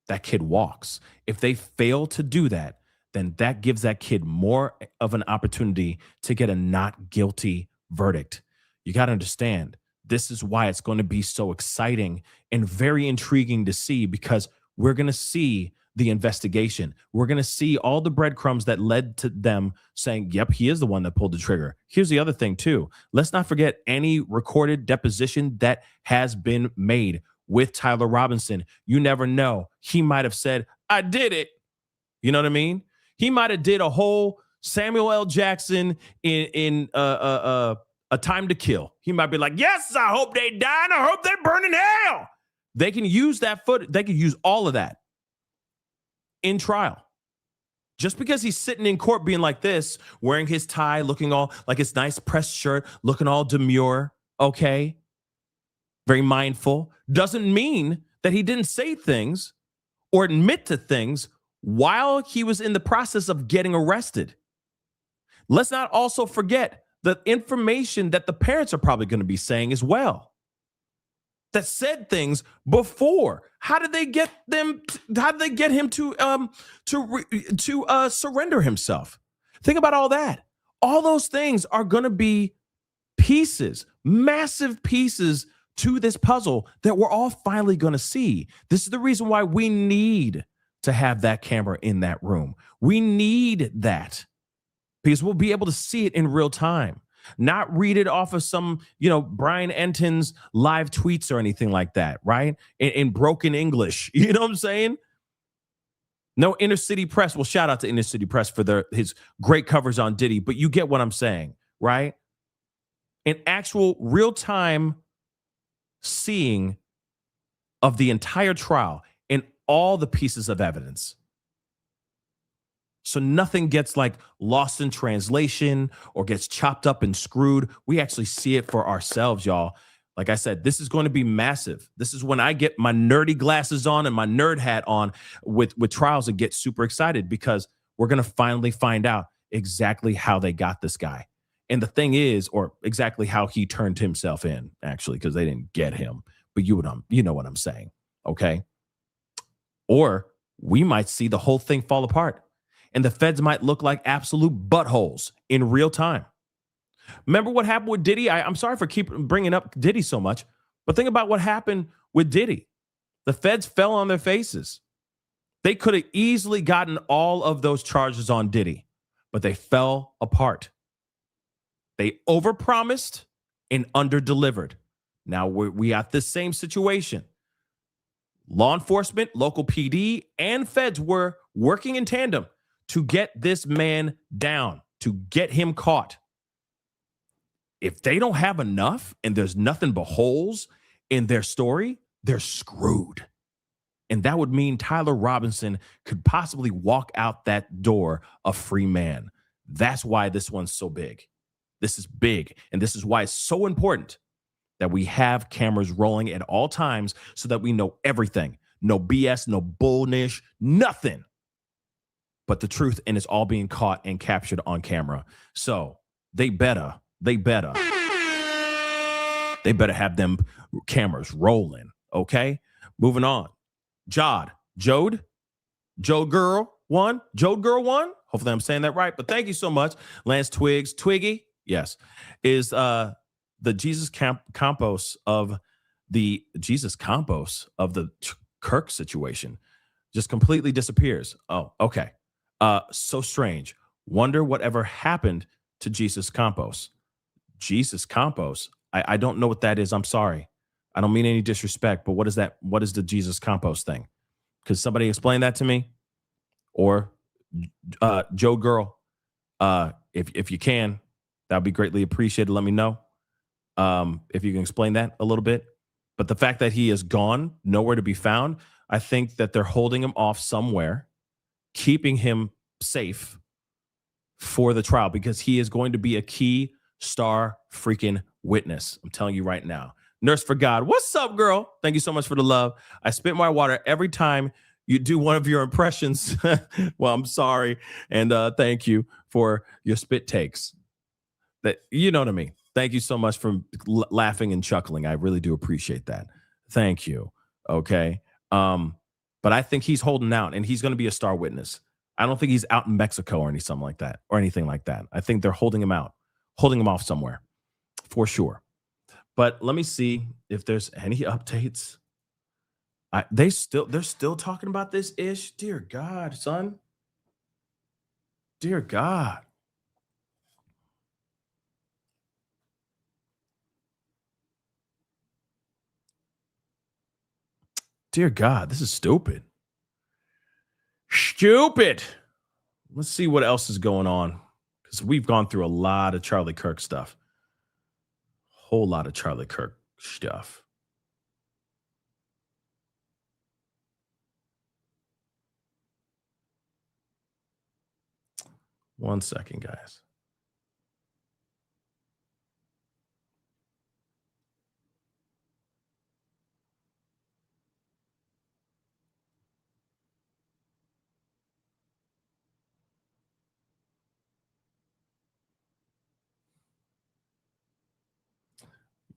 [SPEAKER 2] That kid walks. If they fail to do that, then that gives that kid more of an opportunity to get a not guilty verdict. You got to understand, this is why it's going to be so exciting and very intriguing to see, because we're going to see the investigation. We're going to see all the breadcrumbs that led to them saying, yep, he is the one that pulled the trigger. Here's the other thing too. Let's not forget any recorded deposition that has been made with Tyler Robinson. You never know. He might have said, I did it. You know what I mean? He might have did a whole Samuel L. Jackson in A Time to Kill. He might be like, yes, I hope they die and I hope they burn in hell. They can use that footage. They can use all of that in trial. Just because he's sitting in court being like this, wearing his tie, looking all like his nice pressed shirt, looking all demure, okay, very mindful, doesn't mean that he didn't say things or admit to things while he was in the process of getting arrested. Let's not also forget the information that the parents are probably going to be saying as well, that said things before. How did they get them? How did they get him to surrender himself? Think about all that. All those things are going to be pieces, massive pieces to this puzzle that we're all finally going to see. This is the reason why we need to have that camera in that room. We need that because we'll be able to see it in real time. Not read it off of some, Brian Enton's live tweets or anything like that, right? In broken English. You know what I'm saying? No Inner City Press. Well, shout out to Inner City Press for his great covers on Diddy, but you get what I'm saying, right? An actual real-time seeing of the entire trial and all the pieces of evidence. So nothing gets like lost in translation or gets chopped up and screwed. We actually see it for ourselves, y'all. Like I said, this is going to be massive. This is when I get my nerdy glasses on and my nerd hat on with trials and get super excited because we're going to finally find out exactly how they got this guy. And the thing is, or exactly how he turned himself in, actually, because they didn't get him. But you know what I'm saying, okay? Or we might see the whole thing fall apart. And the feds might look like absolute buttholes in real time. Remember what happened with Diddy? I'm sorry for keep bringing up Diddy so much, but think about what happened with Diddy. The feds fell on their faces. They could have easily gotten all of those charges on Diddy, but they fell apart. They overpromised and underdelivered. Now we at this same situation. Law enforcement, local PD, and feds were working in tandem to get this man down, to get him caught. If they don't have enough and there's nothing but holes in their story, they're screwed. And that would mean Tyler Robinson could possibly walk out that door a free man. That's why this one's so big. This is big. And this is why it's so important that we have cameras rolling at all times so that we know everything. No BS, no bullnish, nothing but the truth. And it's all being caught and captured on camera. So they better have them cameras rolling. Okay. Moving on. Jode Girl 1. Hopefully I'm saying that right, but thank you so much. Lance Twiggy, yes, is the Jesus Campos of the Kirk situation. Just completely disappears. Oh, okay. So strange. Wonder whatever happened to Jesus Campos. Jesus Campos. I don't know what that is. I'm sorry. I don't mean any disrespect, but what is that? What is the Jesus Campos thing? Could somebody explain that to me? Or Joe Girl, if you can, that would be greatly appreciated. Let me know if you can explain that a little bit. But the fact that he is gone, nowhere to be found, I think that they're holding him off somewhere, keeping him safe for the trial because he is going to be a key star freaking witness. I'm telling you right now. Nurse for God. What's up, girl? Thank you so much for the love. I spit my water every time you do one of your impressions. Well, I'm sorry. And thank you for your spit takes. That you know what I mean. Thank you so much for laughing and chuckling. I really do appreciate that. Thank you. Okay. But I think he's holding out and he's going to be a star witness. I don't think he's out in Mexico or anything like that. I think they're holding him off somewhere for sure. But let me see if there's any updates. They're still talking about this ish. Dear God, son. Dear God. Dear God, this is stupid. Stupid. Let's see what else is going on. Because we've gone through a lot of Charlie Kirk stuff. Whole lot of Charlie Kirk stuff. One second, guys.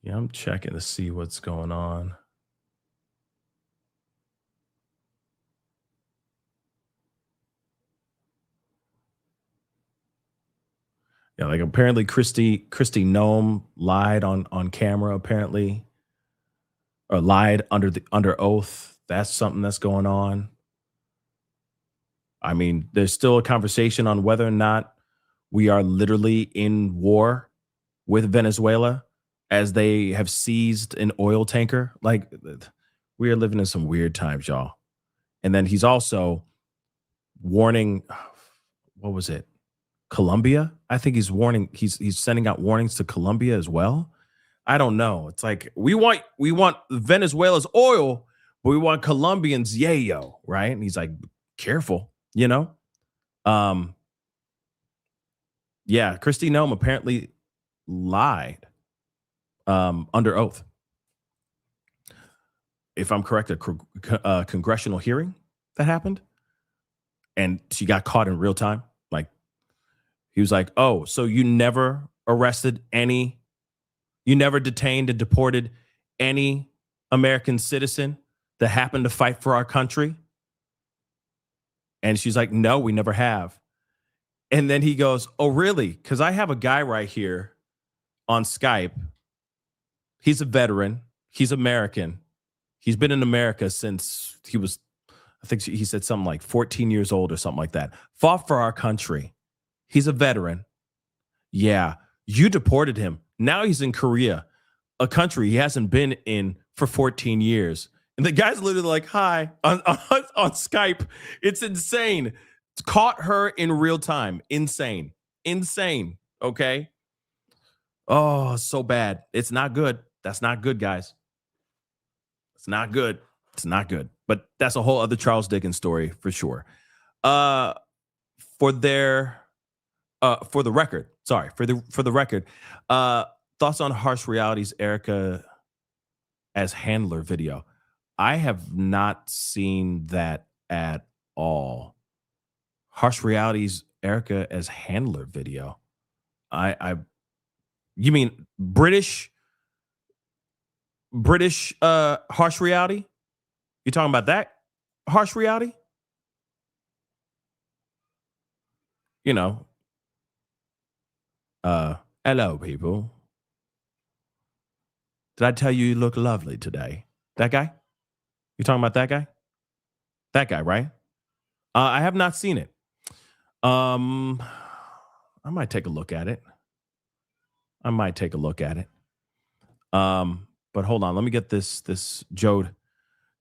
[SPEAKER 2] Yeah, I'm checking to see what's going on. Yeah, like apparently Christy Nome lied on camera, apparently. Or lied under oath. That's something that's going on. I mean, there's still a conversation on whether or not we are literally in war with Venezuela as they have seized an oil tanker. Like, we are living in some weird times, y'all. And then he's also warning, what was it? Colombia? I think he's warning, he's sending out warnings to Colombia as well. I don't know. It's like we want Venezuela's oil, but we want Colombians yayo, right? And he's like, careful, you know? Yeah, Christy Nome apparently lied under oath. If I'm correct, a congressional hearing that happened, and she got caught in real time. Like, he was like, oh, so you never arrested any, you never detained and deported any American citizen that happened to fight for our country? And she's like, no, we never have. And then he goes, oh, really? Because I have a guy right here on Skype. He's a veteran. He's American. He's been in America since he was, I think he said something like 14 years old or something like that. Fought for our country. He's a veteran. Yeah, you deported him. Now he's in Korea, a country he hasn't been in for 14 years. And the guy's literally like, hi, on Skype. It's insane. Caught her in real time. Insane. Okay? Oh, so bad. It's not good. That's not good, guys. It's not good. But that's a whole other Charles Dickens story for sure. For the record, thoughts on Harsh Reality's Erica as handler video. I have not seen that at all. Harsh Reality's Erica as handler video. You mean British Harsh Reality? You talking about that Harsh Reality? You know, hello, people. Did I tell you look lovely today? That guy? You talking about that guy? That guy, right? I have not seen it. I might take a look at it. But hold on, let me get this Jode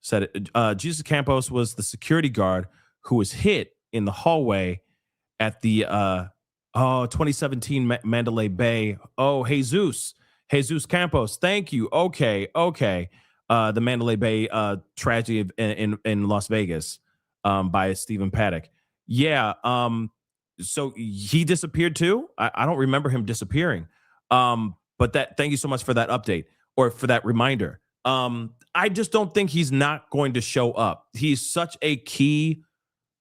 [SPEAKER 2] said it. Jesus Campos was the security guard who was hit in the hallway at the 2017 Mandalay Bay. Oh, Jesus Campos. Thank you. Okay. The Mandalay Bay tragedy in Las Vegas by Stephen Paddock. Yeah. So he disappeared too. I don't remember him disappearing. But thank you so much for that update or for that reminder. I just don't think he's not going to show up. He's such a key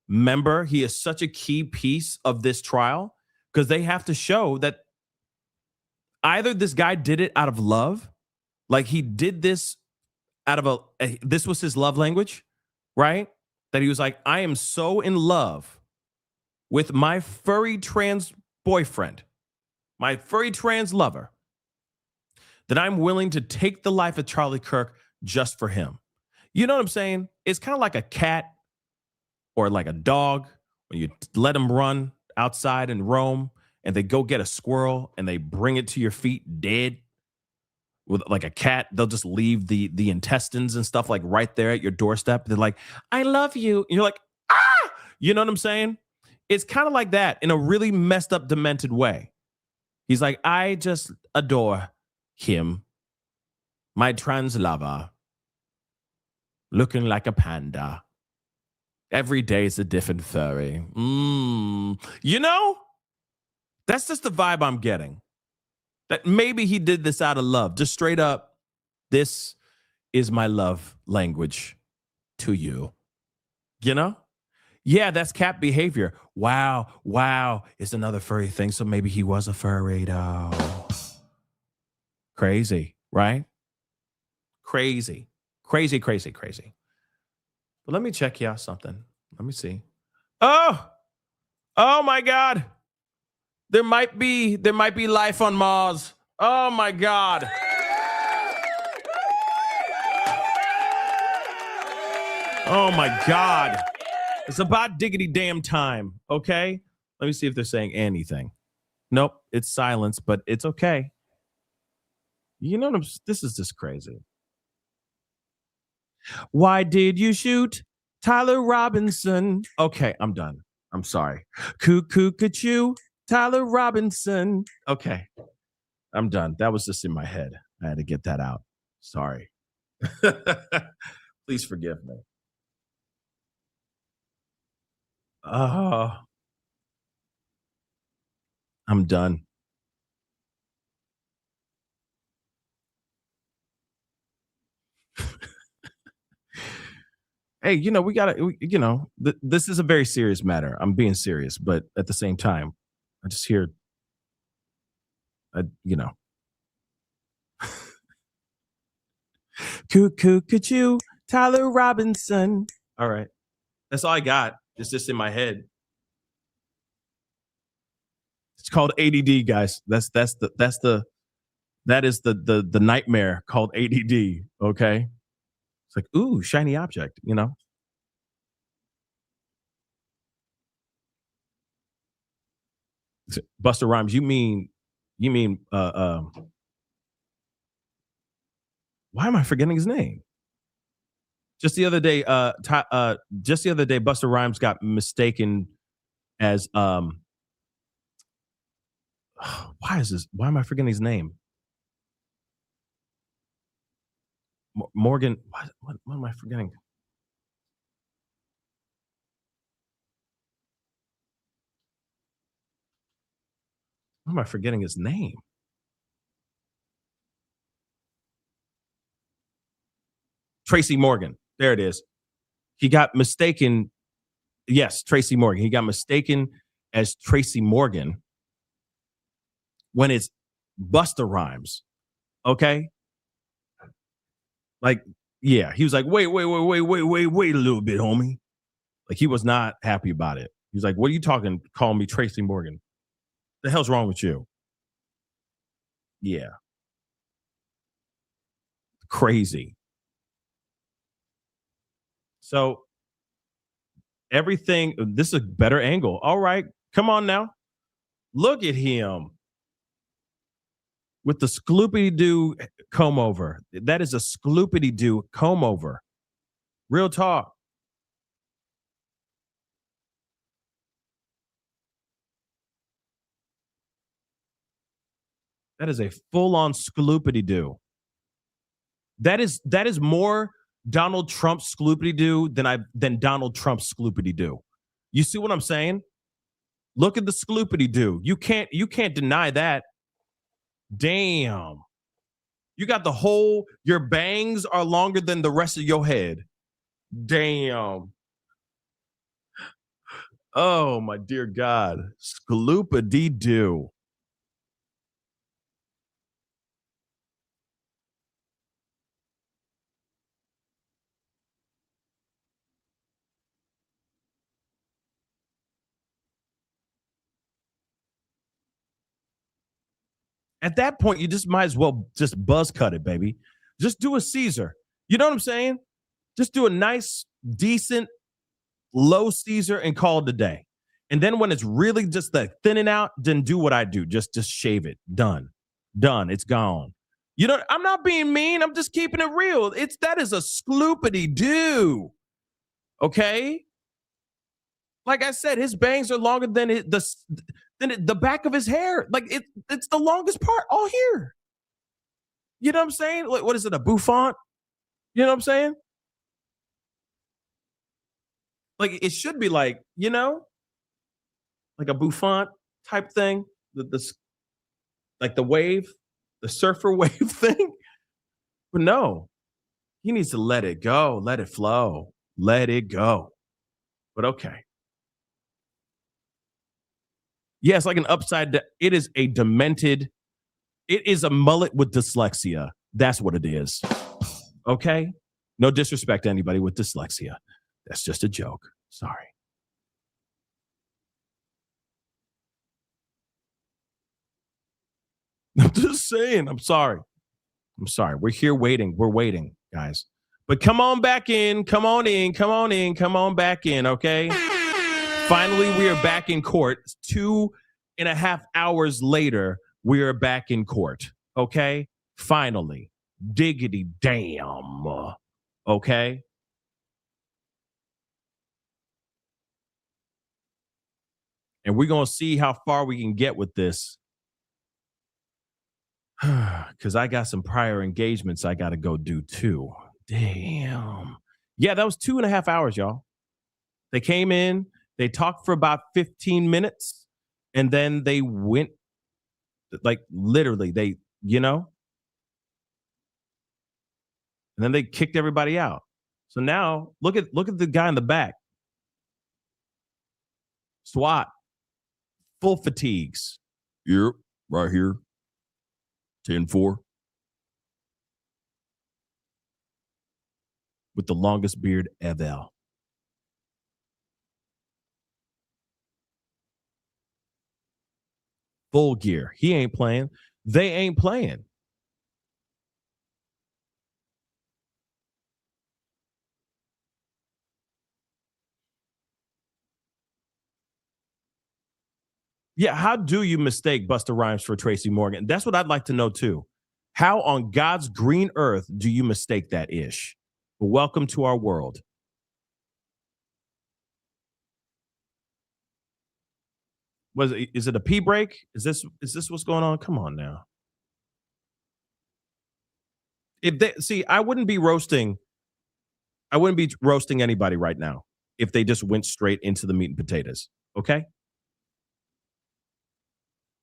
[SPEAKER 2] member. He is such a key piece of this trial because they have to show that either this guy did it out of love, like he did this out of this was his love language, right? That he was like, I am so in love with my furry trans boyfriend, my furry trans lover, that I'm willing to take the life of Charlie Kirk just for him. You know what I'm saying? It's kind of like a cat or like a dog when you let them run outside and roam and they go get a squirrel and they bring it to your feet dead. With like a cat, they'll just leave the intestines and stuff like right there at your doorstep. They're like, I love you. And you're like, ah! You know what I'm saying? It's kind of like that in a really messed up, demented way. He's like, I just adore him, my trans lover, looking like a panda. Every day is a different furry. You know, that's just the vibe I'm getting. That maybe he did this out of love, just straight up. This is my love language to you. You know? Yeah, that's cat behavior. Wow. It's another furry thing. So maybe he was a furry though. Crazy, right? Crazy. But let me check you out something. Let me see. Oh my God. There might be life on Mars. Oh my God. Oh my God. It's about diggity damn time. Okay. Let me see if they're saying anything. Nope. It's silence, but it's okay. You know what this is just crazy. Why did you shoot Tyler Robinson? Okay, I'm done. I'm sorry. Cuckoo, Tyler Robinson. Okay, I'm done. That was just in my head. I had to get that out. Sorry. Please forgive me. Oh, I'm done. Hey, you know, we gotta, you know, this is a very serious matter. I'm being serious, but at the same time, I just hear, you know. Cuckoo, Tyler Robinson. All right. That's all I got. It's just in my head. It's called ADD, guys. That's the That is the nightmare called ADD. Okay. It's like, ooh, shiny object, you know? Busta Rhymes, you mean, why am I forgetting his name? Just the other day, Busta Rhymes got mistaken as, why why am I forgetting his name? Morgan, what am I forgetting? Why am I forgetting his name? Tracy Morgan. There it is. He got mistaken. Yes, Tracy Morgan. He got mistaken as Tracy Morgan when it's Busta Rhymes. Okay. Like, yeah, he was like, wait a little bit, homie. Like, he was not happy about it. He's like, what are you talking? Calling me Tracy Morgan. The hell's wrong with you? Yeah. Crazy. So everything, this is a better angle. All right. Come on now. Look at him with the Skloopy-Doo comb over. That is a Skloopy-Doo comb over. Real talk. That is a full-on Skloopy-Doo. That is more Donald Trump Skloopy-Doo than Donald Trump Skloopy-Doo. You see what I'm saying? Look at the Skloopy-Doo. You can't deny that. Damn. You got your bangs are longer than the rest of your head. Damn. Oh my dear God. Skloopy-Doo. At that point, you just might as well just buzz cut it, baby. Just do a Caesar. You know what I'm saying? Just do a nice, decent, low Caesar and call it a day. And then when it's really just like thinning out, then do what I do. Just shave it. Done. It's gone. You know, I'm not being mean. I'm just keeping it real. That is a Skloopy-Doo. Okay? Like I said, his bangs are longer than the back of his hair. Like it's the longest part all here. You know what I'm saying? Like, what is it, a bouffant? You know what I'm saying? Like it should be like, you know, like a bouffant type thing. Like the wave, the surfer wave thing. But no, he needs to let it go, let it flow, let it go. But okay. Yeah, it's like an upside. It is a demented. It is a mullet with dyslexia. That's what it is. Okay? No disrespect to anybody with dyslexia. That's just a joke. Sorry. I'm just saying. I'm sorry. We're here waiting. We're waiting, guys. But come on back in. Come on in. Come on back in, okay? Finally, we are back in court. 2.5 hours later, we are back in court. Okay? Finally. Diggity damn. Okay? And we're going to see how far we can get with this. Because I got some prior engagements I got to go do too. Damn. Yeah, that was 2.5 hours, y'all. They came in, they talked for about 15 minutes, and then they went, like literally, and then they kicked everybody out. So now look at the guy in the back. SWAT. Full fatigues. Yep, right here. 10-4. With the longest beard ever. Full gear. He ain't playing. They ain't playing. Yeah, how do you mistake Busta Rhymes for Tracy Morgan? That's what I'd like to know too. How on God's green earth do you mistake that ish? But welcome to our world. Is it a pee break? Is this what's going on? Come on now. If they see, I wouldn't be roasting anybody right now if they just went straight into the meat and potatoes. Okay?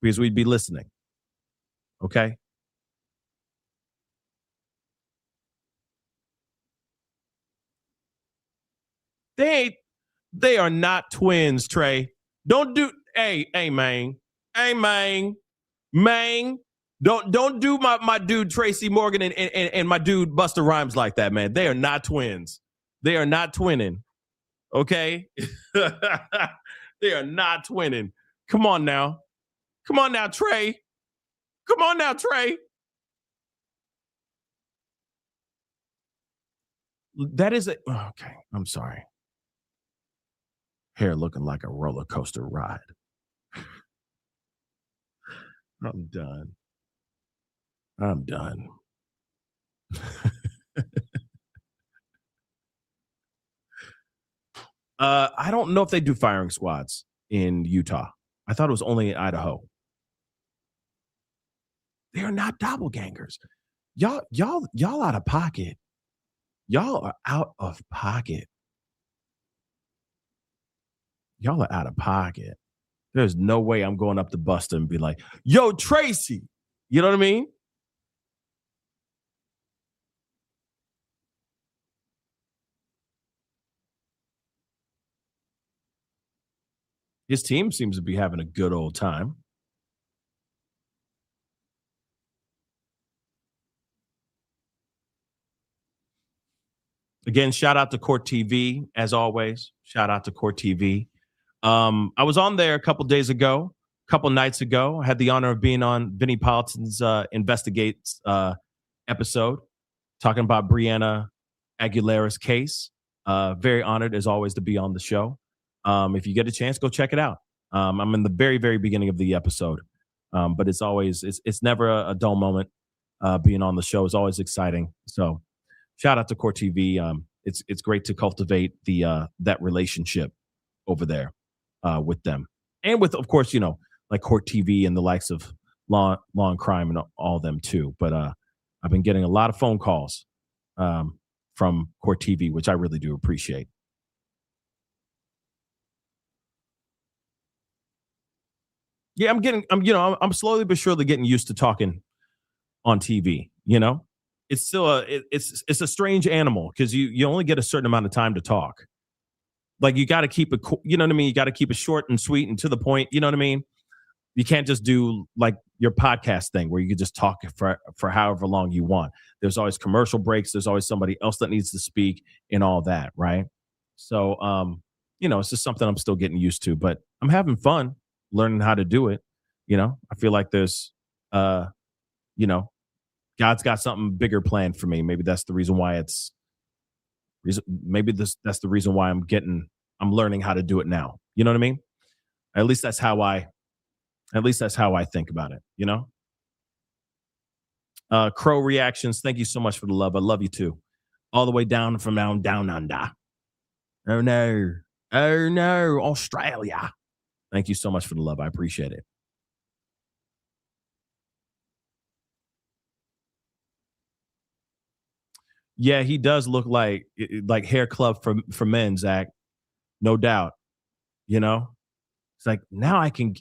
[SPEAKER 2] Because we'd be listening. Okay? They are not twins, Trey. Don't do hey man. Hey man. Man. Don't do my dude Tracy Morgan and my dude Busta Rhymes like that, man. They are not twins. They are not twinning. Okay? They are not twinning. Come on now. Come on now, Trey. Come on now, Trey. That is okay. I'm sorry. Hair looking like a roller coaster ride. I'm done. I'm done. I don't know if they do firing squads in Utah. I thought it was only in Idaho. They are not doppelgangers. Y'all out of pocket. Y'all are out of pocket. Y'all are out of pocket. There's no way I'm going up to Busta and be like, yo, Tracy. You know what I mean? His team seems to be having a good old time. Again, shout out to Court TV, as always. Shout out to Court TV. I was on there a couple nights ago. I had the honor of being on Vinnie Politan's Investigates episode, talking about Brianna Aguilera's case. Very honored, as always, to be on the show. If you get a chance, go check it out. I'm in the very, very beginning of the episode, but it's never a dull moment. Being on the show is always exciting. So, shout out to Court TV. It's great to cultivate that relationship over there with them, and with, of course, like Court TV and the likes of Law and Crime and all them too. But I've been getting a lot of phone calls from Court TV, which I really do appreciate. Yeah, I'm slowly but surely getting used to talking on TV. It's still it's a strange animal because you only get a certain amount of time to talk. Like, you got to keep it, you know what I mean? You got to keep it short and sweet and to the point. You know what I mean? You can't just do like your podcast thing where you can just talk for however long you want. There's always commercial breaks. There's always somebody else that needs to speak and all that. Right. So, it's just something I'm still getting used to, but I'm having fun learning how to do it. I feel like there's, God's got something bigger planned for me. Maybe that's the reason why that's the reason why I'm learning how to do it now. You know what I mean? At least that's how I think about it, Crow Reactions, thank you so much for the love. I love you too. All the way down from down under. Oh no, Australia. Thank you so much for the love. I appreciate it. Yeah, he does look like Hair Club for men, Zach. No doubt. It's like, now I can,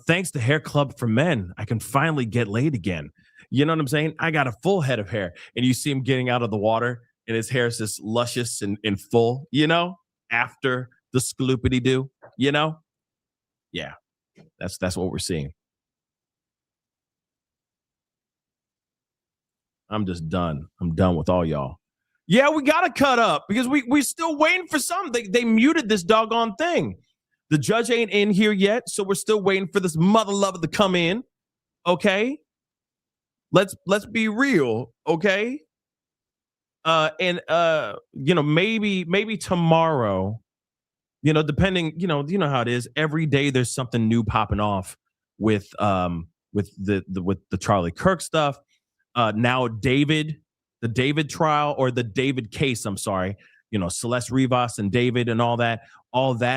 [SPEAKER 2] thanks to Hair Club for Men, I can finally get laid again. You know what I'm saying? I got a full head of hair, and you see him getting out of the water, and his hair is just luscious and full, after the skloopity do, Yeah, that's what we're seeing. I'm just done. I'm done with all y'all. Yeah, we got to cut up because we're still waiting for something. They muted this doggone thing. The judge ain't in here yet, so we're still waiting for this mother lover to come in. Okay? Let's be real, okay? Maybe tomorrow depending, you know how it is. Every day there's something new popping off with the Charlie Kirk stuff. Now the David trial, or the David case, I'm sorry. Celeste Rivas and David and all that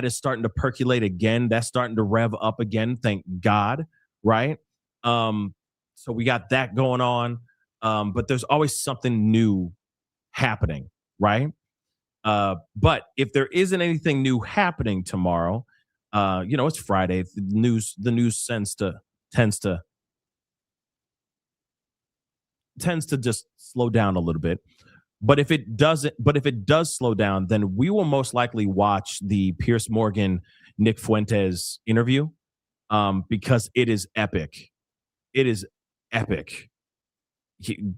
[SPEAKER 2] is starting to percolate again. That's starting to rev up again. Thank God. Right. So we got that going on. But there's always something new happening. Right. But if there isn't anything new happening tomorrow, it's Friday. The news tends to just slow down a little bit. But if it does slow down, then we will most likely watch the Piers Morgan Nick Fuentes interview, because it is epic. It is epic. He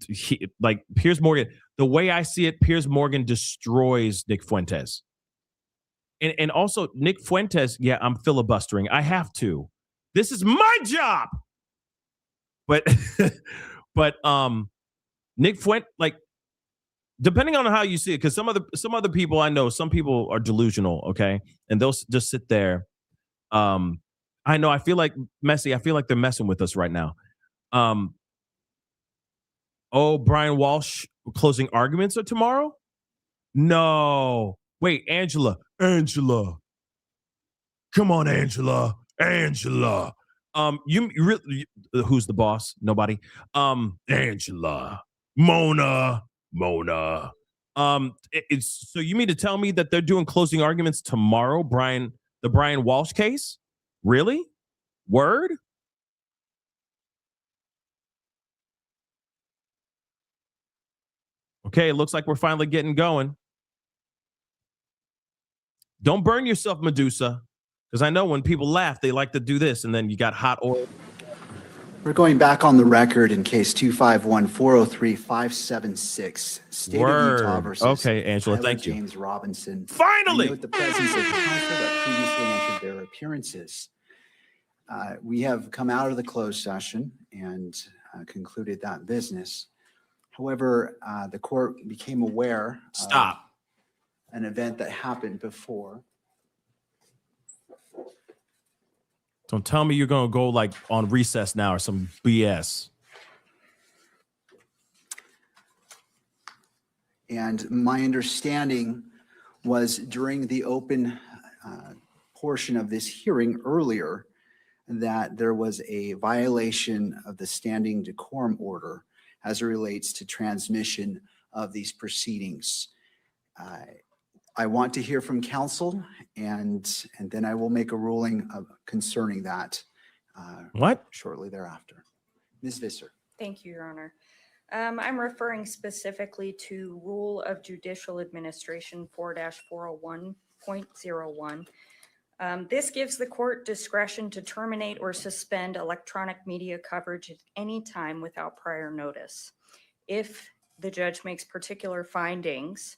[SPEAKER 2] like Piers Morgan. The way I see it, Piers Morgan destroys Nick Fuentes. And also Nick Fuentes, yeah, I'm filibustering. I have to. This is my job. But Nick Fuentes, like, depending on how you see it, because some other people I know, some people are delusional, okay? And they'll just sit there. I know, I feel like they're messing with us right now. Brian Walsh closing arguments are tomorrow? No. Wait, Angela. Come on, Angela. You really, who's the boss? Nobody. Angela. Mona. So you mean to tell me that they're doing closing arguments tomorrow, the Brian Walsh case? Really? Word? Okay, it looks like we're finally getting going. Don't burn yourself, Medusa, because I know when people laugh, they like to do this, and then you got hot oil.
[SPEAKER 4] We're going back on the record in case 251-403-576, State of Utah versus
[SPEAKER 2] Okay, Angela,
[SPEAKER 4] Tyler
[SPEAKER 2] thank you.
[SPEAKER 4] James Robinson.
[SPEAKER 2] Finally!
[SPEAKER 4] I note the presence of counsel that previously entered their appearances. We have come out of the closed session and concluded that business. However, the court became aware of an event that happened before.
[SPEAKER 2] Don't tell me you're going to go like on recess now or some BS.
[SPEAKER 4] And my understanding was during the open portion of this hearing earlier that there was a violation of the standing decorum order as it relates to transmission of these proceedings. I want to hear from counsel, and then I will make a ruling concerning that shortly thereafter. Ms. Visser.
[SPEAKER 3] Thank you, Your Honor. I'm referring specifically to Rule of Judicial Administration 4-401.01. This gives the court discretion to terminate or suspend electronic media coverage at any time without prior notice, if the judge makes particular findings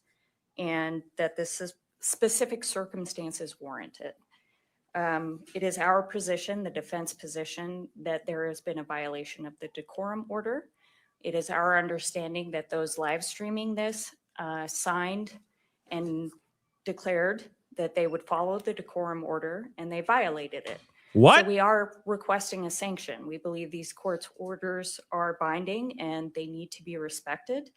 [SPEAKER 3] and that this specific circumstances warrant it. It is our position, the defense position, that there has been a violation of the decorum order. It is our understanding that those live streaming this signed and declared that they would follow the decorum order, and they violated it.
[SPEAKER 2] What?
[SPEAKER 3] So we are requesting a sanction. We believe these court's orders are binding and they need to be respected.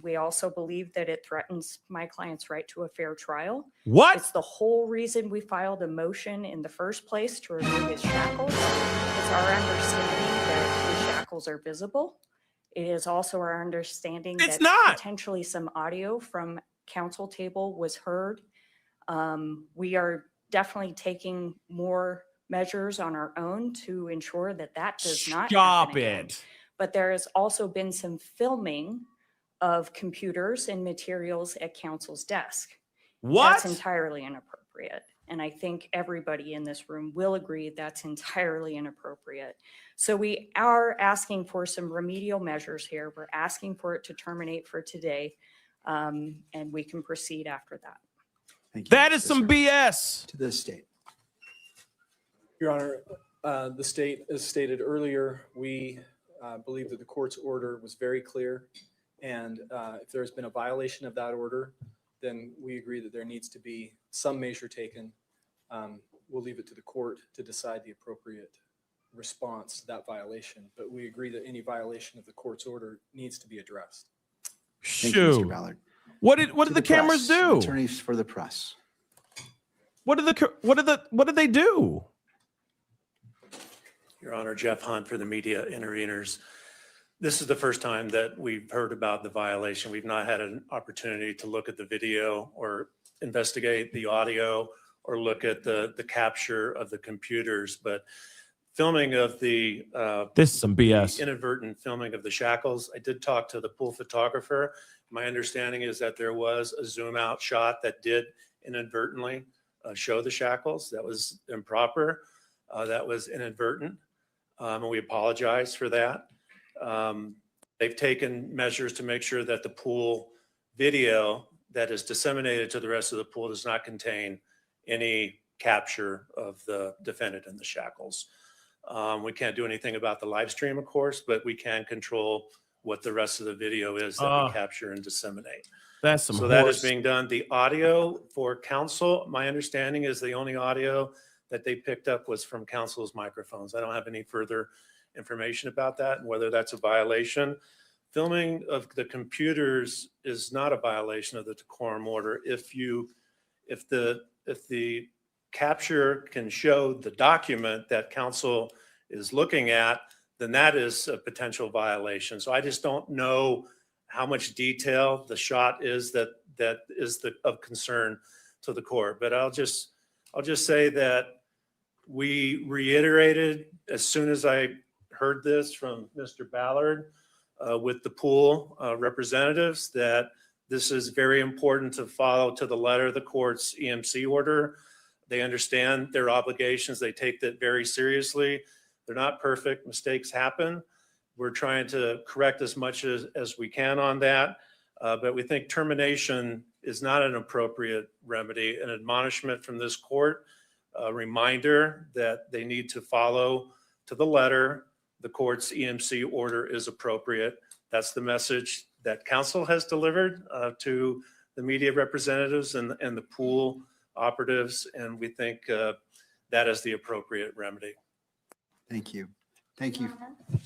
[SPEAKER 3] We also believe that it threatens my client's right to a fair trial.
[SPEAKER 2] What?
[SPEAKER 3] It's the whole reason we filed a motion in the first place to remove his shackles. It's our understanding that his shackles are visible. It is also our understanding that potentially some audio from counsel table was heard. We are definitely taking more measures on our own to ensure that that does not happen again. But there has also been some filming of computers and materials at counsel's desk. That's entirely inappropriate. And I think everybody in this room will agree that's entirely inappropriate. So we are asking for some remedial measures here. We're asking for it to terminate for today, and we can proceed after that.
[SPEAKER 4] Thank you.
[SPEAKER 2] That is some BS.
[SPEAKER 4] To the state.
[SPEAKER 5] Your Honor, the state, as stated earlier, we believe that the court's order was very clear. And if there's been a violation of that order, then we agree that there needs to be some measure taken. We'll leave it to the court to decide the appropriate response to that violation, but we agree that any violation of the court's order nees to be addressed.
[SPEAKER 4] Thank you, Mr. Ballard.
[SPEAKER 2] What did the cameras
[SPEAKER 4] press,
[SPEAKER 2] do?
[SPEAKER 4] Attorneys for the press.
[SPEAKER 2] What did they do?
[SPEAKER 7] Your Honor, Jeff Hunt for the media interveners. This is the first time that we've heard about the violation. We've not had an opportunity to look at the video or investigate the audio or look at the capture of the computers, but filming of the
[SPEAKER 2] This is some BS.
[SPEAKER 7] inadvertent filming of the shackles. I did talk to the pool photographer. My understanding is that there was a zoom out shot that did inadvertently show the shackles. That was improper. That was inadvertent. And we apologize for that. They've taken measures to make sure that the pool video that is disseminated to the rest of the pool does not contain any capture of the defendant in the shackles. We can't do anything about the live stream, of course, but we can control what the rest of the video is that we capture and disseminate.
[SPEAKER 2] That's some
[SPEAKER 7] So that is being done. The audio for counsel, my understanding is the only audio that they picked up was from counsel's microphones. I don't have any further information about that and whether that's a violation. Filming of the computers is not a violation of the decorum order. If the capture can show the document that counsel is looking at, then that is a potential violation. So I just don't know how much detail the shot is that is of concern to the court. But I'll just say that we reiterated as soon as I heard this from Mr. Ballard with the pool representatives that this is very important to follow to the letter of the court's EMC order. They understand their obligations. They take that very seriously. They're not perfect. Mistakes happen. We're trying to correct as much as we can on that. But we think termination is not an appropriate remedy. An admonishment from this court, a reminder that they need to follow to the letter the court's EMC order is appropriate. That's the message that counsel has delivered to the media representatives and the pool operatives. And we think that is the appropriate remedy.
[SPEAKER 4] Thank you. Thank you.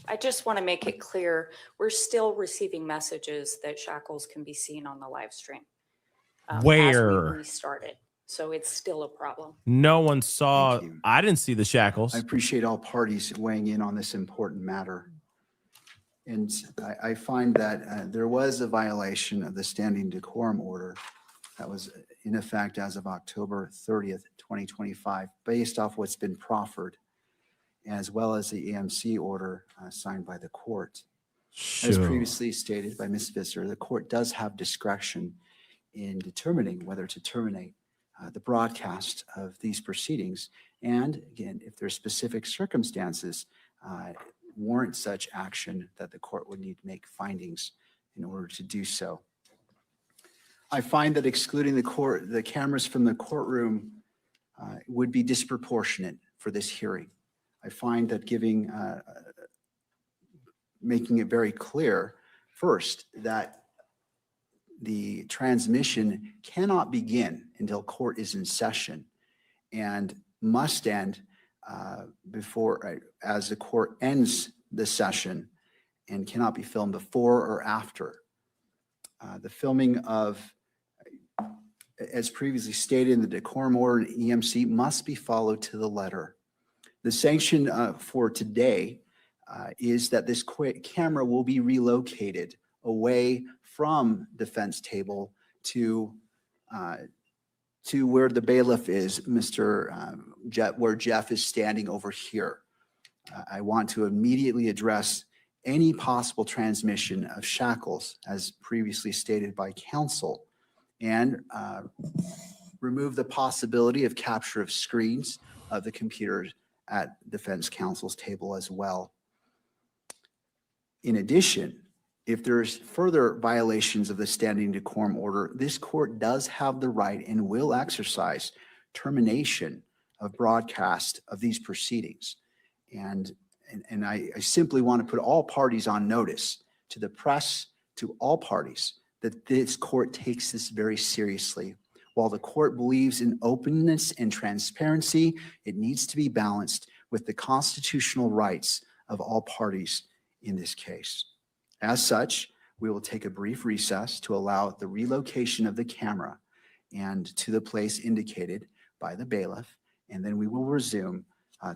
[SPEAKER 3] I just want to make it clear, we're still receiving messages that shackles can be seen on the live stream. As
[SPEAKER 2] Where?
[SPEAKER 3] we restarted. So it's still a problem.
[SPEAKER 2] No one saw. I didn't see the shackles.
[SPEAKER 4] I appreciate all parties weighing in on this important matter. And I find that there was a violation of the standing decorum order that was in effect as of October 30th, 2025, based off what's been proffered, as well as the EMC order signed by the court. As
[SPEAKER 2] Sure.
[SPEAKER 4] previously stated by Ms. Visser, the court does have discretion in determining whether to terminate the broadcast of these proceedings. And again, if there's specific circumstances warrant such action, that the court would need to make findings in order to do so. I find that excluding the cameras from the courtroom would be disproportionate for this hearing. I find that making it very clear, first, that the transmission cannot begin until court is in session and must end as the court ends the session, and cannot be filmed before or after. The filming of, as previously stated in the decorum order and EMC, must be followed to the letter. The sanction for today is that this camera will be relocated away from defense table to where the bailiff is, where Jeff is standing over here. I want to immediately address any possible transmission of shackles, as previously stated by counsel, and remove the possibility of capture of screens of the computers at defense counsel's table as well. In addition, if there's further violations of the standing decorum order, this court does have the right and will exercise termination of broadcast of these proceedings. And I simply want to put all parties on notice, to the press, to all parties, that this court takes this very seriously. While the court believes in openness and transparency, it needs to be balanced with the constitutional rights of all parties in this case. As such, we will take a brief recess to allow the relocation of the camera and to the place indicated by the bailiff, and then we will resume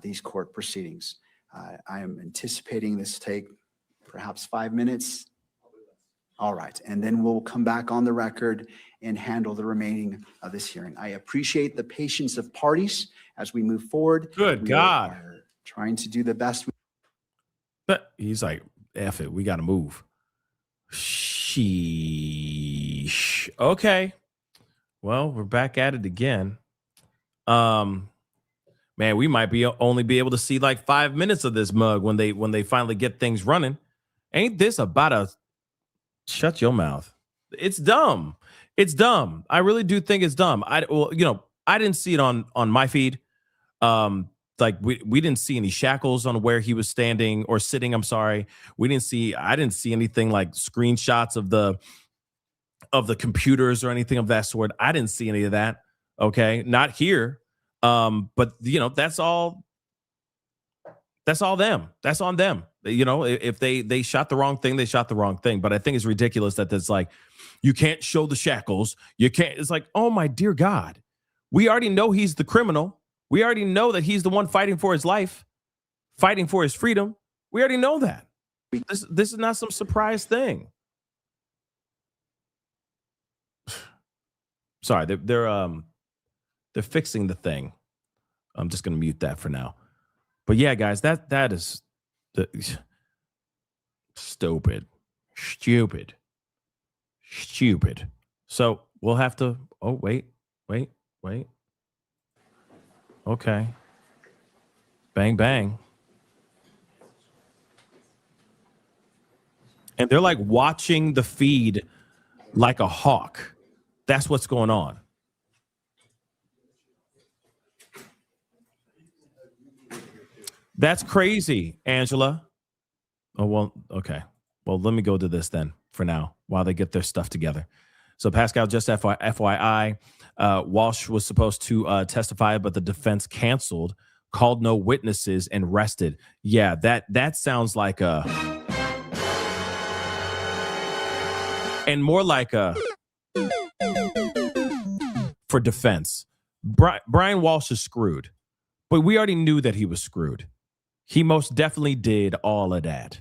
[SPEAKER 4] these court proceedings. I am anticipating this to take perhaps 5 minutes. All right, and then we'll come back on the record and handle the remaining of this hearing. I appreciate the patience of parties as we move forward.
[SPEAKER 2] Good
[SPEAKER 4] We
[SPEAKER 2] God.
[SPEAKER 4] are trying to do the best.
[SPEAKER 2] But he's like, F it, we got to move. Sheesh. Okay. Well, we're back at it again. Man, we might be only be able to see like 5 minutes of this mug when they finally get things running. Ain't this about a shut your mouth? It's dumb. It's dumb. I really do think it's dumb. I didn't see it on my feed. Like we didn't see any shackles on where he was standing or sitting. I'm sorry. I didn't see anything like screenshots of the computers or anything of that sort. I didn't see any of that. Okay. Not here. But that's all them. That's on them. If they shot the wrong thing, they shot the wrong thing. But I think it's ridiculous that it's like, you can't show the shackles. You can't. It's like, oh my dear God, we already know he's the criminal. We already know that he's the one fighting for his life, fighting for his freedom. We already know that. This is not some surprise thing. Sorry, they're fixing the thing. I'm just gonna mute that for now. But yeah, guys, that is stupid. So we'll have to. Oh wait. Okay. Bang bang. And they're like watching the feed like a hawk. That's what's going on. That's crazy, Angela. Oh, well, okay. Well, let me go to this then for now while they get their stuff together. So, Pascal, just FYI, Walsh was supposed to testify, but the defense canceled, called no witnesses, and rested. Yeah, that sounds like a... And more like a... For defense. Brian Walsh is screwed. But we already knew that he was screwed. He most definitely did all of that.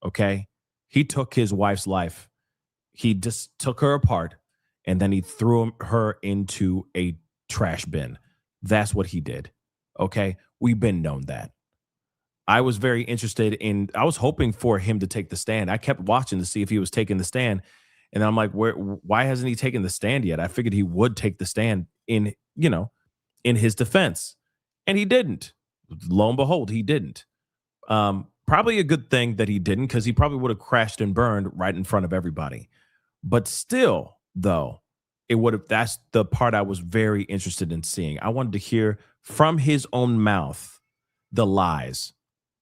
[SPEAKER 2] Okay? He took his wife's life. He just took her apart, and then he threw her into a trash bin. That's what he did. Okay? We've been known that. I was very interested I was hoping for him to take the stand. I kept watching to see if he was taking the stand. And I'm like, why hasn't he taken the stand yet? I figured he would take the stand in his defense. And he didn't. Lo and behold, he didn't. Probably a good thing that he didn't, because he probably would have crashed and burned right in front of everybody. But still, though, that's the part I was very interested in seeing. I wanted to hear from his own mouth the lies.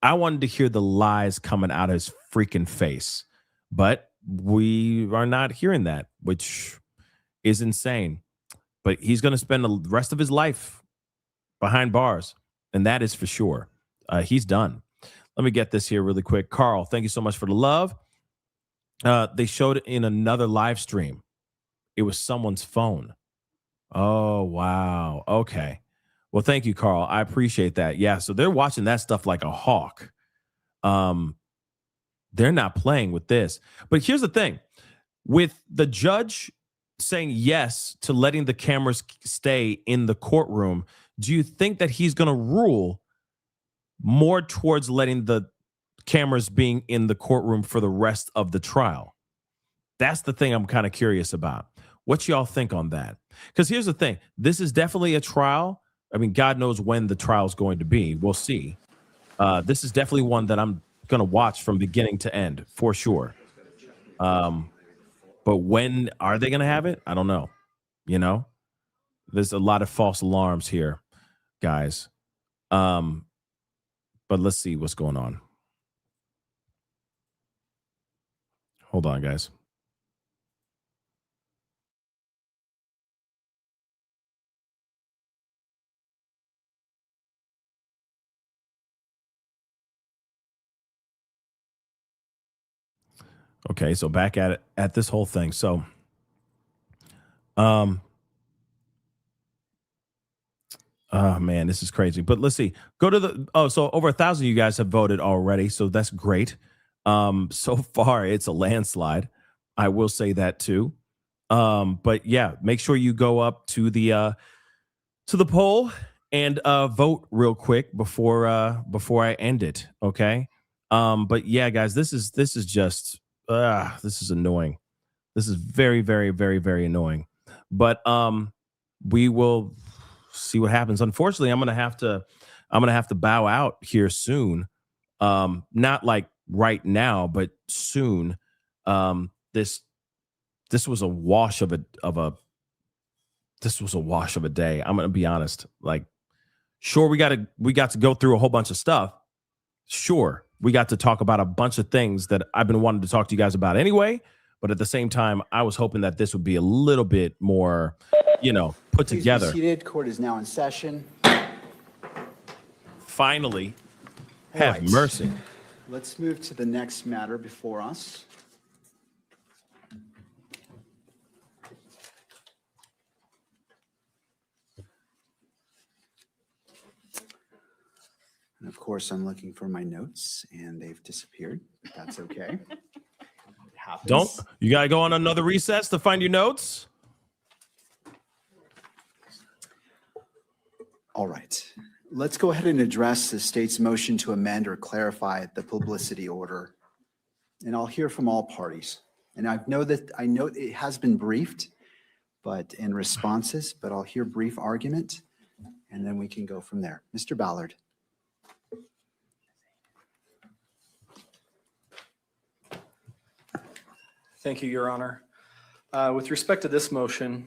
[SPEAKER 2] I wanted to hear the lies coming out of his freaking face. But we are not hearing that, which is insane. But he's going to spend the rest of his life behind bars, and that is for sure. He's done. Let me get this here really quick. Carl, thank you so much for the love. They showed it in another live stream. It was someone's phone. Oh, wow. Okay. Well, thank you, Carl. I appreciate that. Yeah, so they're watching that stuff like a hawk. They're not playing with this. But here's the thing. With the judge saying yes to letting the cameras stay in the courtroom, do you think that he's going to rule more towards letting the cameras being in the courtroom for the rest of the trial? That's the thing I'm kind of curious about. What y'all think on that? Because here's the thing. This is definitely a trial. I mean, God knows when the trial is going to be. We'll see. This is definitely one that I'm going to watch from beginning to end for sure. But when are they going to have it? I don't know. There's a lot of false alarms here, guys. But let's see what's going on. Hold on, guys. Okay, so back at it at this whole thing. So, oh man, this is crazy. But let's see. Go to the so over 1,000 of you guys have voted already, so that's great. So far it's a landslide. I will say that too. But yeah, make sure you go up to the poll and vote real quick before I end it. Okay. But yeah, guys, this is just this is annoying. This is very, very, very, very annoying. But we will see what happens. Unfortunately, I'm gonna have to bow out here soon. Not like right now, but soon. This was a wash of a this was a wash of a day. I'm gonna be honest. Like, sure, we got to go through a whole bunch of stuff. Sure, we got to talk about a bunch of things that I've been wanting to talk to you guys about anyway. But at the same time, I was hoping that this would be a little bit more, put
[SPEAKER 4] Please
[SPEAKER 2] together.
[SPEAKER 4] be seated. Court is now in session.
[SPEAKER 2] Finally, have
[SPEAKER 4] All right.
[SPEAKER 2] mercy.
[SPEAKER 4] Let's move to the next matter before us. And of course, I'm looking for my notes and they've disappeared. But that's okay. It happens.
[SPEAKER 2] You gotta go on another recess to find your notes.
[SPEAKER 4] All right. Let's go ahead and address the state's motion to amend or clarify the publicity order. And I'll hear from all parties. And I know it has been briefed, but in responses, but I'll hear brief argument and then we can go from there. Mr. Ballard.
[SPEAKER 5] Thank you, Your Honor. With respect to this motion,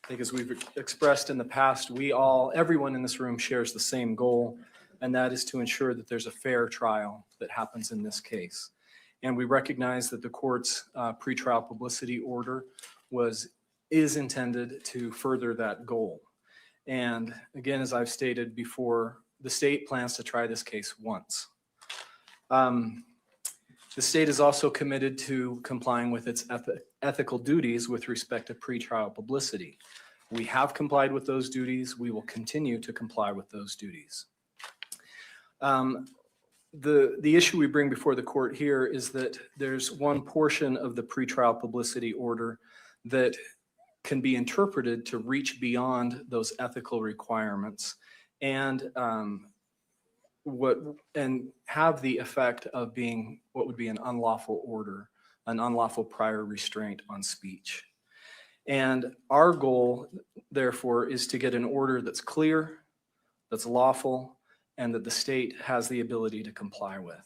[SPEAKER 5] I think as we've expressed in the past, everyone in this room shares the same goal, and that is to ensure that there's a fair trial that happens in this case. And we recognize that the court's pretrial publicity order is intended to further that goal. And again, as I've stated before, the state plans to try this case once. The state is also committed to complying with its ethical duties with respect to pretrial publicity. We have complied with those duties. We will continue to comply with those duties. The issue we bring before the court here is that there's one portion of the pretrial publicity order that can be interpreted to reach beyond those ethical requirements and have the effect of being what would be an unlawful order, an unlawful prior restraint on speech. And our goal, therefore, is to get an order that's clear, that's lawful, and that the state has the ability to comply with.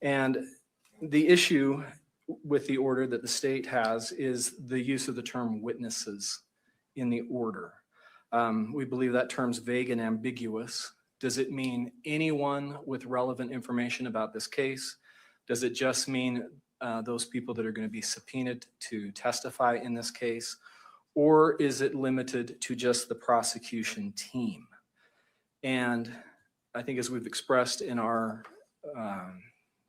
[SPEAKER 5] And the issue with the order that the state has is the use of the term witnesses in the order. We believe that term's vague and ambiguous. Does it mean anyone with relevant information about this case? Does it just mean those people that are going to be subpoenaed to testify in this case? Or is it limited to just the prosecution team? And I think as we've expressed in our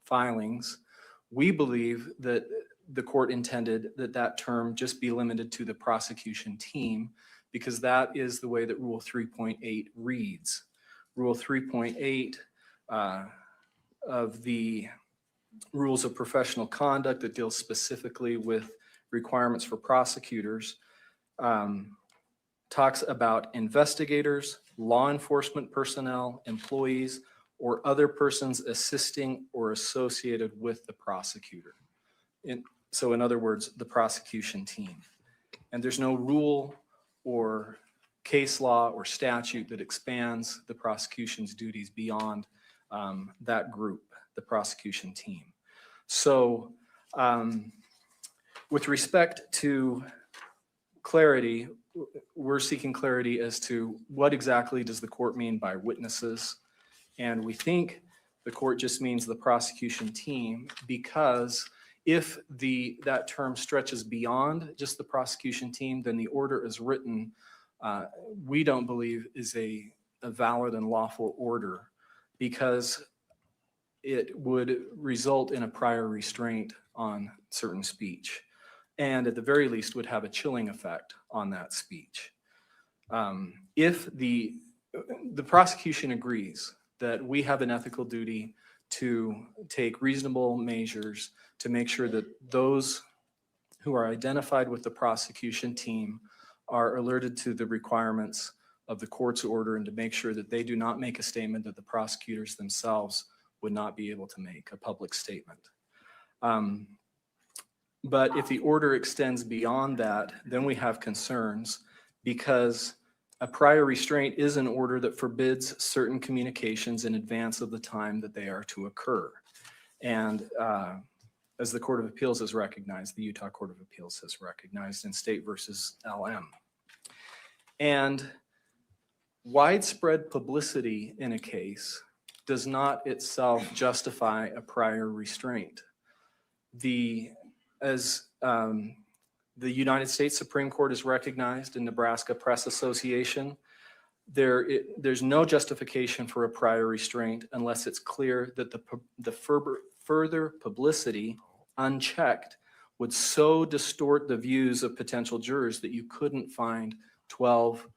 [SPEAKER 5] filings, we believe that the court intended that term just be limited to the prosecution team because that is the way that Rule 3.8 reads. Rule 3.8 of the Rules of Professional Conduct that deals specifically with requirements for prosecutors talks about investigators, law enforcement personnel, employees, or other persons assisting or associated with the prosecutor. So in other words, the prosecution team. And there's no rule or case law or statute that expands the prosecution's duties beyond that group, the prosecution team. So with respect to clarity, we're seeking clarity as to what exactly does the court mean by witnesses. And we think the court just means the prosecution team because if that term stretches beyond just the prosecution team, then the order is written, we don't believe is a valid and lawful order because it would result in a prior restraint on certain speech, and at the very least would have a chilling effect on that speech. If the prosecution agrees that we have an ethical duty to take reasonable measures to make sure that those who are identified with the prosecution team are alerted to the requirements of the court's order, and to make sure that they do not make a statement that the prosecutors themselves would not be able to make, a public statement. But if the order extends beyond that, then we have concerns, because a prior restraint is an order that forbids certain communications in advance of the time that they are to occur. And as the Court of Appeals has recognized, the Utah Court of Appeals has recognized in State versus LM. And widespread publicity in a case does not itself justify a prior restraint. As the United States Supreme Court has recognized in Nebraska Press Association, there's no justification for a prior restraint unless it's clear that the further publicity, unchecked, would so distort the views of potential jurors that you couldn't find 12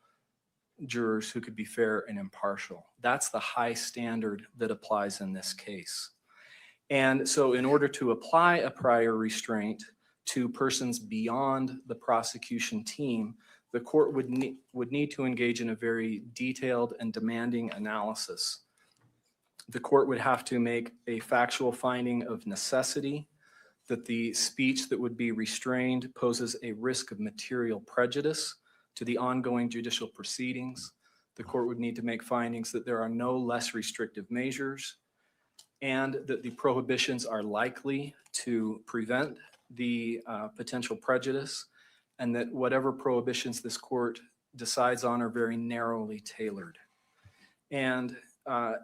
[SPEAKER 5] jurors who could be fair and impartial. That's the high standard that applies in this case. And so in order to apply a prior restraint to persons beyond the prosecution team, the court would need to engage in a very detailed and demanding analysis. The court would have to make a factual finding of necessity, that the speech that would be restrained poses a risk of material prejudice to the ongoing judicial proceedings. The court would need to make findings that there are no less restrictive measures, and that the prohibitions are likely to prevent the potential prejudice, and that whatever prohibitions this court decides on are very narrowly tailored. And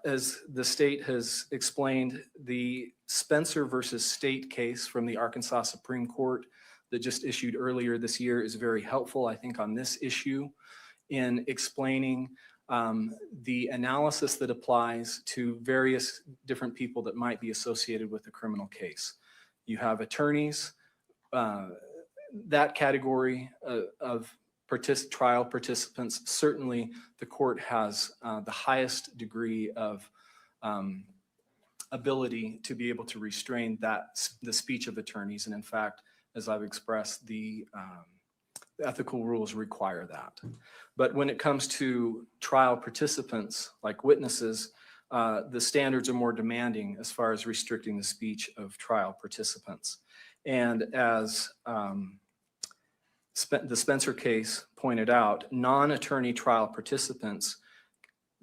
[SPEAKER 5] as the state has explained, the Spencer versus State case from the Arkansas Supreme Court that just issued earlier this year is very helpful, I think, on this issue in explaining the analysis that applies to various different people that might be associated with a criminal case. You have attorneys, that category of trial participants. Certainly the court has the highest degree of ability to be able to restrain the speech of attorneys. And in fact, as I've expressed, the ethical rules require that. But when it comes to trial participants, like witnesses, the standards are more demanding as far as restricting the speech of trial participants. And as the Spencer case pointed out, non-attorney trial participants,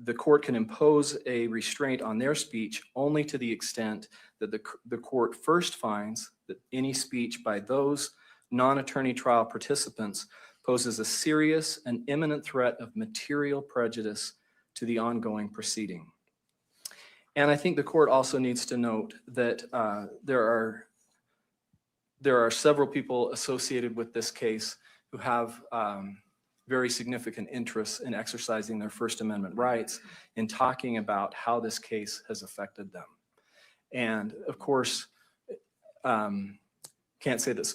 [SPEAKER 5] the court can impose a restraint on their speech only to the extent that the court first finds that any speech by those non-attorney trial participants poses a serious and imminent threat of material prejudice to the ongoing proceeding. And I think the court also needs to note that there are several people associated with this case who have very significant interests in exercising their First Amendment rights, in talking about how this case has affected them. And of course, can't say that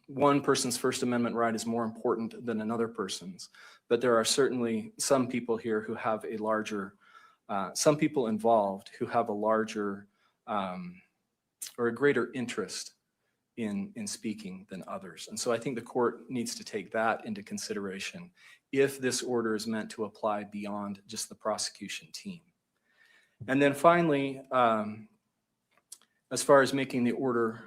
[SPEAKER 5] one person's First Amendment right is more important than another person's, but there are certainly some people here who have a larger, some people involved who have a larger or a greater interest in speaking than others. And so I think the court needs to take that into consideration if this order is meant to apply beyond just the prosecution team. And then finally, as far as making the order,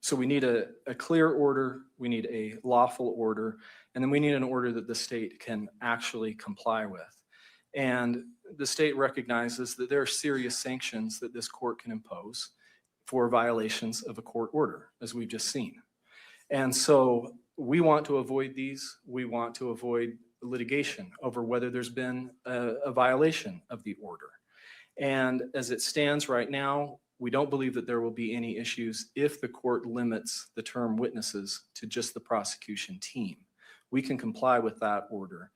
[SPEAKER 5] so we need a clear order, we need a lawful order, and then we need an order that the state can actually comply with. And the state recognizes that there are serious sanctions that this court can impose for violations of a court order, as we've just seen. And so we want to avoid these. We want to avoid litigation over whether there's been a violation of the order. And as it stands right now, we don't believe that there will be any issues if the court limits the term witnesses to just the prosecution team. We can comply with that order.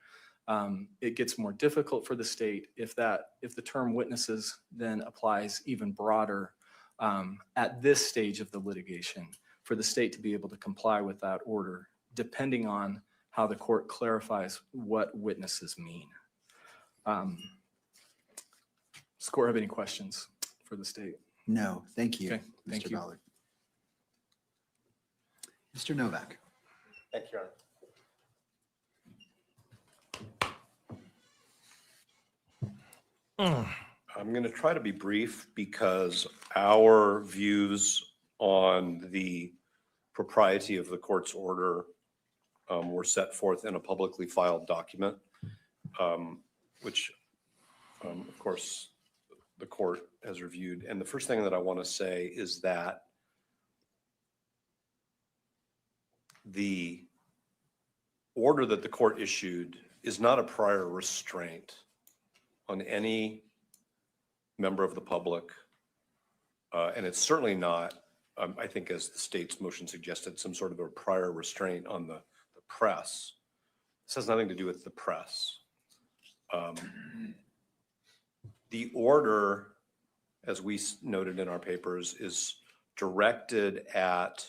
[SPEAKER 5] It gets more difficult for the state if the term witnesses then applies even broader at this stage of the litigation for the state to be able to comply with that order, depending on how the court clarifies what witnesses mean. Does the court have any questions for the state?
[SPEAKER 4] No, thank you,
[SPEAKER 5] Okay, thank
[SPEAKER 4] Mr.
[SPEAKER 5] you.
[SPEAKER 4] Ballard. Mr. Novak.
[SPEAKER 9] Thank you, Your Honor. I'm going to try to be brief because our views on the propriety of the court's order were set forth in a publicly filed document, which, of course, the court has reviewed. And the first thing that I want to say is that the order that the court issued is not a prior restraint on any member of the public. And it's certainly not, I think as the state's motion suggested, some sort of a prior restraint on the press. This has nothing to do with the press. The order, as we noted in our papers, is directed at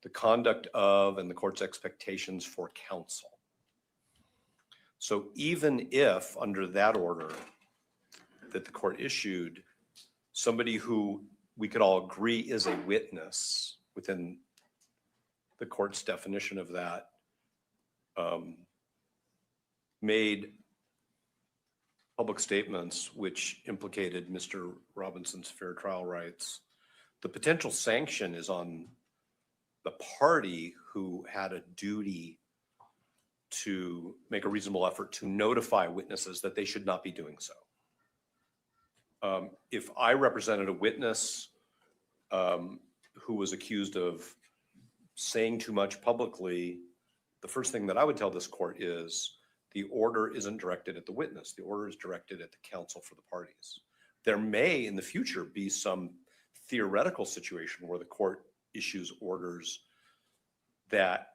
[SPEAKER 9] the conduct of and the court's expectations for counsel. So even if under that order that the court issued, somebody who we could all agree is a witness within the court's definition of that, made public statements which implicated Mr. Robinson's fair trial rights, the potential sanction is on the party who had a duty to make a reasonable effort to notify witnesses that they should not be doing so. If I represented a witness who was accused of saying too much publicly, the first thing that I would tell this court is the order isn't directed at the witness. The order is directed at the counsel for the parties. There may in the future be some theoretical situation where the court issues orders that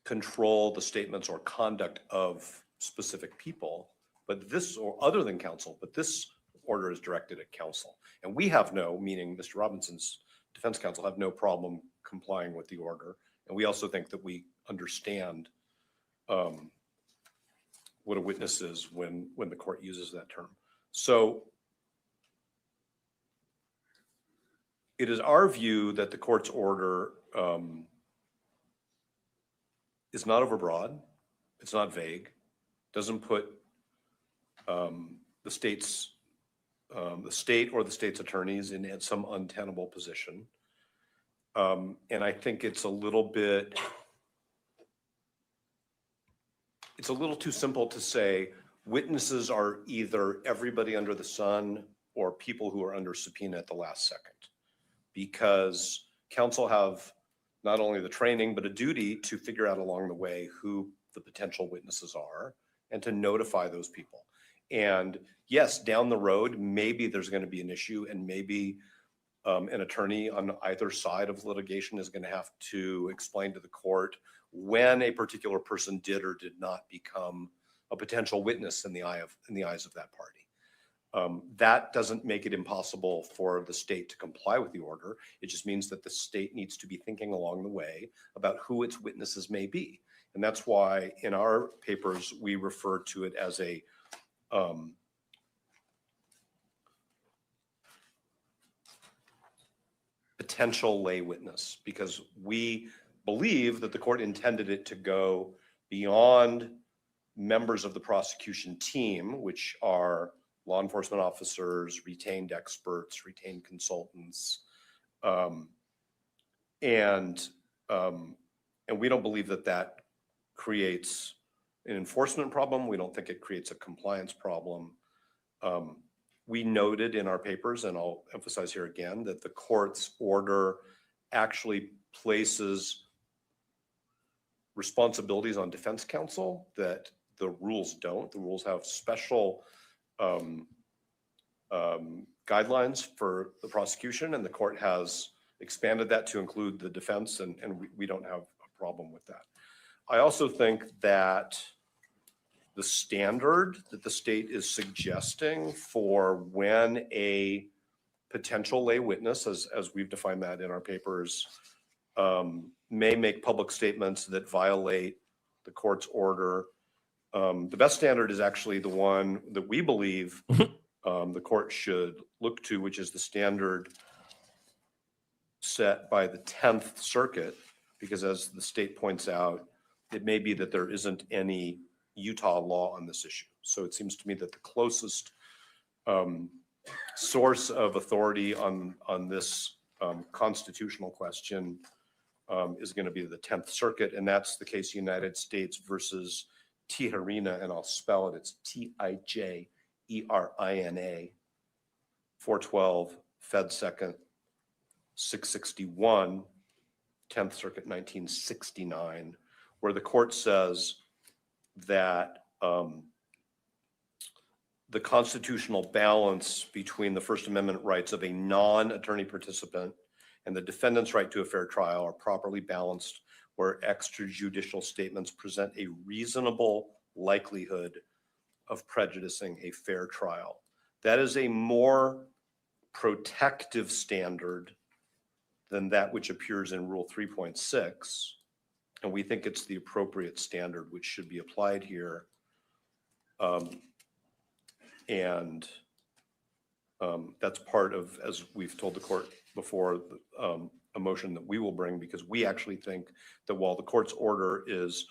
[SPEAKER 9] control the statements or conduct of specific people, but this, or other than counsel, but this order is directed at counsel. And we have no, meaning Mr. Robinson's defense counsel, have no problem complying with the order. And we also think that we understand what a witness is when the court uses that term. So it is our view that the court's order is not overbroad, it's not vague, doesn't put the state or the state's attorneys in some untenable position. And I think it's a little too simple to say witnesses are either everybody under the sun or people who are under subpoena at the last second, because counsel have not only the training, but a duty to figure out along the way who the potential witnesses are and to notify those people. And yes, down the road, maybe there's going to be an issue, and maybe an attorney on either side of litigation is going to have to explain to the court when a particular person did or did not become a potential witness in the eyes of that party. That doesn't make it impossible for the state to comply with the order. It just means that the state needs to be thinking along the way about who its witnesses may be. And that's why in our papers, we refer to it as a potential lay witness, because we believe that the court intended it to go beyond members of the prosecution team, which are law enforcement officers, retained experts, retained consultants. And we don't believe that that creates an enforcement problem. We don't think it creates a compliance problem. We noted in our papers, and I'll emphasize here again, that the court's order actually places responsibilities on defense counsel that the rules don't. The rules have special guidelines for the prosecution, and the court has expanded that to include the defense, and we don't have a problem with that. I also think that the standard that the state is suggesting for when a potential lay witness, as we've defined that in our papers, may make public statements that violate the court's order. The best standard is actually the one that we believe the court should look to, which is the standard set by the 10th Circuit, because as the state points out, it may be that there isn't any Utah law on this issue. So it seems to me that the closest source of authority on this constitutional question is going to be the 10th Circuit, and that's the case United States versus Tijerina, and I'll spell it. It's Tijerina, 412 Fed Second 661, 10th Circuit 1969, where the court says that the constitutional balance between the First Amendment rights of a non-attorney participant and the defendant's right to a fair trial are properly balanced where extrajudicial statements present a reasonable likelihood of prejudicing a fair trial. That is a more protective standard than that which appears in Rule 3.6. And we think it's the appropriate standard which should be applied here. That's part of, as we've told the court before, a motion that we will bring, because we actually think that while the court's order is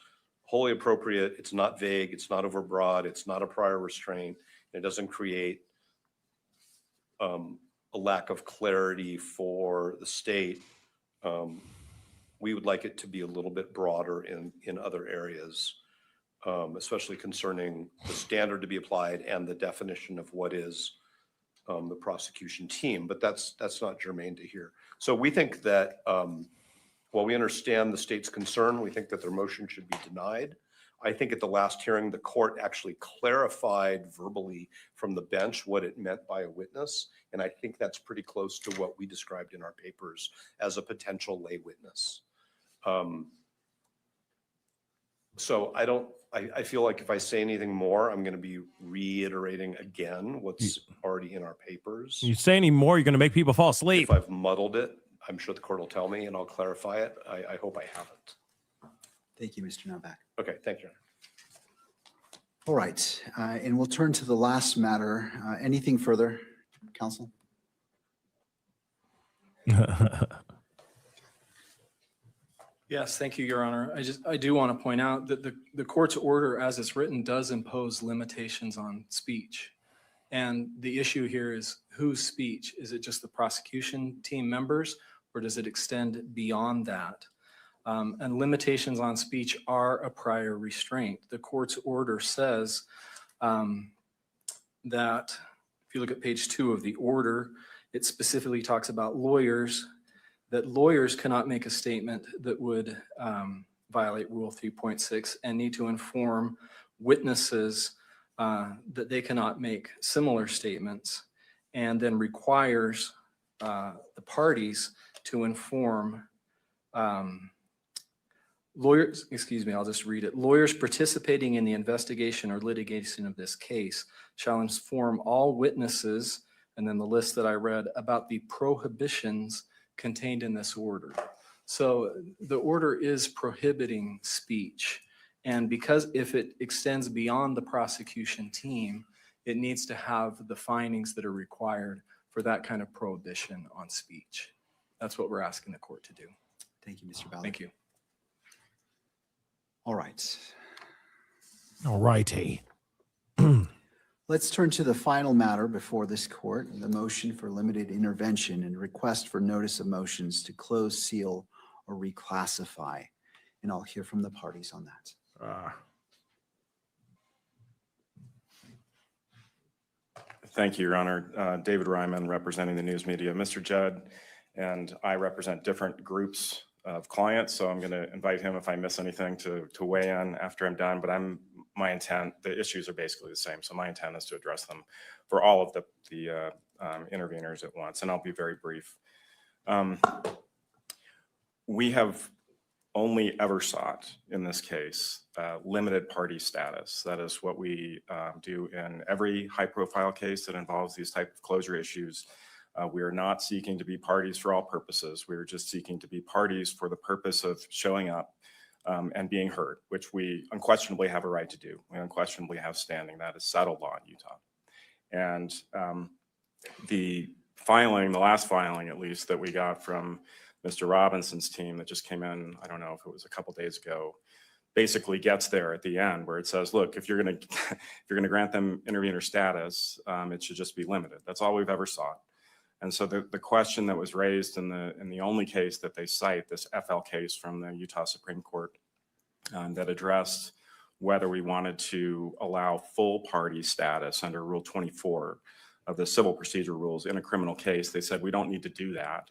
[SPEAKER 9] wholly appropriate, it's not vague, it's not overbroad, it's not a prior restraint, it doesn't create a lack of clarity for the state. We would like it to be a little bit broader in other areas, especially concerning the standard to be applied and the definition of what is the prosecution team, but that's not germane to here. So we think that while we understand the state's concern, we think that their motion should be denied. I think at the last hearing, the court actually clarified verbally from the bench what it meant by a witness. And I think that's pretty close to what we described in our papers as a potential lay witness. So I feel like if I say anything more, I'm going to be reiterating again what's already in our papers.
[SPEAKER 2] You say any more, you're going to make people fall asleep.
[SPEAKER 9] If I've muddled it, I'm sure the court will tell me and I'll clarify it. I hope I haven't.
[SPEAKER 4] Thank you, Mr. Novak.
[SPEAKER 9] Okay, thank you.
[SPEAKER 4] All right, and we'll turn to the last matter. Anything further, counsel?
[SPEAKER 5] Yes, thank you, Your Honor. I do want to point out that the court's order as it's written does impose limitations on speech. And the issue here is whose speech? Is it just the prosecution team members, or does it extend beyond that? And limitations on speech are a prior restraint. The court's order says that, if you look at page 2 of the order, it specifically talks about lawyers, that lawyers cannot make a statement that would violate Rule 3.6 and need to inform witnesses that they cannot make similar statements, and then requires the parties to inform lawyers, excuse me, I'll just read it. Lawyers participating in the investigation or litigation of this case shall inform all witnesses, and then the list that I read, about the prohibitions contained in this order. So the order is prohibiting speech. And because if it extends beyond the prosecution team, it needs to have the findings that are required for that kind of prohibition on speech. That's what we're asking the court to do.
[SPEAKER 4] Thank you, Mr. Ballard.
[SPEAKER 5] Thank you.
[SPEAKER 4] All right.
[SPEAKER 2] All righty.
[SPEAKER 4] Let's turn to the final matter before this court, the motion for limited intervention and request for notice of motions to close, seal, or reclassify. And I'll hear from the parties on that.
[SPEAKER 6] Thank you, Your Honor. David Ryman, representing the news media. Mr. Judd and I represent different groups of clients, so I'm going to invite him, if I miss anything, to weigh in after I'm done. But my intent, the issues are basically the same, so my intent is to address them for all of the interveners at once, and I'll be very brief. We have only ever sought in this case limited party status. That is what we do in every high-profile case that involves these type of closure issues. We are not seeking to be parties for all purposes. We are just seeking to be parties for the purpose of showing up and being heard, which we unquestionably have a right to do. We unquestionably have standing. That is settled law in Utah. And the last filing at least that we got from Mr. Robinson's team that just came in, I don't know if it was a couple days ago, basically gets there at the end where it says, look, if you're going to grant them intervener status, it should just be limited. That's all we've ever sought. And so the question that was raised in the only case that they cite, this FL case from the Utah Supreme Court that addressed whether we wanted to allow full party status under Rule 24 of the civil procedure rules in a criminal case, they said we don't need to do that.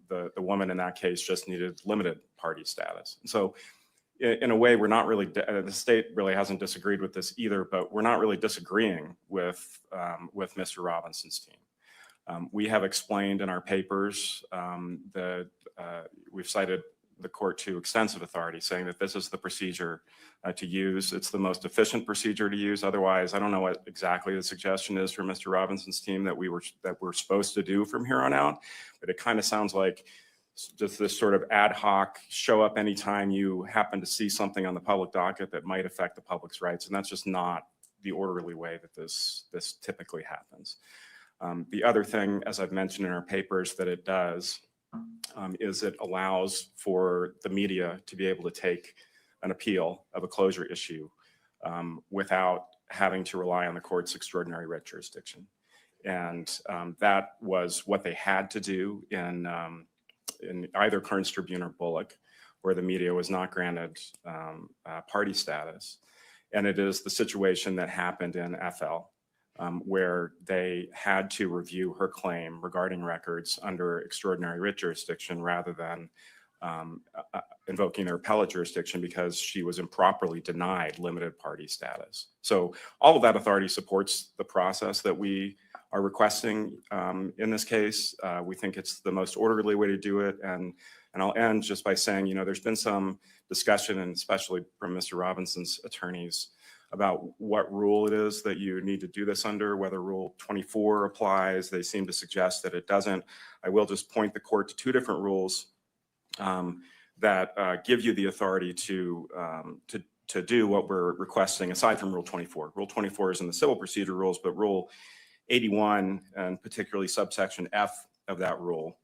[SPEAKER 6] The woman in that case just needed limited party status. And so in a way, we're not really, the state really hasn't disagreed with this either, but we're not really disagreeing with Mr. Robinson's team. We have explained in our papers that we've cited the court to extensive authority saying that this is the procedure to use. It's the most efficient procedure to use. Otherwise, I don't know what exactly the suggestion is from Mr. Robinson's team that we're supposed to do from here on out, but it kind of sounds like just this sort of ad hoc show up anytime you happen to see something on the public docket that might affect the public's rights. And that's just not the orderly way that this typically happens. The other thing, as I've mentioned in our papers, that it does is it allows for the media to be able to take an appeal of a closure issue without having to rely on the court's extraordinary writ jurisdiction. And that was what they had to do in either Kearns Tribune or Bullock, where the media was not granted party status. And it is the situation that happened in FL. Where they had to review her claim regarding records under extraordinary writ jurisdiction rather than invoking their appellate jurisdiction because she was improperly denied limited party status. So all of that authority supports the process that we are requesting in this case. We think it's the most orderly way to do it. And I'll end just by saying, there's been some discussion, and especially from Mr. Robinson's attorneys, about what rule it is that you need to do this under, whether Rule 24 applies. They seem to suggest that it doesn't. I will just point the court to two different rules that give you the authority to do what we're requesting aside from Rule 24. Rule 24 is in the civil procedure rules, but Rule 81, and particularly subsection F of that rule,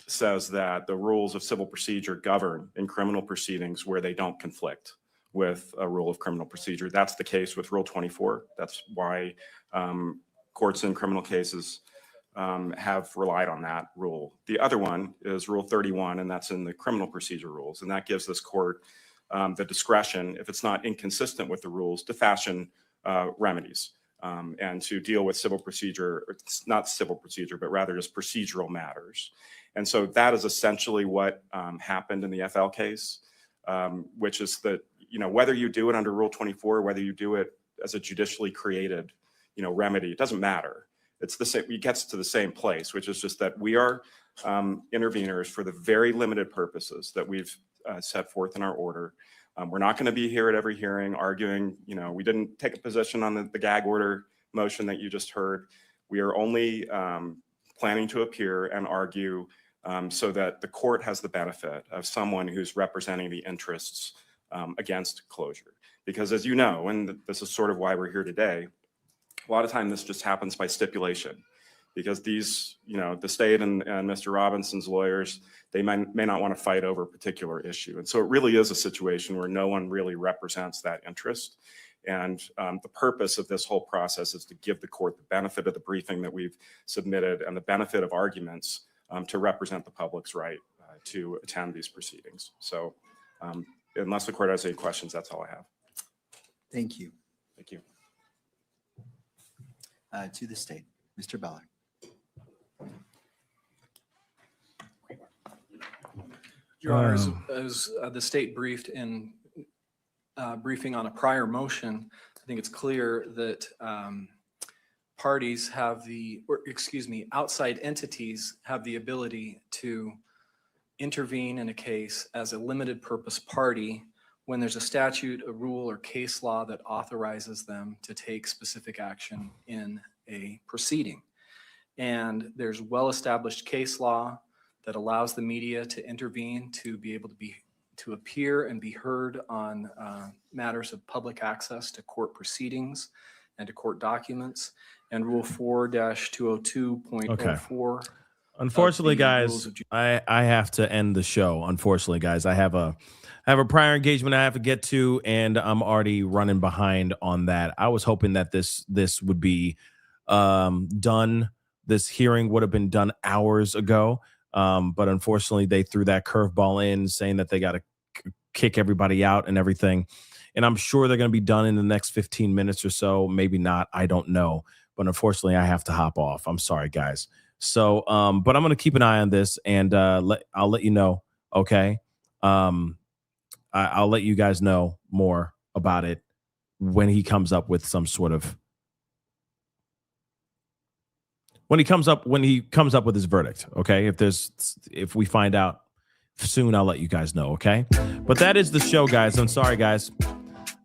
[SPEAKER 6] says that the rules of civil procedure govern in criminal proceedings where they don't conflict with a rule of criminal procedure. That's the case with Rule 24. That's why courts in criminal cases have relied on that rule. The other one is Rule 31, and that's in the criminal procedure rules. And that gives this court the discretion, if it's not inconsistent with the rules, to fashion remedies and to deal with civil procedure, or not civil procedure, but rather just procedural matters. And so that is essentially what happened in the FL case, which is that whether you do it under Rule 24, whether you do it as a judicially created, remedy, it doesn't matter. It's the same. It gets to the same place, which is just that we are interveners for the very limited purposes that we've set forth in our order. We're not going to be here at every hearing arguing. We didn't take a position on the gag order motion that you just heard. We are only planning to appear and argue so that the court has the benefit of someone who's representing the interests against closure. Because as you know, and this is sort of why we're here today, a lot of time this just happens by stipulation, because these, the state and Mr. Robinson's lawyers, they may not want to fight over a particular issue. And so it really is a situation where no one really represents that interest. And the purpose of this whole process is to give the court the benefit of the briefing that we've submitted and the benefit of arguments to represent the public's right to attend these proceedings. So unless the court has any questions, that's all I have.
[SPEAKER 4] Thank you.
[SPEAKER 6] Thank you.
[SPEAKER 4] To the state, Mr. Beller.
[SPEAKER 5] Your Honor, as the state briefed in briefing on a prior motion, I think it's clear that parties have outside entities have the ability to intervene in a case as a limited purpose party when there's a statute, a rule, or case law that authorizes them to take specific action in a proceeding. And there's well-established case law that allows the media to intervene, to be able to appear and be heard on matters of public access to court proceedings and to court documents. And Rule 4-202.04.
[SPEAKER 2] Unfortunately, guys, I have to end the show. Unfortunately, guys, I have a prior engagement I have to get to, and I'm already running behind on that. I was hoping that this would be done. This hearing would have been done hours ago, but unfortunately, they threw that curveball in, saying that they got to kick everybody out and everything. And I'm sure they're going to be done in the next 15 minutes or so. Maybe not. I don't know. But unfortunately, I have to hop off. I'm sorry, guys. So, but I'm going to keep an eye on this, and I'll let you know. Okay. I'll let you guys know more about it when he comes up with some sort of, when he comes up with his verdict. Okay. If we find out soon, I'll let you guys know. Okay. But that is the show, guys. I'm sorry, guys.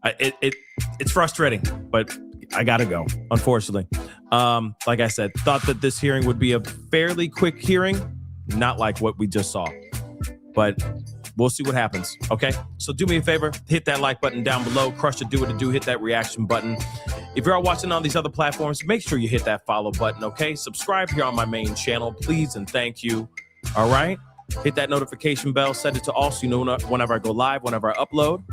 [SPEAKER 2] It's frustrating, but I gotta go, unfortunately. Like I said, thought that this hearing would be a fairly quick hearing, not like what we just saw, but we'll see what happens. Okay. So do me a favor, hit that like button down below, crush the do what to do, hit that reaction button. If you're watching on these other platforms, make sure you hit that follow button. Okay. Subscribe here on my main channel, please. And thank you. All right. Hit that notification bell, set it to all so you know whenever I go live, whenever I upload.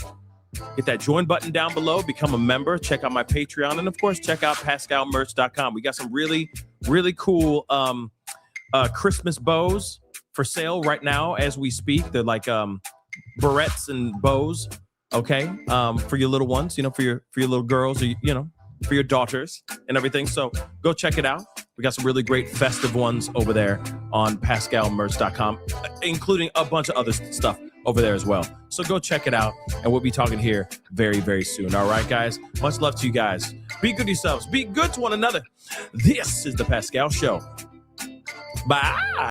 [SPEAKER 2] Hit that join button down below, become a member, check out my Patreon, and of course, check out PascalMerch.com. We got some really, really cool Christmas bows for sale right now as we speak. They're like barrettes and bows, okay, for your little ones, for your little girls, or for your daughters and everything. So go check it out. We got some really great festive ones over there on PascalMerch.com, including a bunch of other stuff over there as well. So go check it out, and we'll be talking here very, very soon. All right, guys? Much love to you guys. Be good to yourselves. Be good to one another. This is The Pascal Show. Bye.